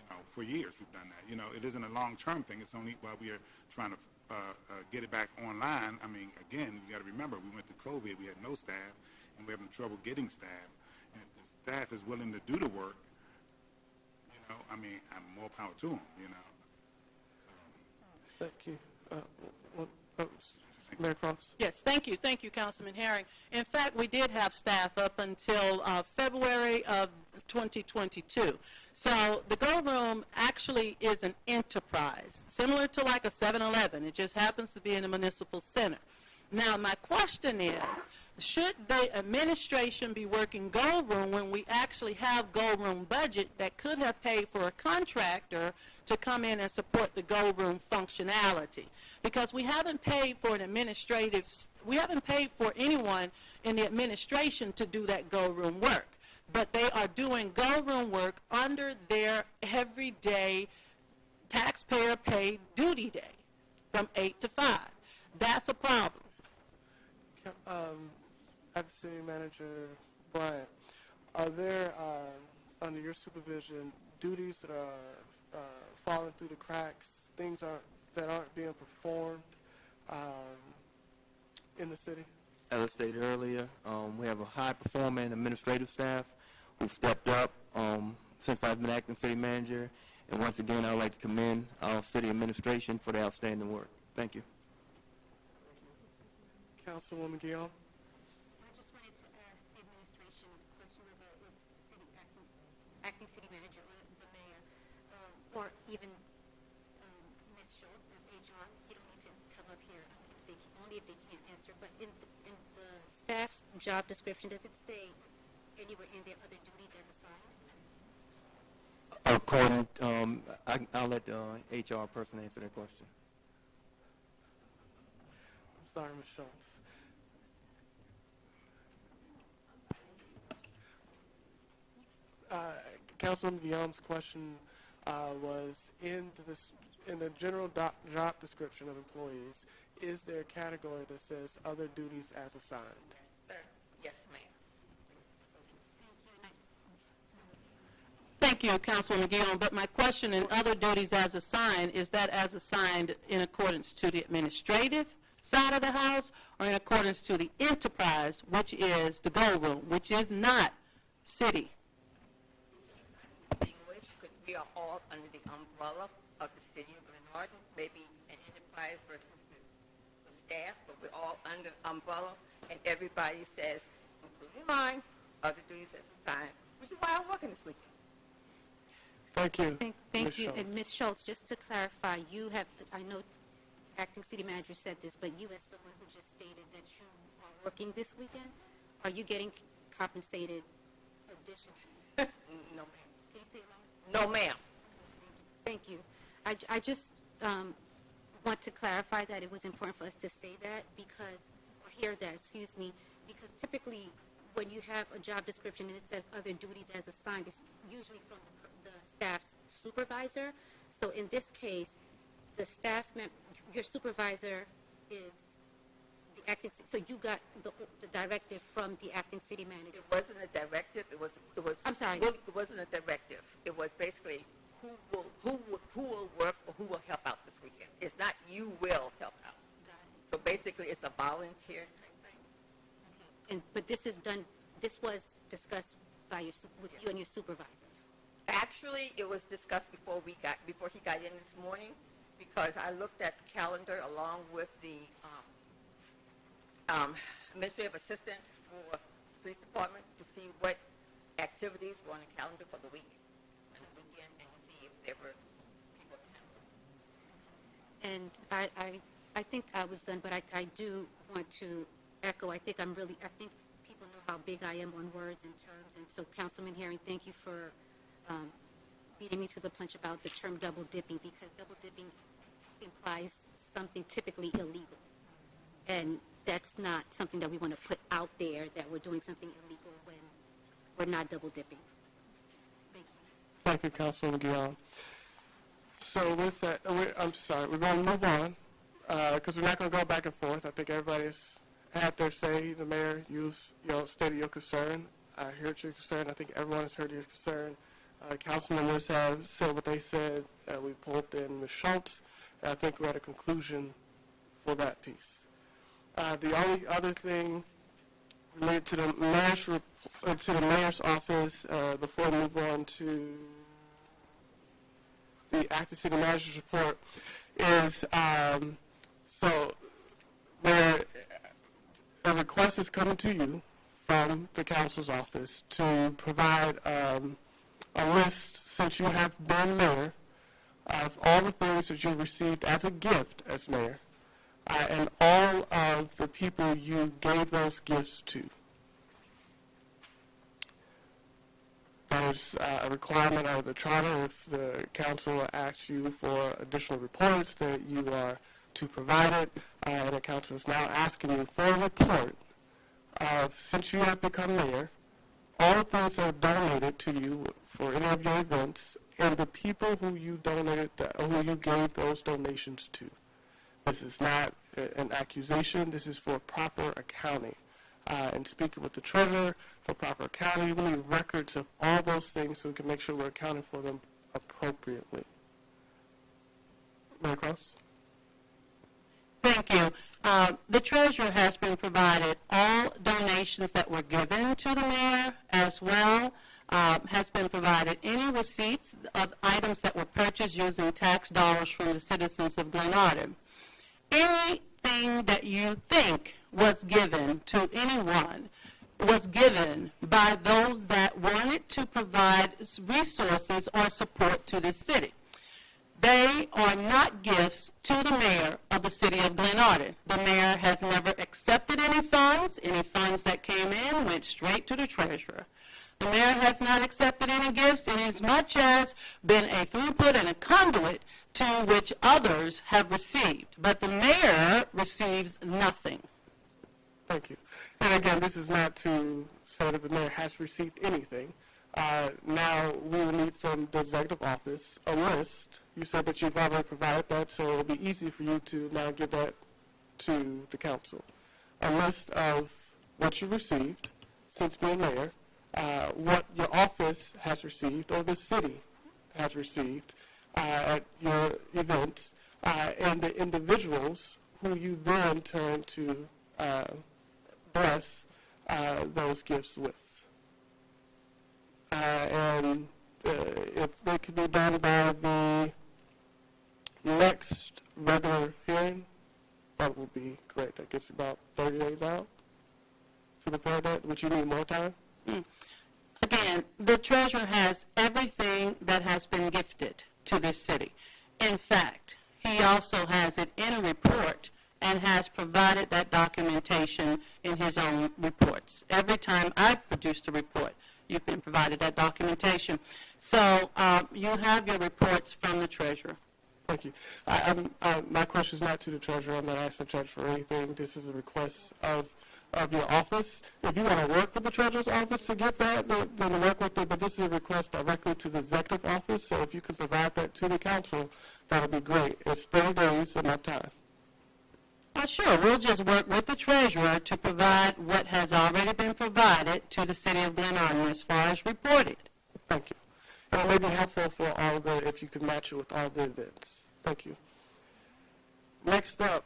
know, for years we've done that. You know, it isn't a long-term thing. It's only while we are trying to get it back online. I mean, again, you got to remember, we went through COVID. We had no staff, and we're having trouble getting staff. And if the staff is willing to do the work, you know, I mean, more power to them, you know. So. Thank you. Mayor Cross? Yes, thank you, Councilman Herring. In fact, we did have staff up until February of 2022. So the Go Room actually is an enterprise, similar to like a 7-Eleven. It just happens to be in the municipal center. Now, my question is, should the administration be working Go Room when we actually have Go Room budget that could have paid for a contractor to come in and support the Go Room functionality? Because we haven't paid for we haven't paid for anyone in the administration to do that Go Room work. But they are doing Go Room work under their everyday taxpayer-paid duty day from 8 to 5. That's a problem. Acting City Manager Bryant, are there, under your supervision, duties that are falling through the cracks, things that aren't being performed in the city? As I stated earlier, we have a high-performing administrative staff who've stepped up since I've been acting city manager. And once again, I would like to commend our city administration for their outstanding work. Thank you. Councilwoman Guillaume? I just wanted to ask the administration a question, whether it's acting city manager or the mayor, or even Ms. Schultz as HR. You don't need to come up here only if they can't answer. But in the staff's job description, does it say anywhere in there other duties as assigned? according, I'll let the HR person answer that question. I'm sorry, Ms. Schultz. Councilman Guillaume's question was in the general job description of employees, is there a category that says other duties as assigned? Sir, yes, ma'am. Thank you, Councilwoman Guillaume. But my question in other duties as assigned, is that as assigned in accordance to the administrative side of the house or in accordance to the enterprise, which is the goal room, which is not city? Distinguished, because we are all under the umbrella of the city of Glenarden, maybe an enterprise versus the staff, but we're all under umbrella, and everybody says, including mine, other duties as assigned, which is why I'm working this weekend. Thank you. Thank Ms. you. Schultz. And Ms. Schultz, just to clarify, you have, I know acting city manager said this, but you as someone who just stated that you are working this weekend, are you getting compensated additionally? No, ma'am. Can you say it loud? No, ma'am. Thank you. I just want to clarify that it was important for us to say that because, or hear that, excuse me, because typically when you have a job description and it says other duties as assigned, it's usually from the staff's supervisor. So in this case, the your supervisor is the acting, so you got the directive from the acting city manager. It wasn't a directive. It was. I'm sorry. Really, it wasn't a directive. It was basically who will work or who will help out this weekend. It's not you will help out. So basically, it's a volunteer type thing. But this is done. This was discussed by with you and your supervisor. Actually, it was discussed before he got in this morning, because I looked at the calendar along with the administrative assistant for the police department to see what activities were on the calendar for the week and the weekend, and to see if there were people to handle. And I think I was done, but I do want to echo. I think people know how big I am on words and terms, and so Councilman Herring, thank you for beating me to the punch about the term double dipping, because double dipping implies something typically illegal, and that's not something that we want to put out there, that we're doing something illegal when we're not double dipping. So, thank you. Thank you, Councilwoman Guillaume. So with that, I'm sorry, we're going to move on because we're not going to go back and forth. I think everybody's had their say. The mayor, you've stated your concern. I heard your concern. I think everyone has heard your concern. Council members have said what they said. We pulled in Ms. Schultz. I think we're at a conclusion for that piece. The only other thing related to the mayor's office before we move on to the acting city manager's report is so where a request is coming to you from the council's office to provide a list, since you have been mayor, of all the things that you received as a gift as mayor, and all of the people you gave those gifts to. There's a requirement out of the charter if the council asks you for additional reports that you are to provide it, and the council is now asking you for a report of, since you have become mayor, all the things that are donated to you for any of your events, and the people who you donated, who you gave those donations to. This is not an accusation. This is for proper accounting. And speaking with the treasurer for proper accounting, we need records of all those things so we can make sure we're accounting for them appropriately. Mayor Cross? Thank you. The treasurer has been provided all donations that were given to the mayor, as well has been provided any receipts of items that were purchased using tax dollars from the citizens of Glenarden. Anything that you think was given to anyone was given by those that wanted to provide resources or support to the city. They are not gifts to the mayor of the city of Glenarden. The mayor has never accepted any funds. Any funds that came in went straight to the treasurer. The mayor has not accepted any gifts in as much as been a throughput and a conduit to which others have received. But the mayor receives nothing. Thank you. And again, this is not to say that the mayor has received anything. Now we will need from the executive office a list. You said that you've already provided that, so it'll be easy for you to now give that to the council. A list of what you received since being mayor, what your office has received or the city has received at your events, and the individuals who you then turn to bless those gifts with. And if they could be done by the next regular hearing, that would be great. That gets you about 30 days out to prepare that. Would you need more time? Again, the treasurer has everything that has been gifted to this city. In fact, he also has it in a report and has provided that documentation in his own reports. Every time I've produced a report, you've been provided that documentation. So you have your reports from the treasurer. Thank you. My question is not to the treasurer. I'm not asking the treasurer for anything. This is a request of your office. If you want to work with the treasurer's office to get that, then work with it. But this is a request directly to the executive office. So if you can provide that to the council, that would be great. It's 30 days, enough time. Sure. We'll just work with the treasurer to provide what has already been provided to the city of Glenarden as far as reported. Thank you. And it may be helpful for all if you could match it with all the events. Thank you. Next up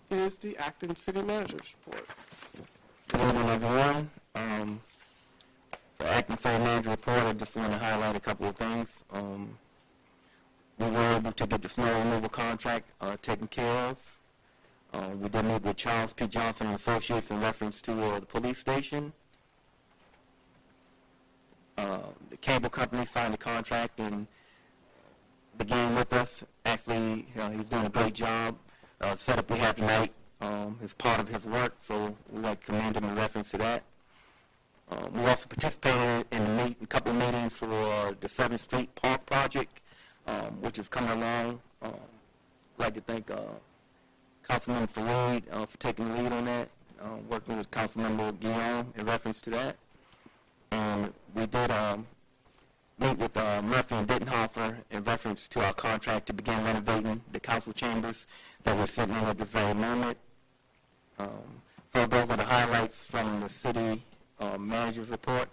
is the acting city manager's report. Good evening, everyone. For acting city manager report, I just want to highlight a couple of things. We were able to get the snow removal contract taken care of. We did meet with Charles P. Johnson and Associates in reference to the police station. The cable company signed the contract and began with us. Actually, he's doing a great job. Setup we have tonight is part of his work, so we'd like to commend him in reference to that. We also participated in a couple of meetings for the 7th Street Park project, which is coming along. I'd like to thank Councilmember Fareed for taking the lead on that, working with Councilmember Guillaume in reference to that. And we did meet with Murphy and Dittenhofer in reference to our contract to begin renovating the council chambers that we're sitting in at this very moment. So those are the highlights from the city manager's report.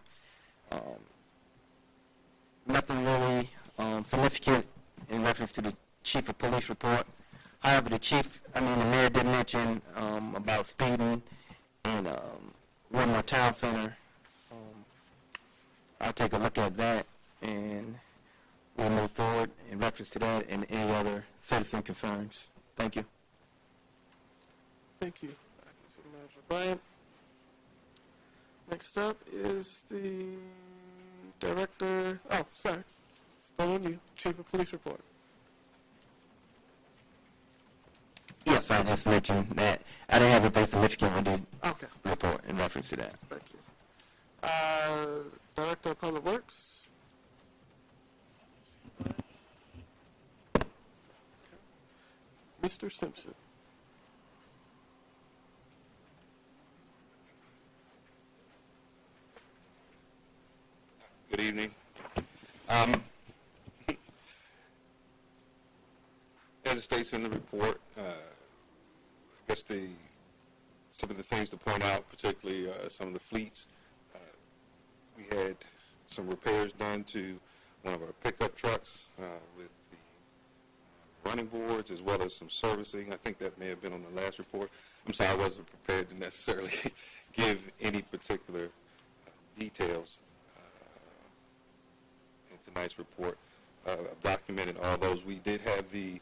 Nothing really significant in reference to the chief of police report. However, the mayor did mention about speeding in Woodmore Town Center. I'll take a look at that and we'll move forward in reference to that and any other citizen concerns. Thank you. Thank you, Acting City Manager Bryant. Next up is the Director, still on you, Chief of Police report. Yes, I just mentioned that I didn't have anything significant on the Okay. report in reference to that. Thank you. Director of Public Works. Mr. Simpson. Good evening. As it states in the report, I guess some of the things to point out, particularly some of the fleets, we had some repairs done to one of our pickup trucks with the running boards as well as some servicing. I think that may have been on the last report. I'm sorry, I wasn't prepared to necessarily give any particular details in tonight's report. I've documented all those. We did have the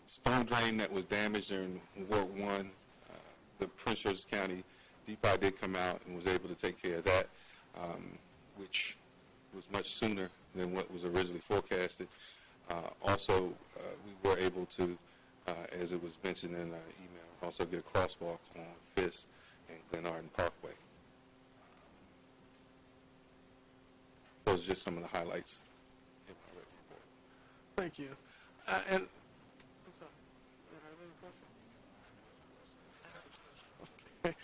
storm drain that was damaged during Ward 1. The Prince George's County DPI did come out and was able to take care of that, which was much sooner than what was originally forecasted. Also, we were able to, as it was mentioned in our email, also get a crosswalk on Fisk and Glenarden Parkway. are just some of the highlights in my written report. Thank you. And I'm sorry. Do I have any questions? Okay.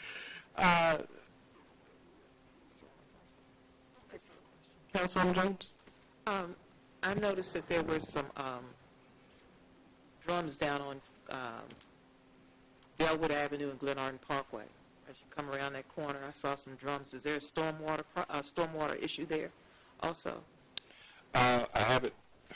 Councilwoman Jones? I noticed that there were some drums down on Delwood Avenue and Glenarden Parkway. As you come around that corner, I saw some drums. Is there a stormwater issue there also? I haven't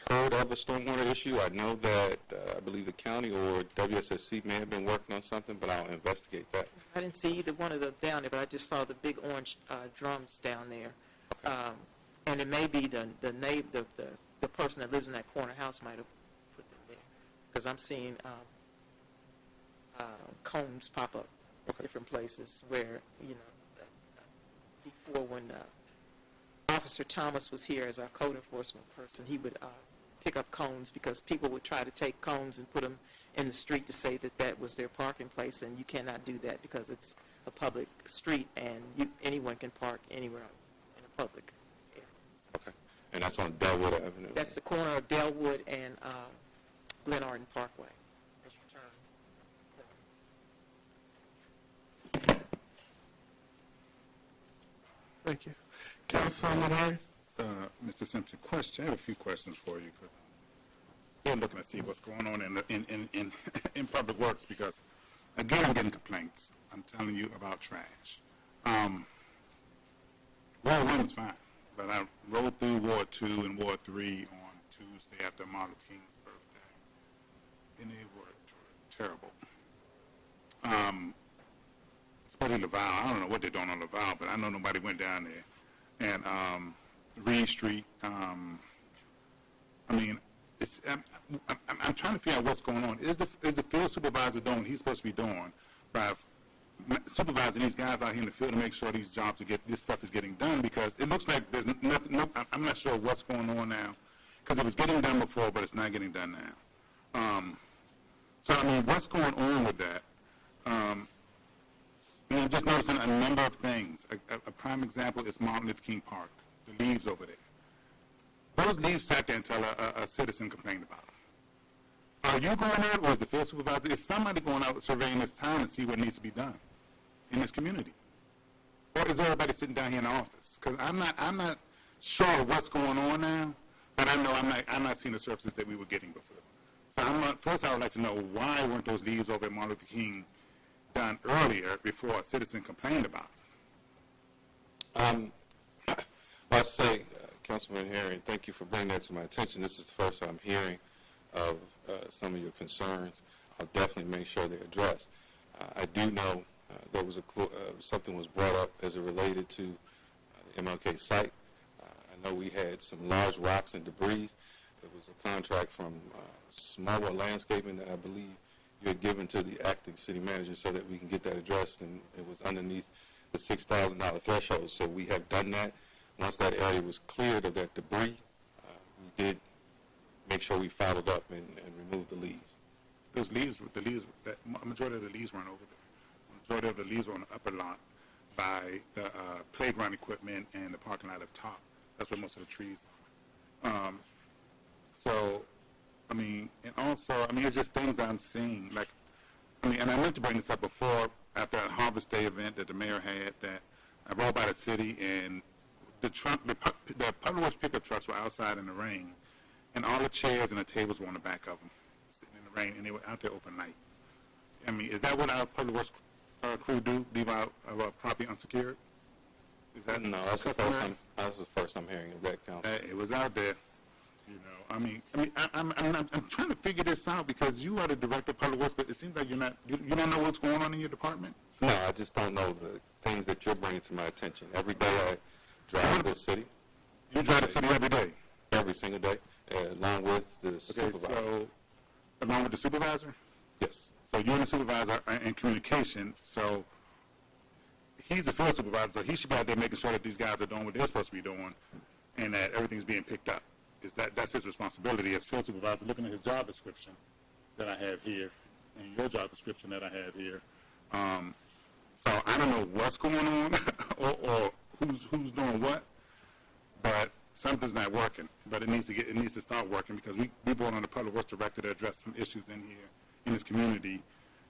heard of a stormwater issue. I know that I believe the county or WSSC may have been working on something, but I'll investigate that. I didn't see either one of them down there, but I just saw the big orange drums down there. Okay. And it may be the person that lives in that corner house might have put them there, because I'm seeing cones pop up at different places where, before when Officer Thomas was here as our code enforcement person, he would pick up cones because people would try to take cones and put them in the street to say that that was their parking place, and you cannot do that because it's a public street and anyone can park anywhere in a public area. Okay. And that's on Delwood Avenue? That's the corner of Delwood and Glenarden Parkway. As you turn the corner. Thank you. Councilman Harry? Mr. Simpson, I have a few questions for you because I'm still looking to see what's going on in public works because, again, I'm getting complaints. I'm telling you about trash. Ward 1 was fine, but I rode through Ward 2 and Ward 3 on Tuesday after Martin Luther King's birthday, and they were terrible. Especially Laval. I don't know what they're doing on Laval, but I know nobody went down there. And Reed Street. I'm trying to figure out what's going on. Is the field supervisor doing what he's supposed to be doing by supervising these guys out here in the field to make sure these jobs this stuff is getting done? Because it looks like there's nothing. I'm not sure what's going on now because it was getting done before, but it's not getting done now. What's going on with that? And I'm just noticing a number of things. A prime example is Martin Luther King Park, the leaves over there. Those leaves sat there until a citizen complained about them. Are you going out, or is the field supervisor? Is somebody going out surveying this town to see what needs to be done in this community? Or is everybody sitting down here in the office? Because I'm not sure what's going on now, but I know I'm not seeing the services that we were getting before. So first I would like to know why weren't those leaves over at Martin Luther King done earlier before a citizen complained about it? Well, I say, Councilman Herring, thank you for bringing that to my attention. This is the first I'm hearing of some of your concerns. I'll definitely make sure they're addressed. I do know there was something was brought up as it related to the MLK site. I know we had some large rocks and debris. It was a contract from Smaller Landscaping that I believe you had given to the acting city manager so that we can get that addressed, and it was underneath the $6,000 threshold. So we have done that. Once that area was cleared of that debris, we did make sure we followed up and removed the leaves. Those leaves, a majority of the leaves weren't over there. The majority of the leaves were on the upper lot by the playground equipment and the parking lot up top. That's where most of the trees are. It's just things I'm seeing. And I meant to bring this up before, after a Harvest Day event that the mayor had, that I rode by the city, and the public works pickup trucks were outside in the rain, and all the chairs and the tables were on the back of them, sitting in the rain, and they were out there overnight. Is that what our public works crew do, leave our property unsecured? Is that no? That's the first I'm hearing of that, Council. It was out there. I'm trying to figure this out because you are the director of public works, but it seems like you don't know what's going on in your department. No, I just don't know the things that you're bringing to my attention. Every day I drive the city. You drive the city every day? Every single day, along with the supervisor. So, along with the supervisor? Yes. So you and the supervisor are in communication. So he's the field supervisor, so he should be out there making sure that these guys are doing what they're supposed to be doing and that everything's being picked up. That's his responsibility as field supervisor, looking at his job description that I have here and your job description that I have here. So I don't know what's going on or who's doing what, but something's not working, but it needs to start working, because we brought on the public works director to address some issues in here in this community.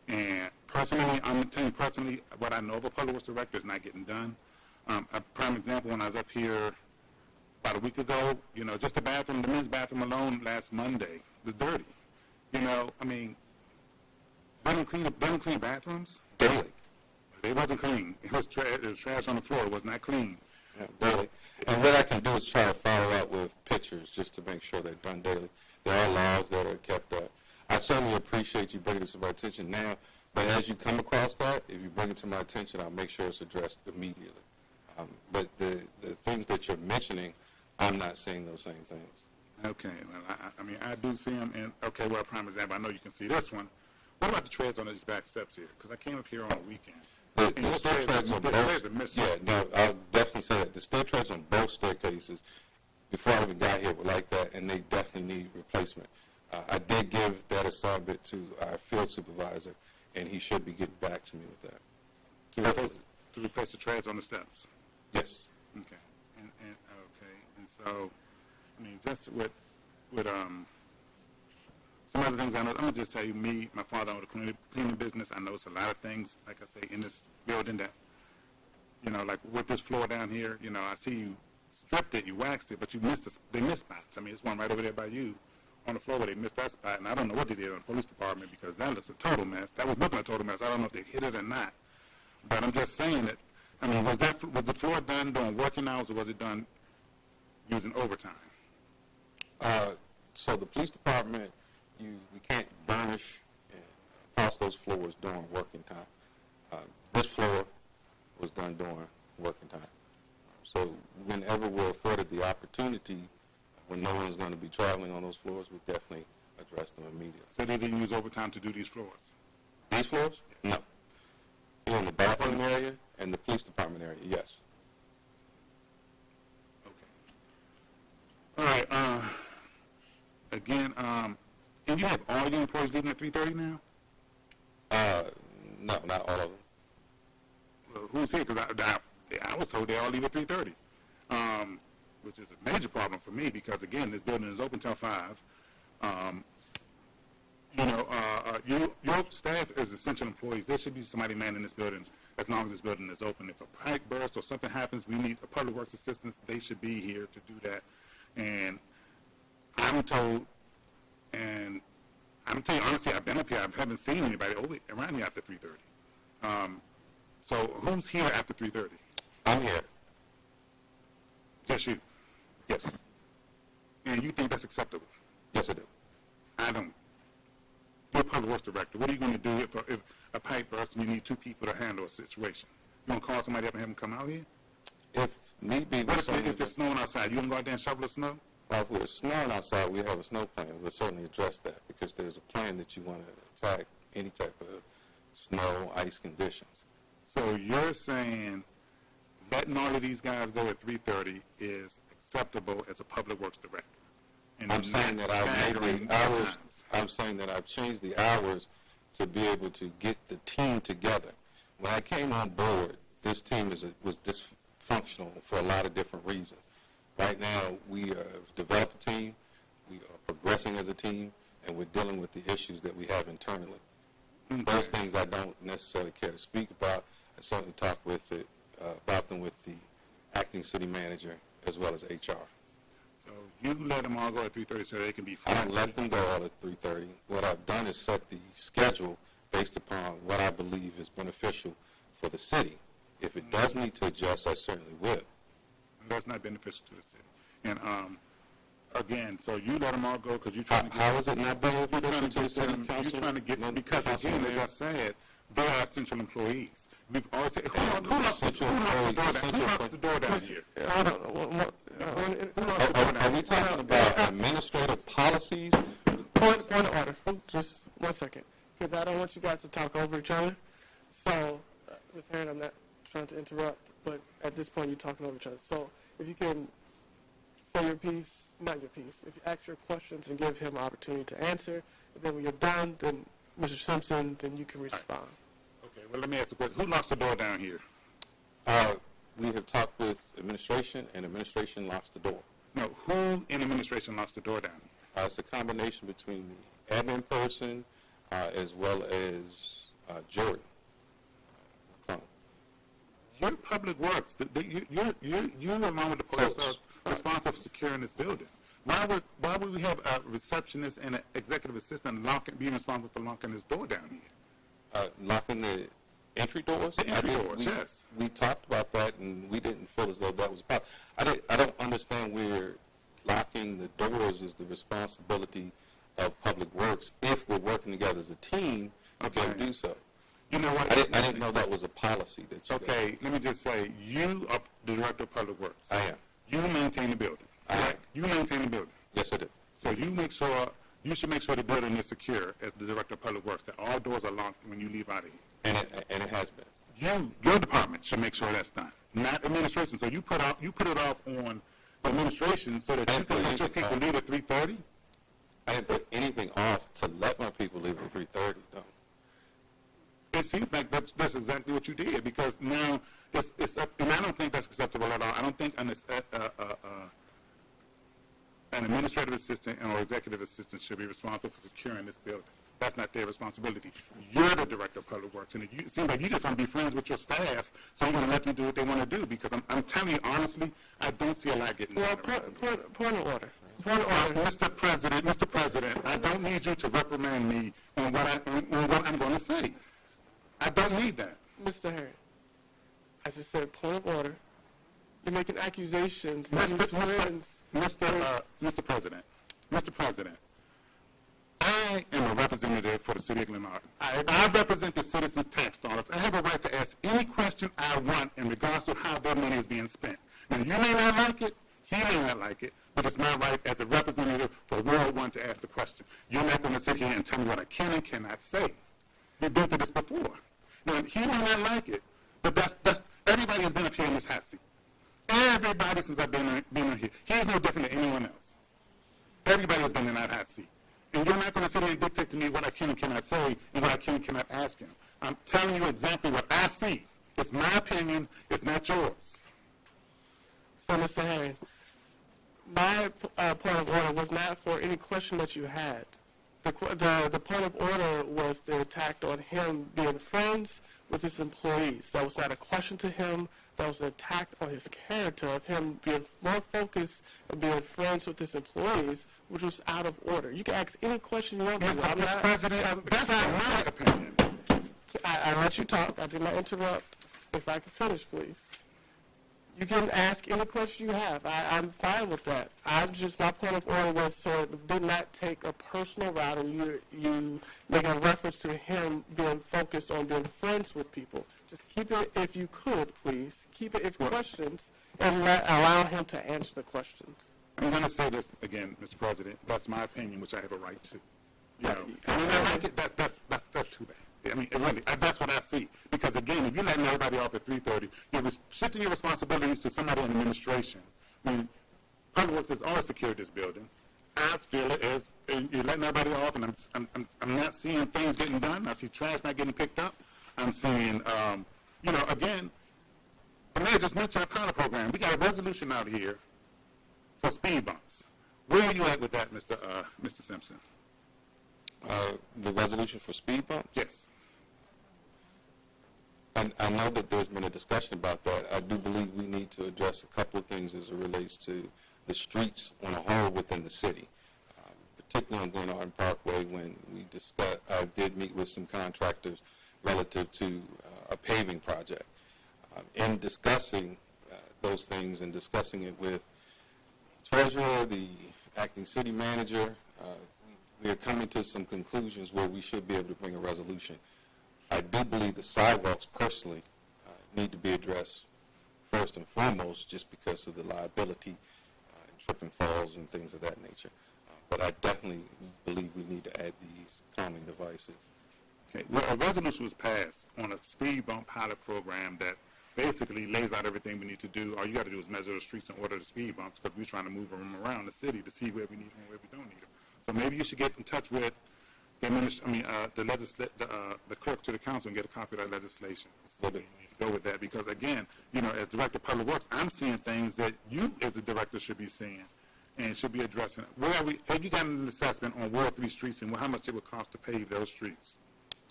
And personally, I'm telling you personally, what I know of a public works director is not getting done. A prime example, when I was up here about a week ago, just the bathroom, the men's bathroom alone last Monday was dirty. I mean, they don't clean bathrooms daily. It wasn't clean. It was trash on the floor. It was not clean. Yeah, daily. And what I can do is try to follow up with pictures just to make sure they're done daily. There are logs that are kept up. I certainly appreciate you bringing this to my attention now, but as you come across that, if you bring it to my attention, I'll make sure it's addressed immediately. But the things that you're mentioning, I'm not seeing those same things. Okay. Well, I mean, I do see them. And, okay, well, prime example, I know you can see this one. What about the treads on these back steps here? Because I came up here on a weekend. The stair treads on both, yeah, no, I'll definitely say that. The stair treads on both staircases, before I even got here, were like that, and they definitely need replacement. I did give that assignment to our field supervisor, and he should be getting back to me with that. To replace the treads on the steps? Yes. Okay. And so, I mean, just with some other things I know, I'm going to just tell you, my father owned a cleaning business. I noticed a lot of things, like I say, in this building that, like with this floor down here, I see you stripped it, you waxed it, but they missed spots. I mean, it's one right over there by you on the floor where they missed that spot, and I don't know what they did on the police department, because that looks a total mess. That was looking a total mess. I don't know if they hit it or not. But I'm just saying that, I mean, was the floor done during working hours, or was it done using overtime? So the police department, we can't burnish and polish those floors during working time. This floor was done during working time. So whenever we're afforded the opportunity, when no one's going to be traveling on those floors, we definitely address them immediately. So they didn't use overtime to do these floors? These floors? No. Here in the bathroom area and the police department area, yes. Okay. All right. Again, and you have all your employees leaving at 3:30 now? No, not all of them. Well, who's here? Because I was told they all leave at 3:30, which is a major problem for me, because, again, this building is open till 5. Your staff is essential employees. There should be somebody manning this building as long as this building is open. If a pipe bursts or something happens, we need a public works assistance. They should be here to do that. And I'm told, and I'm telling you honestly, I've been up here. I haven't seen anybody around here after 3:30. So who's here after 3:30? I'm here. Just you? Yes. And you think that's acceptable? Yes, I do. I don't. You're a public works director. What are you going to do if a pipe bursts and you need 2 people to handle a situation? You going to call somebody up and have them come out here? If need be. What if it's snowing outside? You going to go out there and shovel the snow? Well, if we're snowing outside, we have a snow plan. We'll certainly address that, because there's a plan that you want to attack any type of snow, ice conditions. So you're saying letting all of these guys go at 3:30 is acceptable as a public works director? And I'm saying that I've made the hours. I'm saying that I've changed the hours to be able to get the team together. When I came on board, this team was dysfunctional for a lot of different reasons. Right now, we have developed a team, we are progressing as a team, and we're dealing with the issues that we have internally. Okay. Those things I don't necessarily care to speak about. I certainly talk about them with the acting city manager as well as HR. So you let them all go at 3:30 so they can be free? I don't let them go all at 3:30. What I've done is set the schedule based upon what I believe is beneficial for the city. If it does need to adjust, I certainly will. That's not beneficial to the city. And again, so you let them all go because you're trying to get... How is it not beneficial to the city council? You're trying to get them, because again, as I said, they are essential employees. We've always said, who locks the door down here? I don't know. Are we talking about administrative policies? Point of order. Just 1 second. Because I don't want you guys to talk over each other. So, Ms. Herron, I'm not trying to interrupt, but at this point you're talking over each other. So if you can say your piece, not your piece, if you ask your questions and give him an opportunity to answer, and then when you're done, then Mr. Simpson, then you can respond. Okay, well let me ask the question. Who locks the door down here? We have talked with administration, and administration locks the door. No, who in administration locks the door down here? It's a combination between the admin person as well as Jordan. You're Public Works. You along with the police are responsible for securing this building. Why would we have a receptionist and an executive assistant being responsible for locking this door down here? Locking the entry doors? The entry doors, yes. We talked about that, and we didn't feel as though that was a problem. I don't understand where locking the doors is the responsibility of Public Works if we're working together as a team to be able to do so. You know what? I didn't know that was a policy that you Okay, let me just say, you are the director of Public Works. I am. You maintain the building. You maintain the building. Yes, I do. So you should make sure the building is secure as the director of Public Works, that all doors are locked when you leave out of here. And it has been. Your department should make sure that's done, not administration. So you put it off on administration so that you can let your people leave at 3:30? I didn't put anything off to let my people leave at 3:30, no. It seems like that's exactly what you did, because now it's up, and I don't think that's acceptable at all. I don't think an administrative assistant or executive assistant should be responsible for securing this building. That's not their responsibility. You're the director of Public Works, and it seems like you just want to be friends with your staff, so you're going to let them do what they want to do, because I'm telling you honestly, I don't see a lot getting done. Point of order. Mr. President, I don't need you to reprimand me on what I'm going to say. I don't need that. Mr. Harry, I just said point of order. You're making accusations. Mr. President, I am a representative for the city of Glenarden. I represent the citizens' tax dollars. I have a right to ask any question I want in regards to how their money is being spent. Now, you may not like it, he may not like it, but it's my right as a representative for World One to ask the question. You're not going to sit here and tell me what I can and cannot say. We've been through this before. Now, he may not like it, but that's everybody has been up here in this hot seat. Everybody since I've been on here. He's no different than anyone else. Everybody has been in that hot seat. And you're not going to sit here and dictate to me what I can and cannot say and what I can and cannot ask him. I'm telling you exactly what I see. It's my opinion. It's not yours. So, Mr. Harry, my point of order was not for any question that you had. The point of order was the attack on him being friends with his employees. That was not a question to him. That was an attack on his character of him being more focused on being friends with his employees, which was out of order. You can ask any question you want to. Mr. President, that's my opinion. I let you talk. I did not interrupt. If I could finish, please. You can ask any question you have. I'm fine with that. My point of order was so it did not take a personal route, and you make a reference to him being focused on being friends with people. Just keep it, if you could, please. Keep it if questions, and allow him to answer the questions. I'm going to say this again, Mr. President. That's my opinion, which I have a right to. You know, I mean, I like it. That's too bad. I mean, really, that's what I see. Because again, if you're letting everybody off at 3:30, you're shifting your responsibilities to somebody in administration. I mean, Public Works has always secured this building. I feel it as you're letting everybody off, and I'm not seeing things getting done. I see trash not getting picked up. I'm seeing, again, the mayor just mentioned our pilot program. We got a resolution out here for speed bumps. Where are you at with that, Mr. Simpson? The resolution for speed bumps? Yes. I know that there's been a discussion about that. I do believe we need to address a couple of things as it relates to the streets on a whole within the city, particularly on Glenarden Parkway. When we discussed, I did meet with some contractors relative to a paving project. In discussing those things and discussing it with the treasurer, the acting city manager, we are coming to some conclusions where we should be able to bring a resolution. I do believe the sidewalks personally need to be addressed first and foremost, just because of the liability and trip and falls and things of that nature. But I definitely believe we need to add these calming devices. Okay. Well, a resolution was passed on a speed bump pilot program that basically lays out everything we need to do. All you got to do is measure the streets and order the speed bumps, because we're trying to move them around the city to see where we need them and where we don't need them. So maybe you should get in touch with the clerk to the council and get a copy of that legislation. So that you need to go with that, because again, as director of Public Works, I'm seeing things that you as the director should be seeing. and should be addressing it. Have you gotten an assessment on Ward 3 streets and how much it would cost to pave those streets?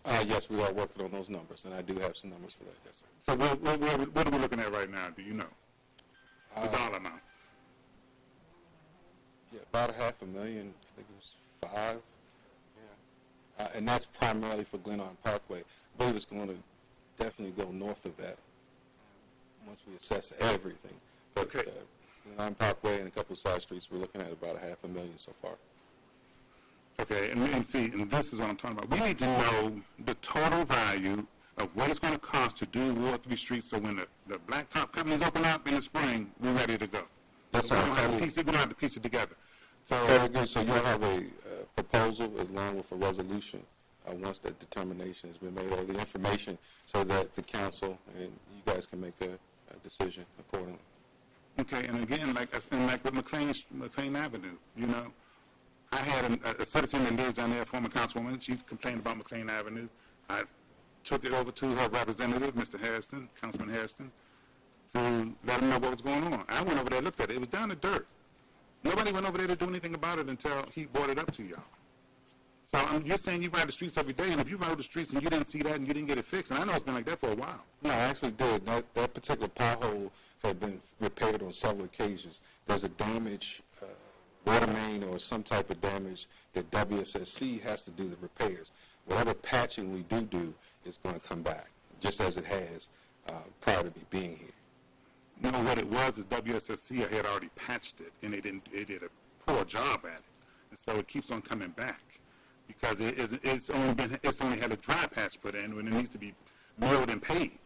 Yes, we are working on those numbers, and I do have some numbers for that, yes, sir. So what are we looking at right now? Do you know? The dollar amount. Yeah, about $500,000. I think it was 5. Yeah. And that's primarily for Glenarden Parkway. I believe it's going to definitely go north of that once we assess everything. But Okay. Glenarden Parkway and a couple of side streets, we're looking at about $500,000 so far. Okay, and see, and this is what I'm talking about. We need to know the total value of what it's going to cost to do Ward 3 streets, so when the blacktop companies open up in the spring, we're ready to go. Yes, sir. We don't have to piece it together. So you'll have a proposal along with a resolution once that determination has been made, or the information, so that the council and you guys can make a decision accordingly. okay, and again, like with McLean Avenue, you know, I had a citizen that lives down there, former councilwoman. She complained about McLean Avenue. I took it over to her representative, Mr. Hairston, Councilman Hairston, to let him know what was going on. I went over there, looked at it. It was down to dirt. Nobody went over there to do anything about it until he brought it up to y'all. So you're saying you ride the streets every day, and if you ride the streets and you didn't see that and you didn't get it fixed, and I know it's been like that for a while. No, I actually did. That particular pothole had been repaired on several occasions. There's a damage, water main or some type of damage that WSSC has to do the repairs. Whatever patching we do is going to come back, just as it has prior to me being here. No, what it was is WSSC had already patched it, and they did a poor job at it, and so it keeps on coming back because it's only had a dry patch put in when it needs to be milled and paved.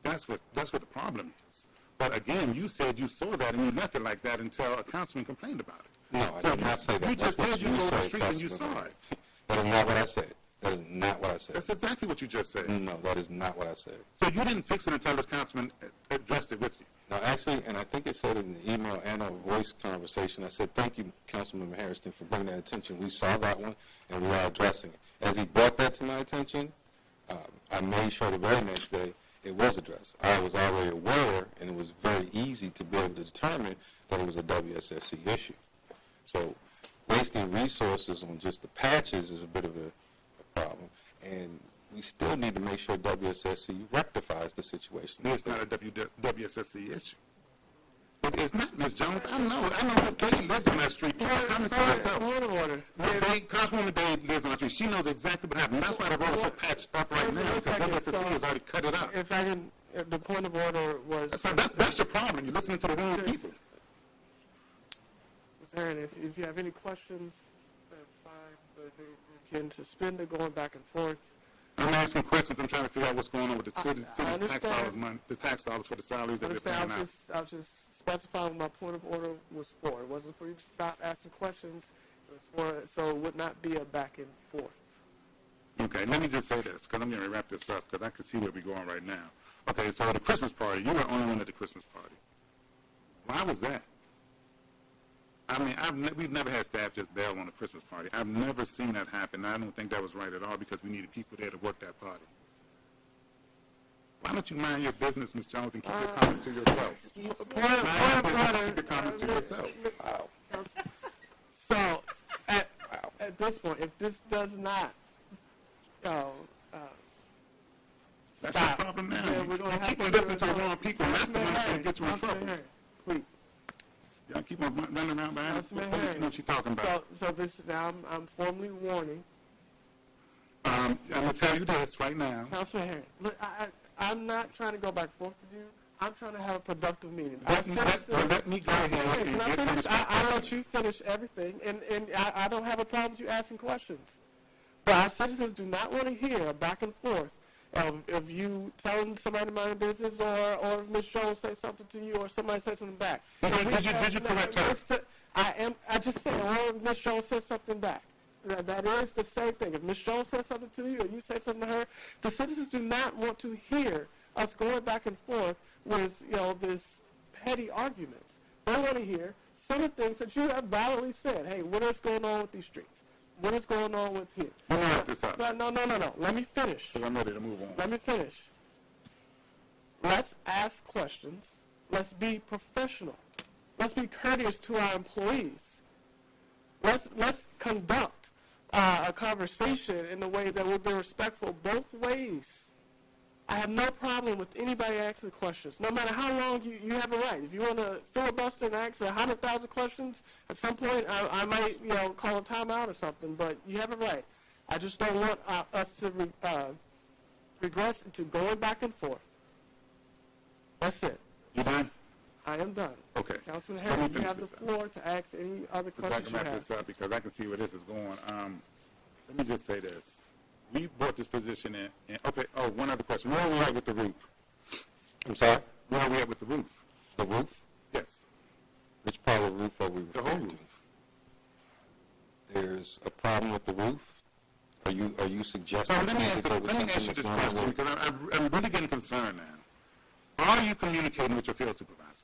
That's what the problem is. But again, you said you saw that and you left it like that until a councilman complained about it. No, I did not say that. You just said you go to the streets and you Councilman. saw it. That is not what I said. That is not what I said. That's exactly what you just said. No, that is not what I said. So you didn't fix it until this councilman addressed it with you. No, actually, and I think it said in the email and our voice conversation, I said, thank you, Councilman Harrison, for bringing that attention. We saw that one, and we are addressing it. As he brought that to my attention, I made sure the very next day it was addressed. I was already aware, and it was very easy to be able to determine that it was a WSSC issue. So wasting resources on just the patches is a bit of a problem, and we still need to make sure WSSC rectifies the situation. It's not a WSSC issue. It is not, Ms. Jones. I know Ms. Day lives on that street. Keep her comments to herself. Councilwoman Day lives on that street. She knows exactly what happened. That's why the road is so patched up right now, because WSSC has already cut it up. If I can, the point of order was... That's your problem. You're listening to the wrong people. Ms. Aaron, if you have any questions, that's fine, but you can suspend it going back and forth. I'm asking questions. I'm trying to figure out what's going on with the city's tax dollars money, the tax dollars for the salaries that they're paying out. I was just specifying what my point of order was for. It wasn't for you to stop asking questions. It was for so it would not be a back and forth. Okay, let me just say this, because I'm going to wrap this up, because I can see where we're going right now. Okay, so the Christmas party, you were the only one at the Christmas party. Why was that? I mean, we've never had staff just bail on a Christmas party. I've never seen that happen. I don't think that was right at all, because we needed people there to work that party. Why don't you mind your business, Ms. Jones, and keep your comments to yourself? Keep your comments to yourself. Wow. So, at this point, if this does not that's stop, your problem now. then we're going to have keep on listening to the wrong people, and that's the one that's going to get you in trouble. Please. Y'all keep on running around behind the police, you know what she's talking about. So this now, I'm formally warning. I'm going to tell you this right now. Councilman Herring, look, I'm not trying to go back and forth with you. I'm trying to have a productive meeting. Let me go ahead and get finished. I let you finish everything, and I don't have a problem with you asking questions. But our citizens do not want to hear a back and forth of you telling somebody to mind your business, or if Ms. Jones say something to you, or somebody say something back. Did you correct her? I just said, or if Ms. Jones says something back. That is the same thing. If Ms. Jones says something to you, or you say something to her, the citizens do not want to hear us going back and forth with, this petty arguments. They want to hear some of the things that you have validly said. Hey, what is going on with these streets? What is going on with here? Let me wrap this up. No. Let me finish. Because I'm ready to move on. Let me finish. Let's ask questions. Let's be professional. Let's be courteous to our employees. Let's conduct a conversation in a way that will be respectful both ways. I have no problem with anybody asking questions, no matter how long you have a right. If you want to filibuster and ask 100,000 questions, at some point I might call a timeout or something, but you have a right. I just don't want us to regress into going back and forth. That's it. You done? I am done. Okay. Councilman Harris, you have the floor to ask any other questions I can wrap this up because I can see where this is going. Let me just say this. We brought this position in. Okay, one other question. Where are we at with the roof? I'm sorry? Where are we at with the roof? The roof? Yes. Which part of the roof are we The referring whole to? roof. There's a problem with the roof? Are you suggesting So let me that there was something ask you that's this wrong with question because I'm really getting concerned now. Are you communicating with your field supervisor?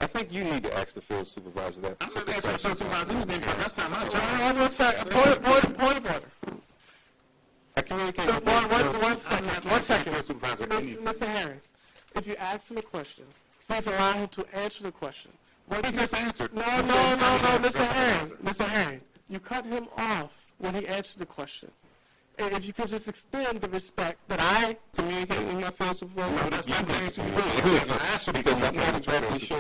I think you need to ask the field supervisor that I'm particular not asking the field supervisor anything because that's not my job. One second. Point of order. I communicate with One second. Field supervisor anything. Mr. Herring, if you ask him a question, please allow him to answer the question. He just answered. No, Mr. Herring, you cut him off when he answered the question. And if you could just extend the respect that I communicate with my field supervisor. No, that's not the answer you do. I asked you because I'm not exactly sure.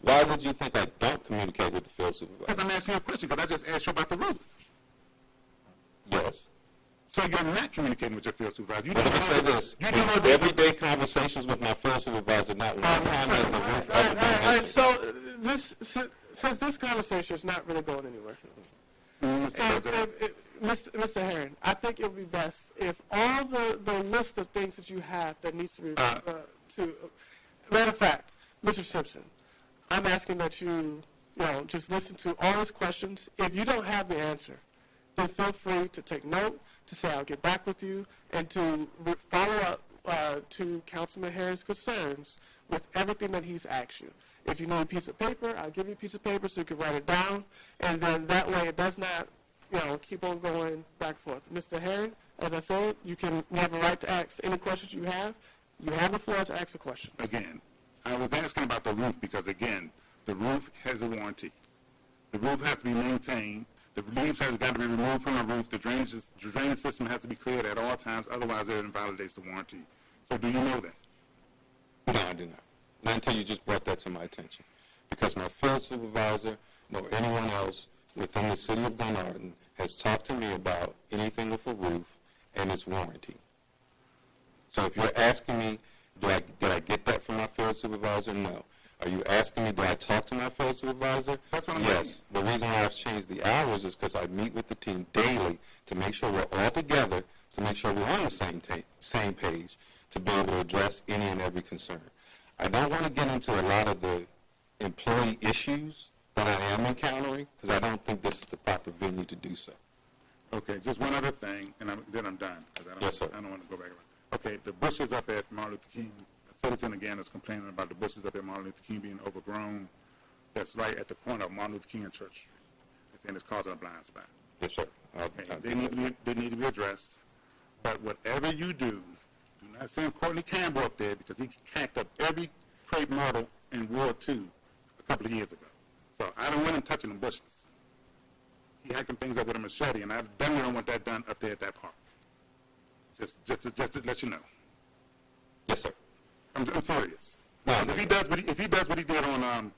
Why would you think I don't communicate with the field supervisor? Because I'm asking you a question because I just asked you about the roof. Yes. So you're not communicating with your field supervisor. You Let me say this. Everyday conversations with my field supervisor, not one time has the roof ever been All right, so since this conversation is not really going anywhere, Mr. Herring, I think it would be best if all the list of things that you have that needs to be matter of fact, Mr. Simpson, I'm asking that you just listen to all his questions. If you don't have the answer, then feel free to take note, to say I'll get back with you, and to follow up to Councilman Herring's concerns with everything that he's asked you. If you need a piece of paper, I'll give you a piece of paper so you can write it down, and then that way it does not keep on going back and forth. Mr. Herring, as I said, you have a right to ask any questions you have. You have the floor to ask a question. Again, I was asking about the roof because, again, the roof has a warranty. The roof has to be maintained. The leaves have got to be removed from the roof. The drainage system has to be cleared at all times. Otherwise, it invalidates the warranty. So do you know that? No, I do not. Not until you just brought that to my attention. Because my field supervisor, nor anyone else within the city of Glenarden has talked to me about anything with a roof and its warranty. So if you're asking me, did I get that from my field supervisor? No. Are you asking me, do I talk to my field supervisor? That's what I'm Yes. The reason why I've changed the hours is because I meet with the team daily to make sure we're all together, to make sure we're on the same page, to be able to address any and every concern. I don't want to get into a lot of the employee issues that I am encountering because I don't think this is the proper venue to do so. Okay, just one other thing, and then I'm done. Yes, sir. I don't want to go back around. Okay, the bushes up at Martin Luther King, a citizen again is complaining about the bushes up at Martin Luther King being overgrown. That's right at the corner of Martin Luther King and Church Street. It's saying it's causing a blind spot. Yes, sir. Okay, they need to be addressed. But whatever you do not send Courtney Campbell up there because he hacked up every crepe myrtle in Ward 2 a couple of years ago. So I don't want him touching them bushes. He hacking things up with a machete, and I definitely don't want that done up there at that park. Just to let you know. Yes, sir. I'm serious. No, if he does what he did on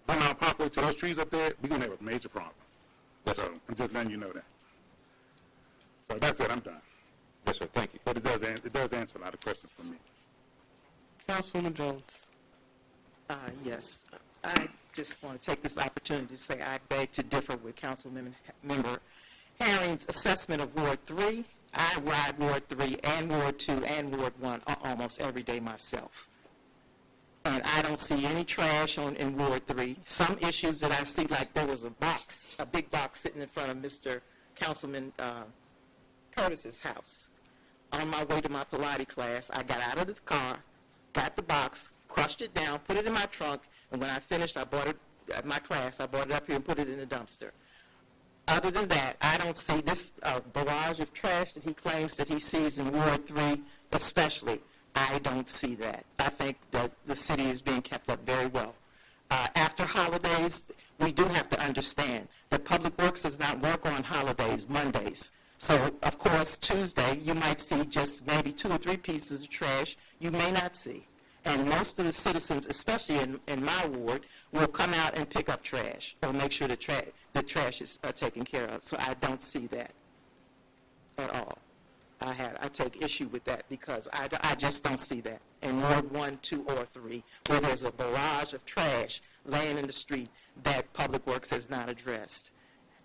Glenarden Parkway to those trees up there, we're gonna have a major problem. Yes, so sir. I'm just letting you know that. So that's it. I'm done. Yes, sir. Thank you. But it does answer a lot of questions for me. Councilwoman Jones. Yes. I just want to take this opportunity to say I beg to differ with Councilmember Herring's assessment of Ward 3. I ride Ward 3 and Ward 2 and Ward 1 almost every day myself. And I don't see any trash in Ward 3. Some issues that I see, like there was a big box sitting in front of Mr. Councilman Curtis's house. On my way to my Pilates class, I got out of the car, got the box, crushed it down, put it in my trunk, and when I finished, I bought it at my class. I brought it up here and put it in the dumpster. Other than that, I don't see this barrage of trash that he claims that he sees in Ward 3 especially. I don't see that. I think that the city is being kept up very well. After holidays, we do have to understand that Public Works does not work on holidays, Mondays. So, of course, Tuesday, you might see just maybe 2 or 3 pieces of trash you may not see. And most of the citizens, especially in my ward, will come out and pick up trash or make sure the trash is taken care of. So I don't see that at all. I take issue with that because I just don't see that in Ward 1, 2, or 3, where there's a barrage of trash laying in the street that Public Works has not addressed.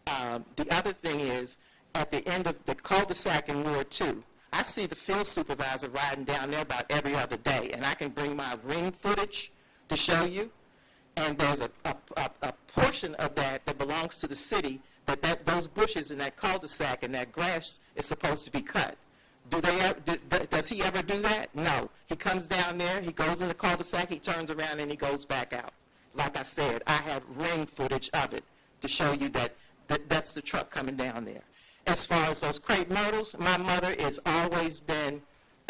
The other thing is, at the end of the cul-de-sac in Ward 2, I see the field supervisor riding down there about every other day, and I can bring my ring footage to show you. And there's a portion of that belongs to the city that those bushes in that cul-de-sac and that grass is supposed to be cut. Does he ever do that? No. He comes down there, he goes in the cul-de-sac, he turns around, and he goes back out. Like I said, I have ring footage of it to show you that's the truck coming down there. As far as those crepe myrtles, my mother has always been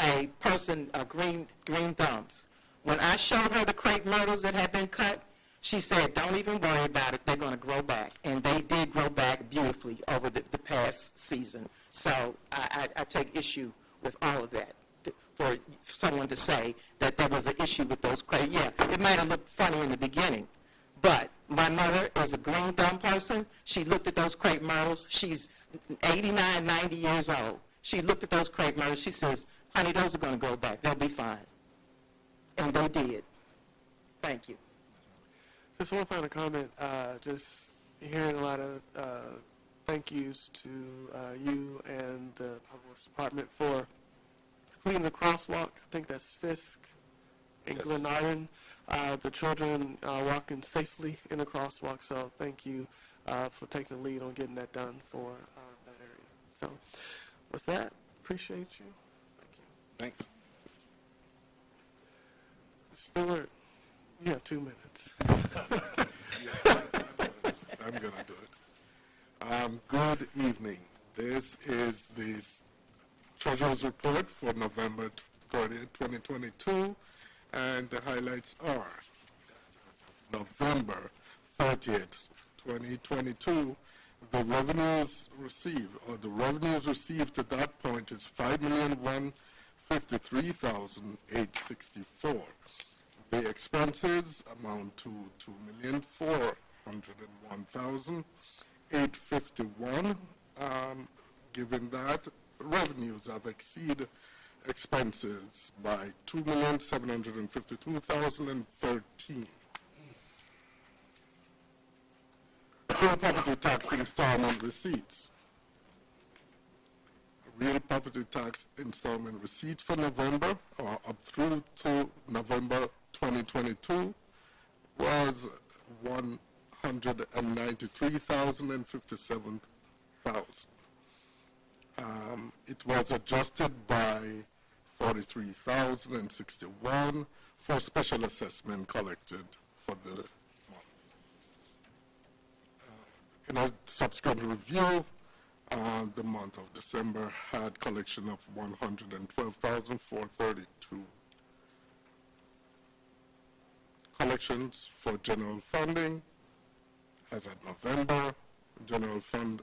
a person of green thumbs. When I showed her the crepe myrtles that had been cut, she said, don't even worry about it, they're going to grow back. And they did grow back beautifully over the past season. So I take issue with all of that. For someone to say that there was an issue with those crepe, yeah, it might have looked funny in the beginning, but my mother is a green thumb person. She looked at those crepe myrtles. She's 89, 90 years old. She looked at those crepe myrtles. She says, honey, those are going to grow back. They'll be fine. And they did. Thank you. Just one final comment. Just hearing a lot of thank yous to you and the Public Works Department for completing the crosswalk. I think that's Fisk and Glenarden. The children walking safely in the crosswalk. So thank you for taking the lead on getting that done for that area. So with that, appreciate you. Thank you. Thanks. Stewart, you have 2 minutes. I'm going to do it. Good evening. This is the Treasurer's Report for November 30th, 2022, and the highlights are November 30th, 2022, the revenues received to that point is $5,153,864. The expenses amount to $2,401,851. Given that, revenues have exceeded expenses by $2,752,013. Real property tax installment receipts. Real property tax installment receipts for November, or up through to November 2022, was $193,057. It was adjusted by $43,061 for special assessment collected for the month. In a subsequent review, the month of December had collection of $112,432. Collections for general funding, as at November, general fund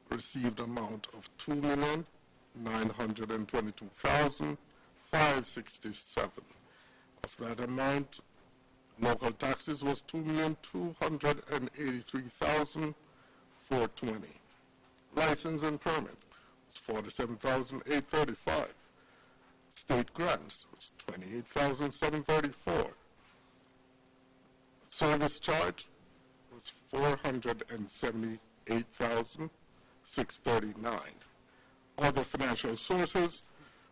received amount of $2,922,567. Of that amount, local taxes was $2,283,420. License and permit was $47,835. State grants was $28,734. Service charge was $478,639. Other financial sources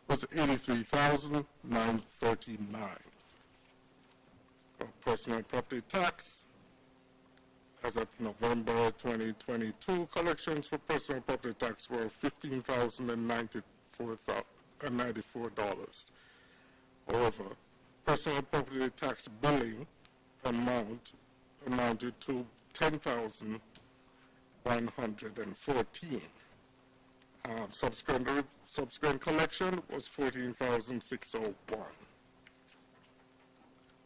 was $83,939. Personal property tax, as of November 2022, collections for personal property tax were $15,094. However, personal property tax billing amounted to $10,114. Subsequent collection was $14,601.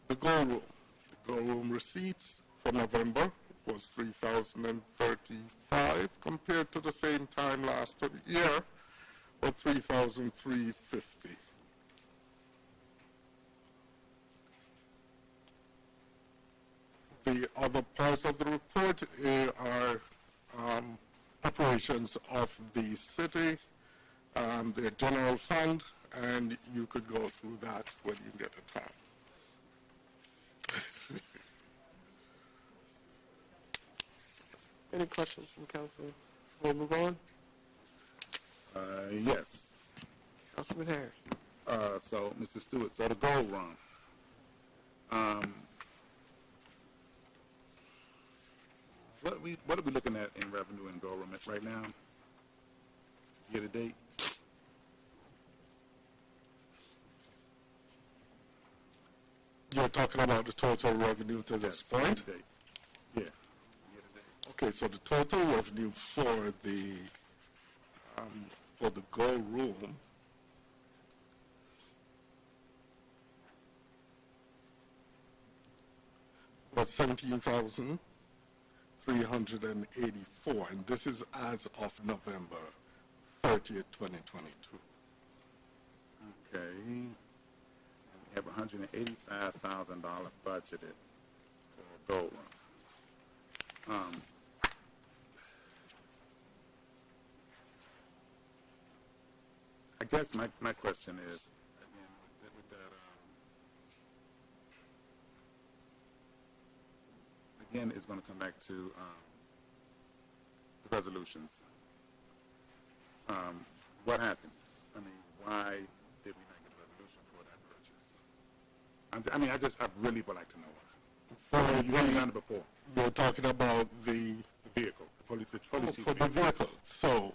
The gold rule. The Go room receipts for November was $3,035 compared to the same time last year of $3,350. The other parts of the report are operations of the city, their general fund, and you could go through that when you get a time. Any questions from council? We'll move on. Yes. Councilman Harris. So, Mr. Stewart, so the gold run. What are we looking at in revenue and gold run right now? Year to date? You're talking about the total revenue to this point? Yeah. Okay, so the total revenue for the Go Room was $17,384, and this is as of November 30th, 2022. Okay. We have $185,000 budgeted for gold run. I guess my question is, again, with that, again, it's going to come back to the resolutions. What happened? I mean, why did we not get a resolution for that purchase? I really would like to know why. You haven't done it before. You're talking about the vehicle, for the vehicle. So,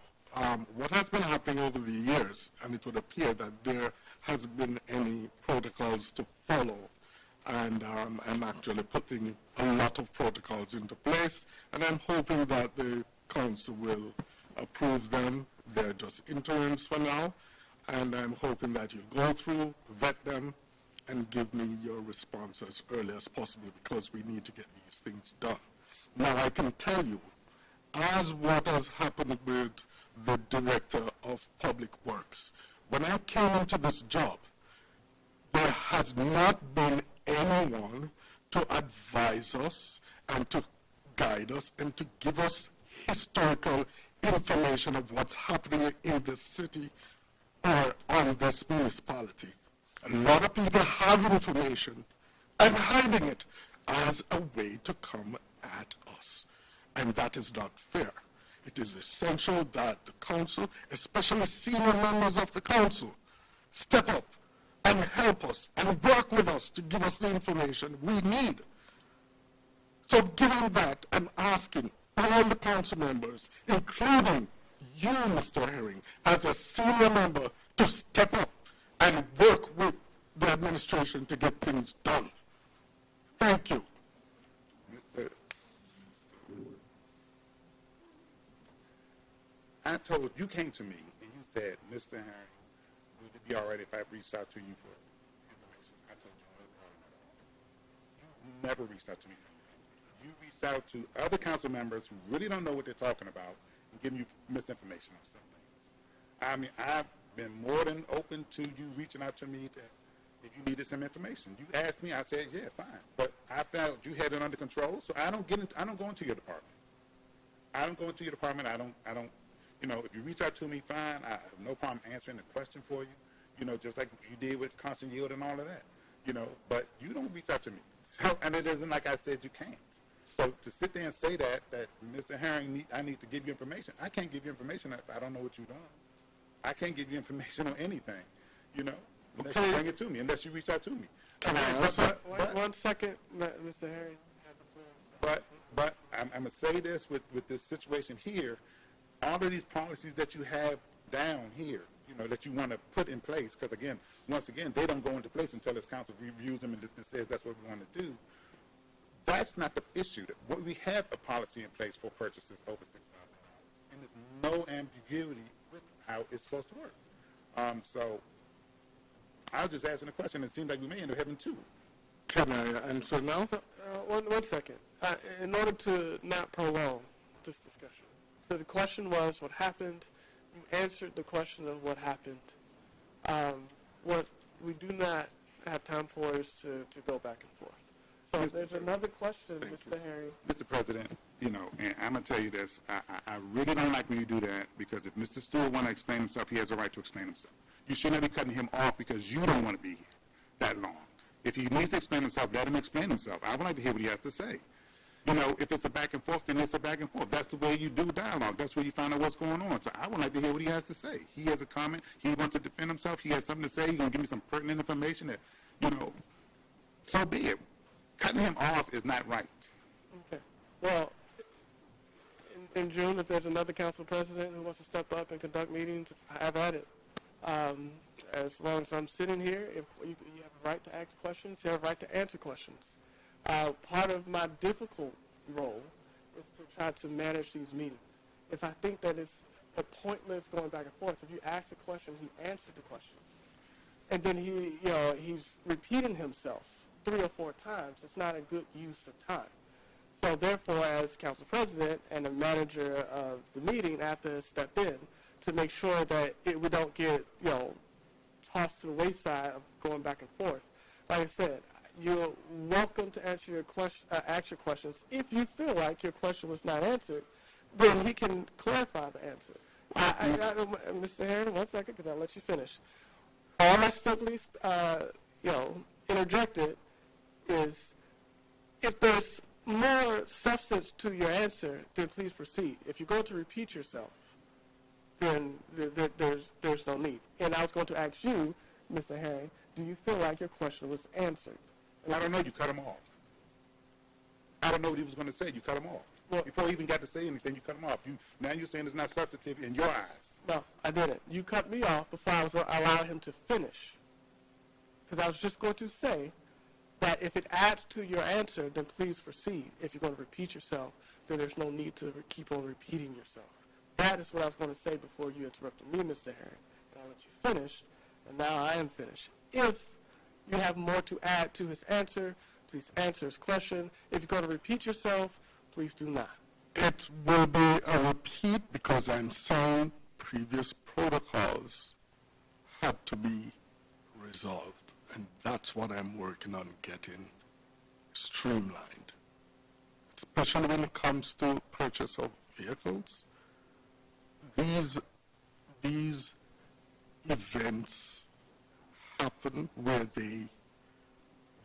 what has been happening over the years, and it would appear that there hasn't been any protocols to follow, and I'm actually putting a lot of protocols into place, and I'm hoping that the council will approve them. They're just interims for now, and I'm hoping that you go through, vet them, and give me your response as early as possible, because we need to get these things done. Now, I can tell you, as what has happened with the Director of Public Works, when I came into this job, there has not been anyone to advise us and to guide us and to give us historical information of what's happening in the city or on this municipality. A lot of people have information and hiding it as a way to come at us, and that is not fair. It is essential that the council, especially senior members of the council, step up and help us and work with us to give us the information we need. So given that, I'm asking all the council members, including you, Mr. Herring, as a senior member, to step up and work with the administration to get things done. Thank you. I told you came to me and you said, Mr. Herring, would it be all right if I reached out to you for information? I told you no problem at all. You never reached out to me for anything. You reached out to other council members who really don't know what they're talking about and giving you misinformation on some things. I mean, I've been more than open to you reaching out to me if you needed some information. You asked me, I said, yeah, fine. But I felt you had it under control, so I don't go into your department. I don't go into your department. I don't. You know, if you reach out to me, fine. I have no problem answering the question for you. You know, just like you did with constant yield and all of that. You know, but you don't reach out to me. So, and it isn't like I said you can't. So to sit there and say that Mr. Herring, I need to give you information. I can't give you information if I don't know what you've done. I can't give you information on anything. You know, unless you bring it to me, unless you reach out to me. One second, Mr. Herring. But I'm going to say this with this situation here. All of these policies that you have down here, you know, that you want to put in place, because again, once again, they don't go into place until this council reviews them and says that's what we want to do. That's not the issue. We have a policy in place for purchases over $6,000, and there's no ambiguity with how it's supposed to work. So I was just asking a question. It seems like we may end up having two. Can I answer now? So, one second. In order to not prolong this discussion, so the question was what happened. You answered the question of what happened. What we do not have time for is to go back and forth. So if there's another question, Mr. Harry. Mr. President, you know, and I'm going to tell you this, I really don't like when you do that, because if Mr. Stewart want to explain himself, he has a right to explain himself. You should not be cutting him off because you don't want to be here that long. If he needs to explain himself, let him explain himself. I would like to hear what he has to say. You know, if it's a back and forth, then it's a back and forth. That's the way you do dialogue. That's where you find out what's going on. So I would like to hear what he has to say. He has a comment. He wants to defend himself. He has something to say. He's going to give me some pertinent information that, you know, so be it. Cutting him off is not right. Okay. Well, in June, if there's another council president who wants to step up and conduct meetings, have at it. As long as I'm sitting here, if you have a right to ask questions, you have a right to answer questions. Part of my difficult role is to try to manage these meetings. If I think that it's a pointless going back and forth, if you ask a question, he answered the question, and then he's repeating himself 3 or 4 times, it's not a good use of time. So therefore, as council president and the manager of the meeting, I have to step in to make sure that we don't get, tossed to the wayside of going back and forth. Like I said, you're welcome to answer your ask your questions. If you feel like your question was not answered, then he can clarify the answer. Mr. Herron, 1 second, because I'll let you finish. All I simply, interjected is, if there's more substance to your answer, then please proceed. If you're going to repeat yourself, then there's no need. And I was going to ask you, Mr. Herring, do you feel like your question was answered? And I don't know, you cut him off. I don't know what he was going to say, you cut him off. Well, before he even got to say anything, you cut him off. Now you're saying it's not substantive in your eyes. No, I didn't. You cut me off before I was allowing him to finish. Because I was just going to say that if it adds to your answer, then please proceed. If you're going to repeat yourself, then there's no need to keep on repeating yourself. That is what I was going to say before you interrupted me, Mr. Herring. I'll let you finish, and now I am finished. If you have more to add to his answer, please answer his question. If you're going to repeat yourself, please do not. It will be a repeat because I'm saying previous protocols had to be resolved. And that's what I'm working on getting streamlined, especially when it comes to purchase of vehicles. These events happen where the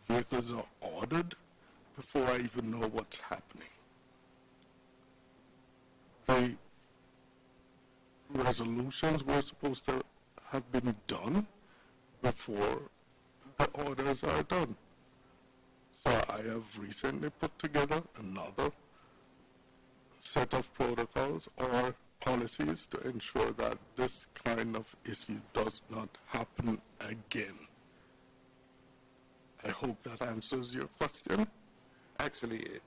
vehicles are ordered before I even know what's happening. The resolutions were supposed to have been done before the orders are done. So I have recently put together another set of protocols or policies to ensure that this kind of issue does not happen again. I hope that answers your question. Actually, it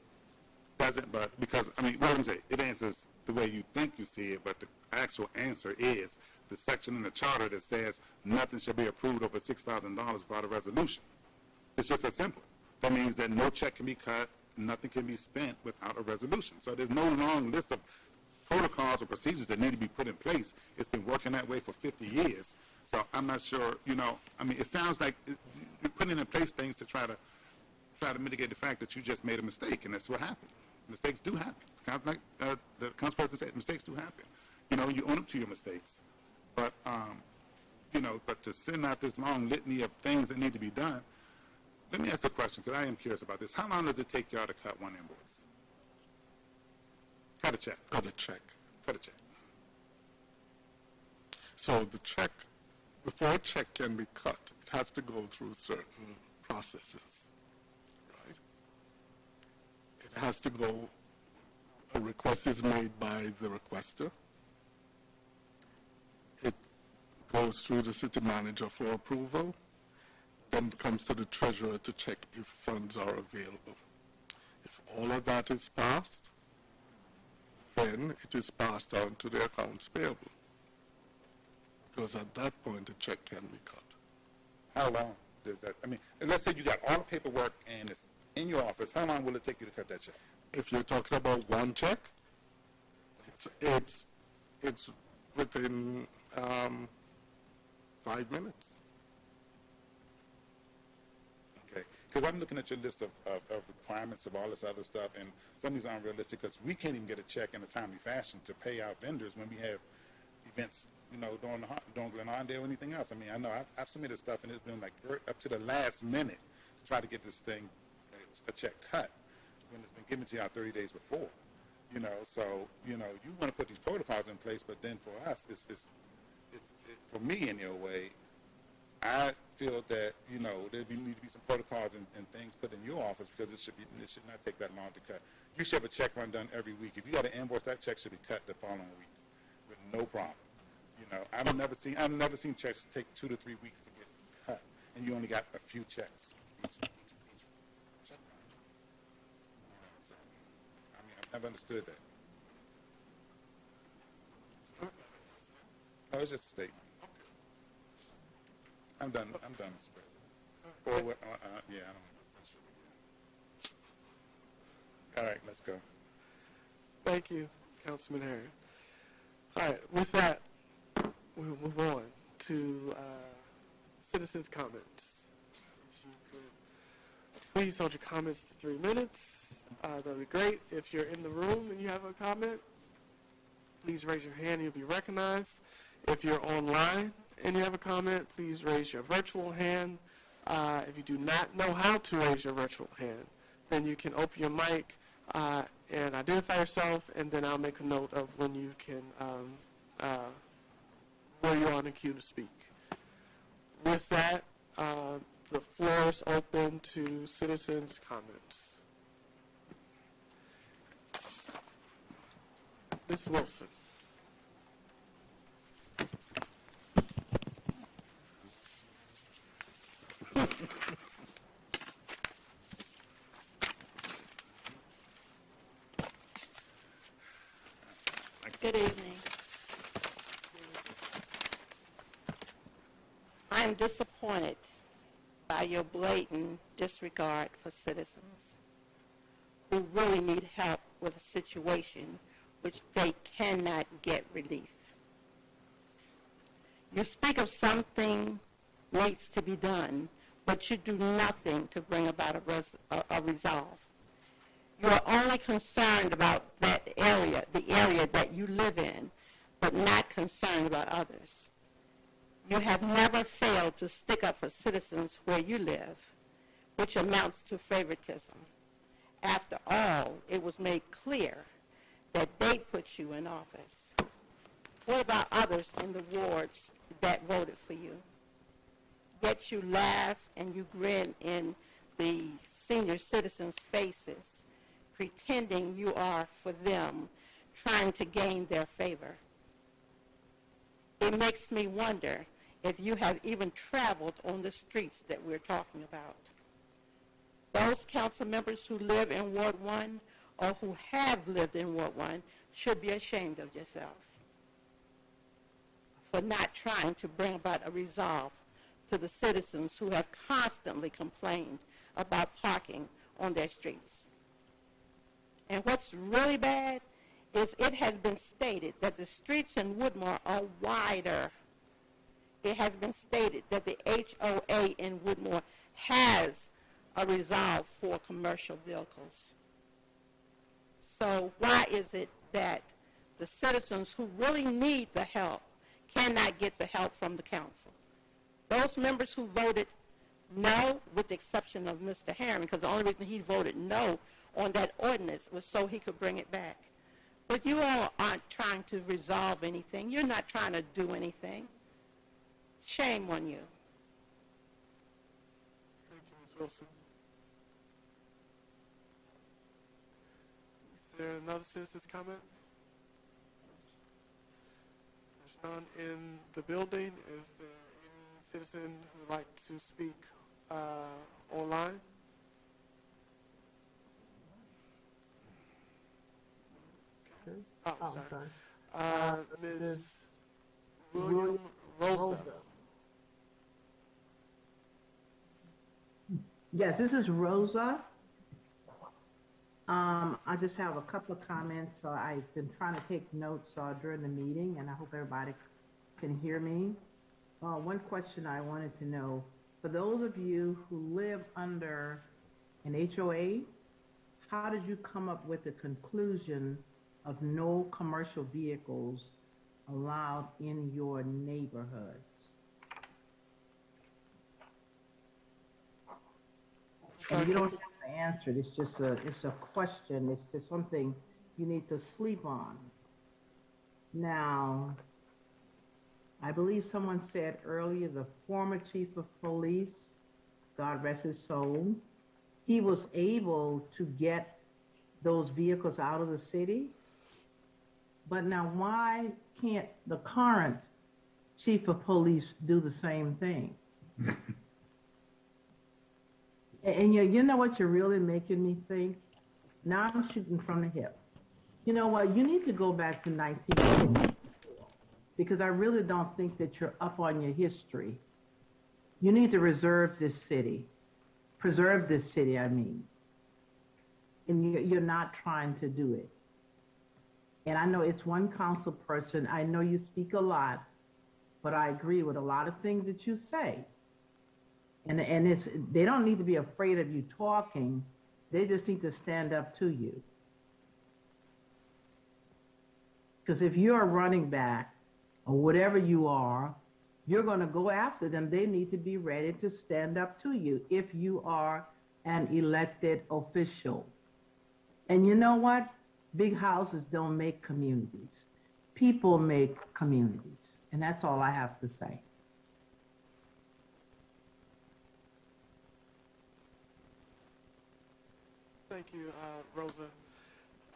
doesn't, but because, what I'm saying, it answers the way you think you see it, but the actual answer is the section in the charter that says nothing shall be approved over $6,000 without a resolution. It's just as simple. That means that no check can be cut, nothing can be spent without a resolution. So there's no long list of protocols or procedures that need to be put in place. It's been working that way for 50 years. So I'm not sure, it sounds like you're putting in place things to try to mitigate the fact that you just made a mistake, and that's what happened. Mistakes do happen. Kind of like the council president said, mistakes do happen. You own up to your mistakes. But, but to send out this long litany of things that need to be done, let me ask a question, because I am curious about this. How long does it take y'all to cut one invoice? Cut a check. Cut a check. Cut a check. So the check, before a check can be cut, it has to go through certain processes, right? It has to go, a request is made by the requester. It goes through the city manager for approval, then comes to the treasurer to check if funds are available. If all of that is passed, then it is passed on to the accounts payable. Because at that point, the check can be cut. How long does that, I mean, let's say you got all the paperwork and it's in your office, how long will it take you to cut that check? If you're talking about one check, it's within 5 minutes. Okay, because I'm looking at your list of requirements of all this other stuff, and some of these aren't realistic because we can't even get a check in a timely fashion to pay our vendors when we have events, you know, during Glenarden or anything else. I mean, I know I've submitted stuff and it's been like up to the last minute to try to get this thing, a check cut, when it's been given to you out 30 days before. You know, so, you know, you want to put these protocols in place, but then for us, for me in your way, I feel that, you know, there need to be some protocols and things put in your office because it should not take that long to cut. You should have a check run done every week. If you got an invoice, that check should be cut the following week with no problem. You know, I've never seen checks take 2 to 3 weeks to get cut, and you only got a few checks each check run. You know, so, I mean, I've never understood that. No, it's just a statement. I'm done, Mr. President. Or what, yeah, I don't know. All right, let's go. Thank you, Councilman Herring. All right, with that, we'll move on to citizens' comments. If you could please hold your comments to 3 minutes. That'd be great. If you're in the room and you have a comment, please raise your hand and you'll be recognized. If you're online and you have a comment, please raise your virtual hand. If you do not know how to raise your virtual hand, then you can open your mic and identify yourself, and then I'll make a note of when you can, where you're on the queue to speak. With that, the floor is open to citizens' comments. Ms. Wilson. Good evening. I am disappointed by your blatant disregard for citizens who really need help with a situation which they cannot get relief. You speak of something needs to be done, but you do nothing to bring about a resolve. You are only concerned about that area, the area that you live in, but not concerned about others. You have never failed to stick up for citizens where you live, which amounts to favoritism. After all, it was made clear that they put you in office. What about others in the wards that voted for you? Yet you laugh and you grin in the senior citizens' faces, pretending you are for them, trying to gain their favor. It makes me wonder if you have even traveled on the streets that we're talking about. Those council members who live in Ward 1 or who have lived in Ward 1 should be ashamed of yourselves for not trying to bring about a resolve to the citizens who have constantly complained about parking on their streets. And what's really bad is it has been stated that the streets in Woodmore are wider. It has been stated that the HOA in Woodmore has a resolve for commercial vehicles. So why is it that the citizens who really need the help cannot get the help from the council? Those members who voted no, with the exception of Mr. Herring, because the only reason he voted no on that ordinance was so he could bring it back. But you all aren't trying to resolve anything. You're not trying to do anything. Shame on you. Thank you, Ms. Wilson. Is there another citizen's comment? There's none in the building. Is there any citizen who would like to speak online? Okay. Oh, sorry. Ms. William Rosa. Yes, this is Rosa. I just have a couple of comments. So I've been trying to take notes during the meeting, and I hope everybody can hear me. One question I wanted to know, for those of you who live under an HOA, how did you come up with the conclusion of no commercial vehicles allowed in your neighborhoods? And you don't have to answer it. It's a question. It's just something you need to sleep on. Now, I believe someone said earlier, the former chief of police, God rest his soul, he was able to get those vehicles out of the city. But now why can't the current chief of police do the same thing? And you know what you're really making me think? Now I'm shooting from the hip. You know what? You need to go back to 1954 because I really don't think that you're up on your history. You need to preserve this city, I mean. And you're not trying to do it. And I know it's one council person. I know you speak a lot, but I agree with a lot of things that you say. And they don't need to be afraid of you talking. They just need to stand up to you. Because if you're a running back or whatever you are, you're going to go after them. They need to be ready to stand up to you if you are an elected official. And you know what? Big houses don't make communities. People make communities. And that's all I have to say. Thank you, Rosa.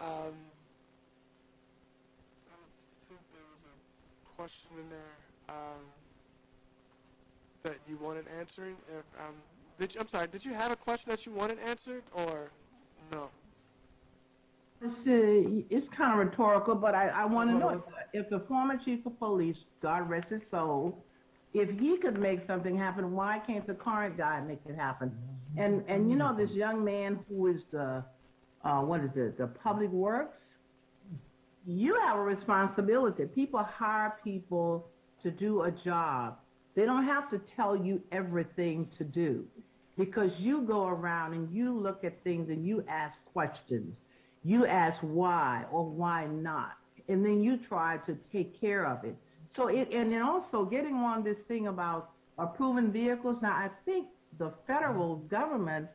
I think there was a question in there that you wanted answering. I'm sorry, did you have a question that you wanted answered, or no? It's kind of rhetorical, but I want to know if the former chief of police, God rest his soul, if he could make something happen, why can't the current guy make it happen? And you know, this young man who is the public works, you have a responsibility. People hire people to do a job. They don't have to tell you everything to do because you go around and you look at things and you ask questions. You ask why or why not, and then you try to take care of it. So and then also getting on this thing about approving vehicles. Now, I think the federal government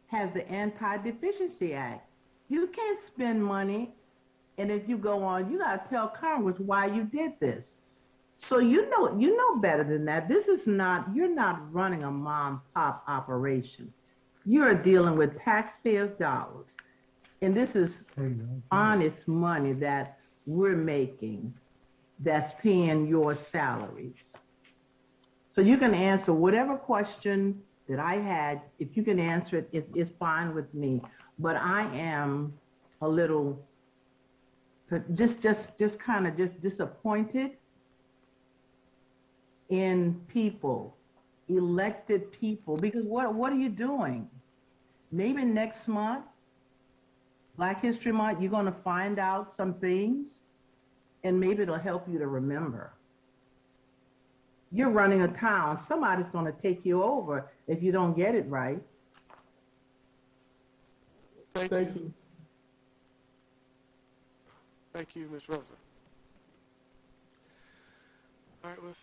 has the Anti-Deficiency Act. You can't spend money, and if you go on, you got to tell Congress why you did this. So you know better than that. You're not running a mom-pop operation. You're dealing with taxpayers' dollars. And this is honest money that we're making that's paying your salaries. So you can answer whatever question that I had. If you can answer it, it's fine with me. But I am a little just kind of disappointed in people, elected people, because what are you doing? Maybe next month, Black History Month, you're going to find out some things, and maybe it'll help you to remember. You're running a town. Somebody's going to take you over if you don't get it right. Thank you. Thank you, Ms. Rosa. All right, with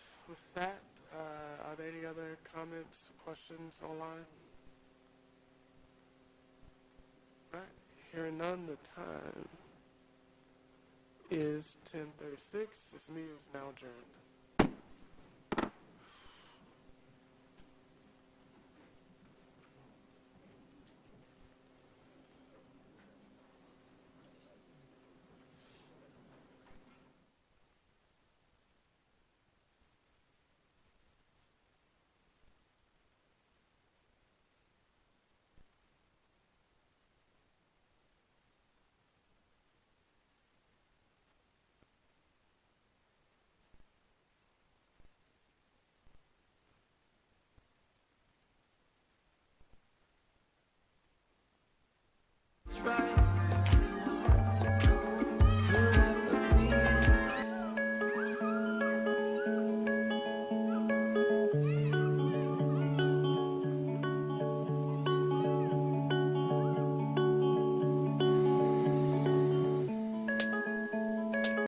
that, are there any other comments, questions online? All right. Hearing none, the time is 10:36. This meeting is now adjourned.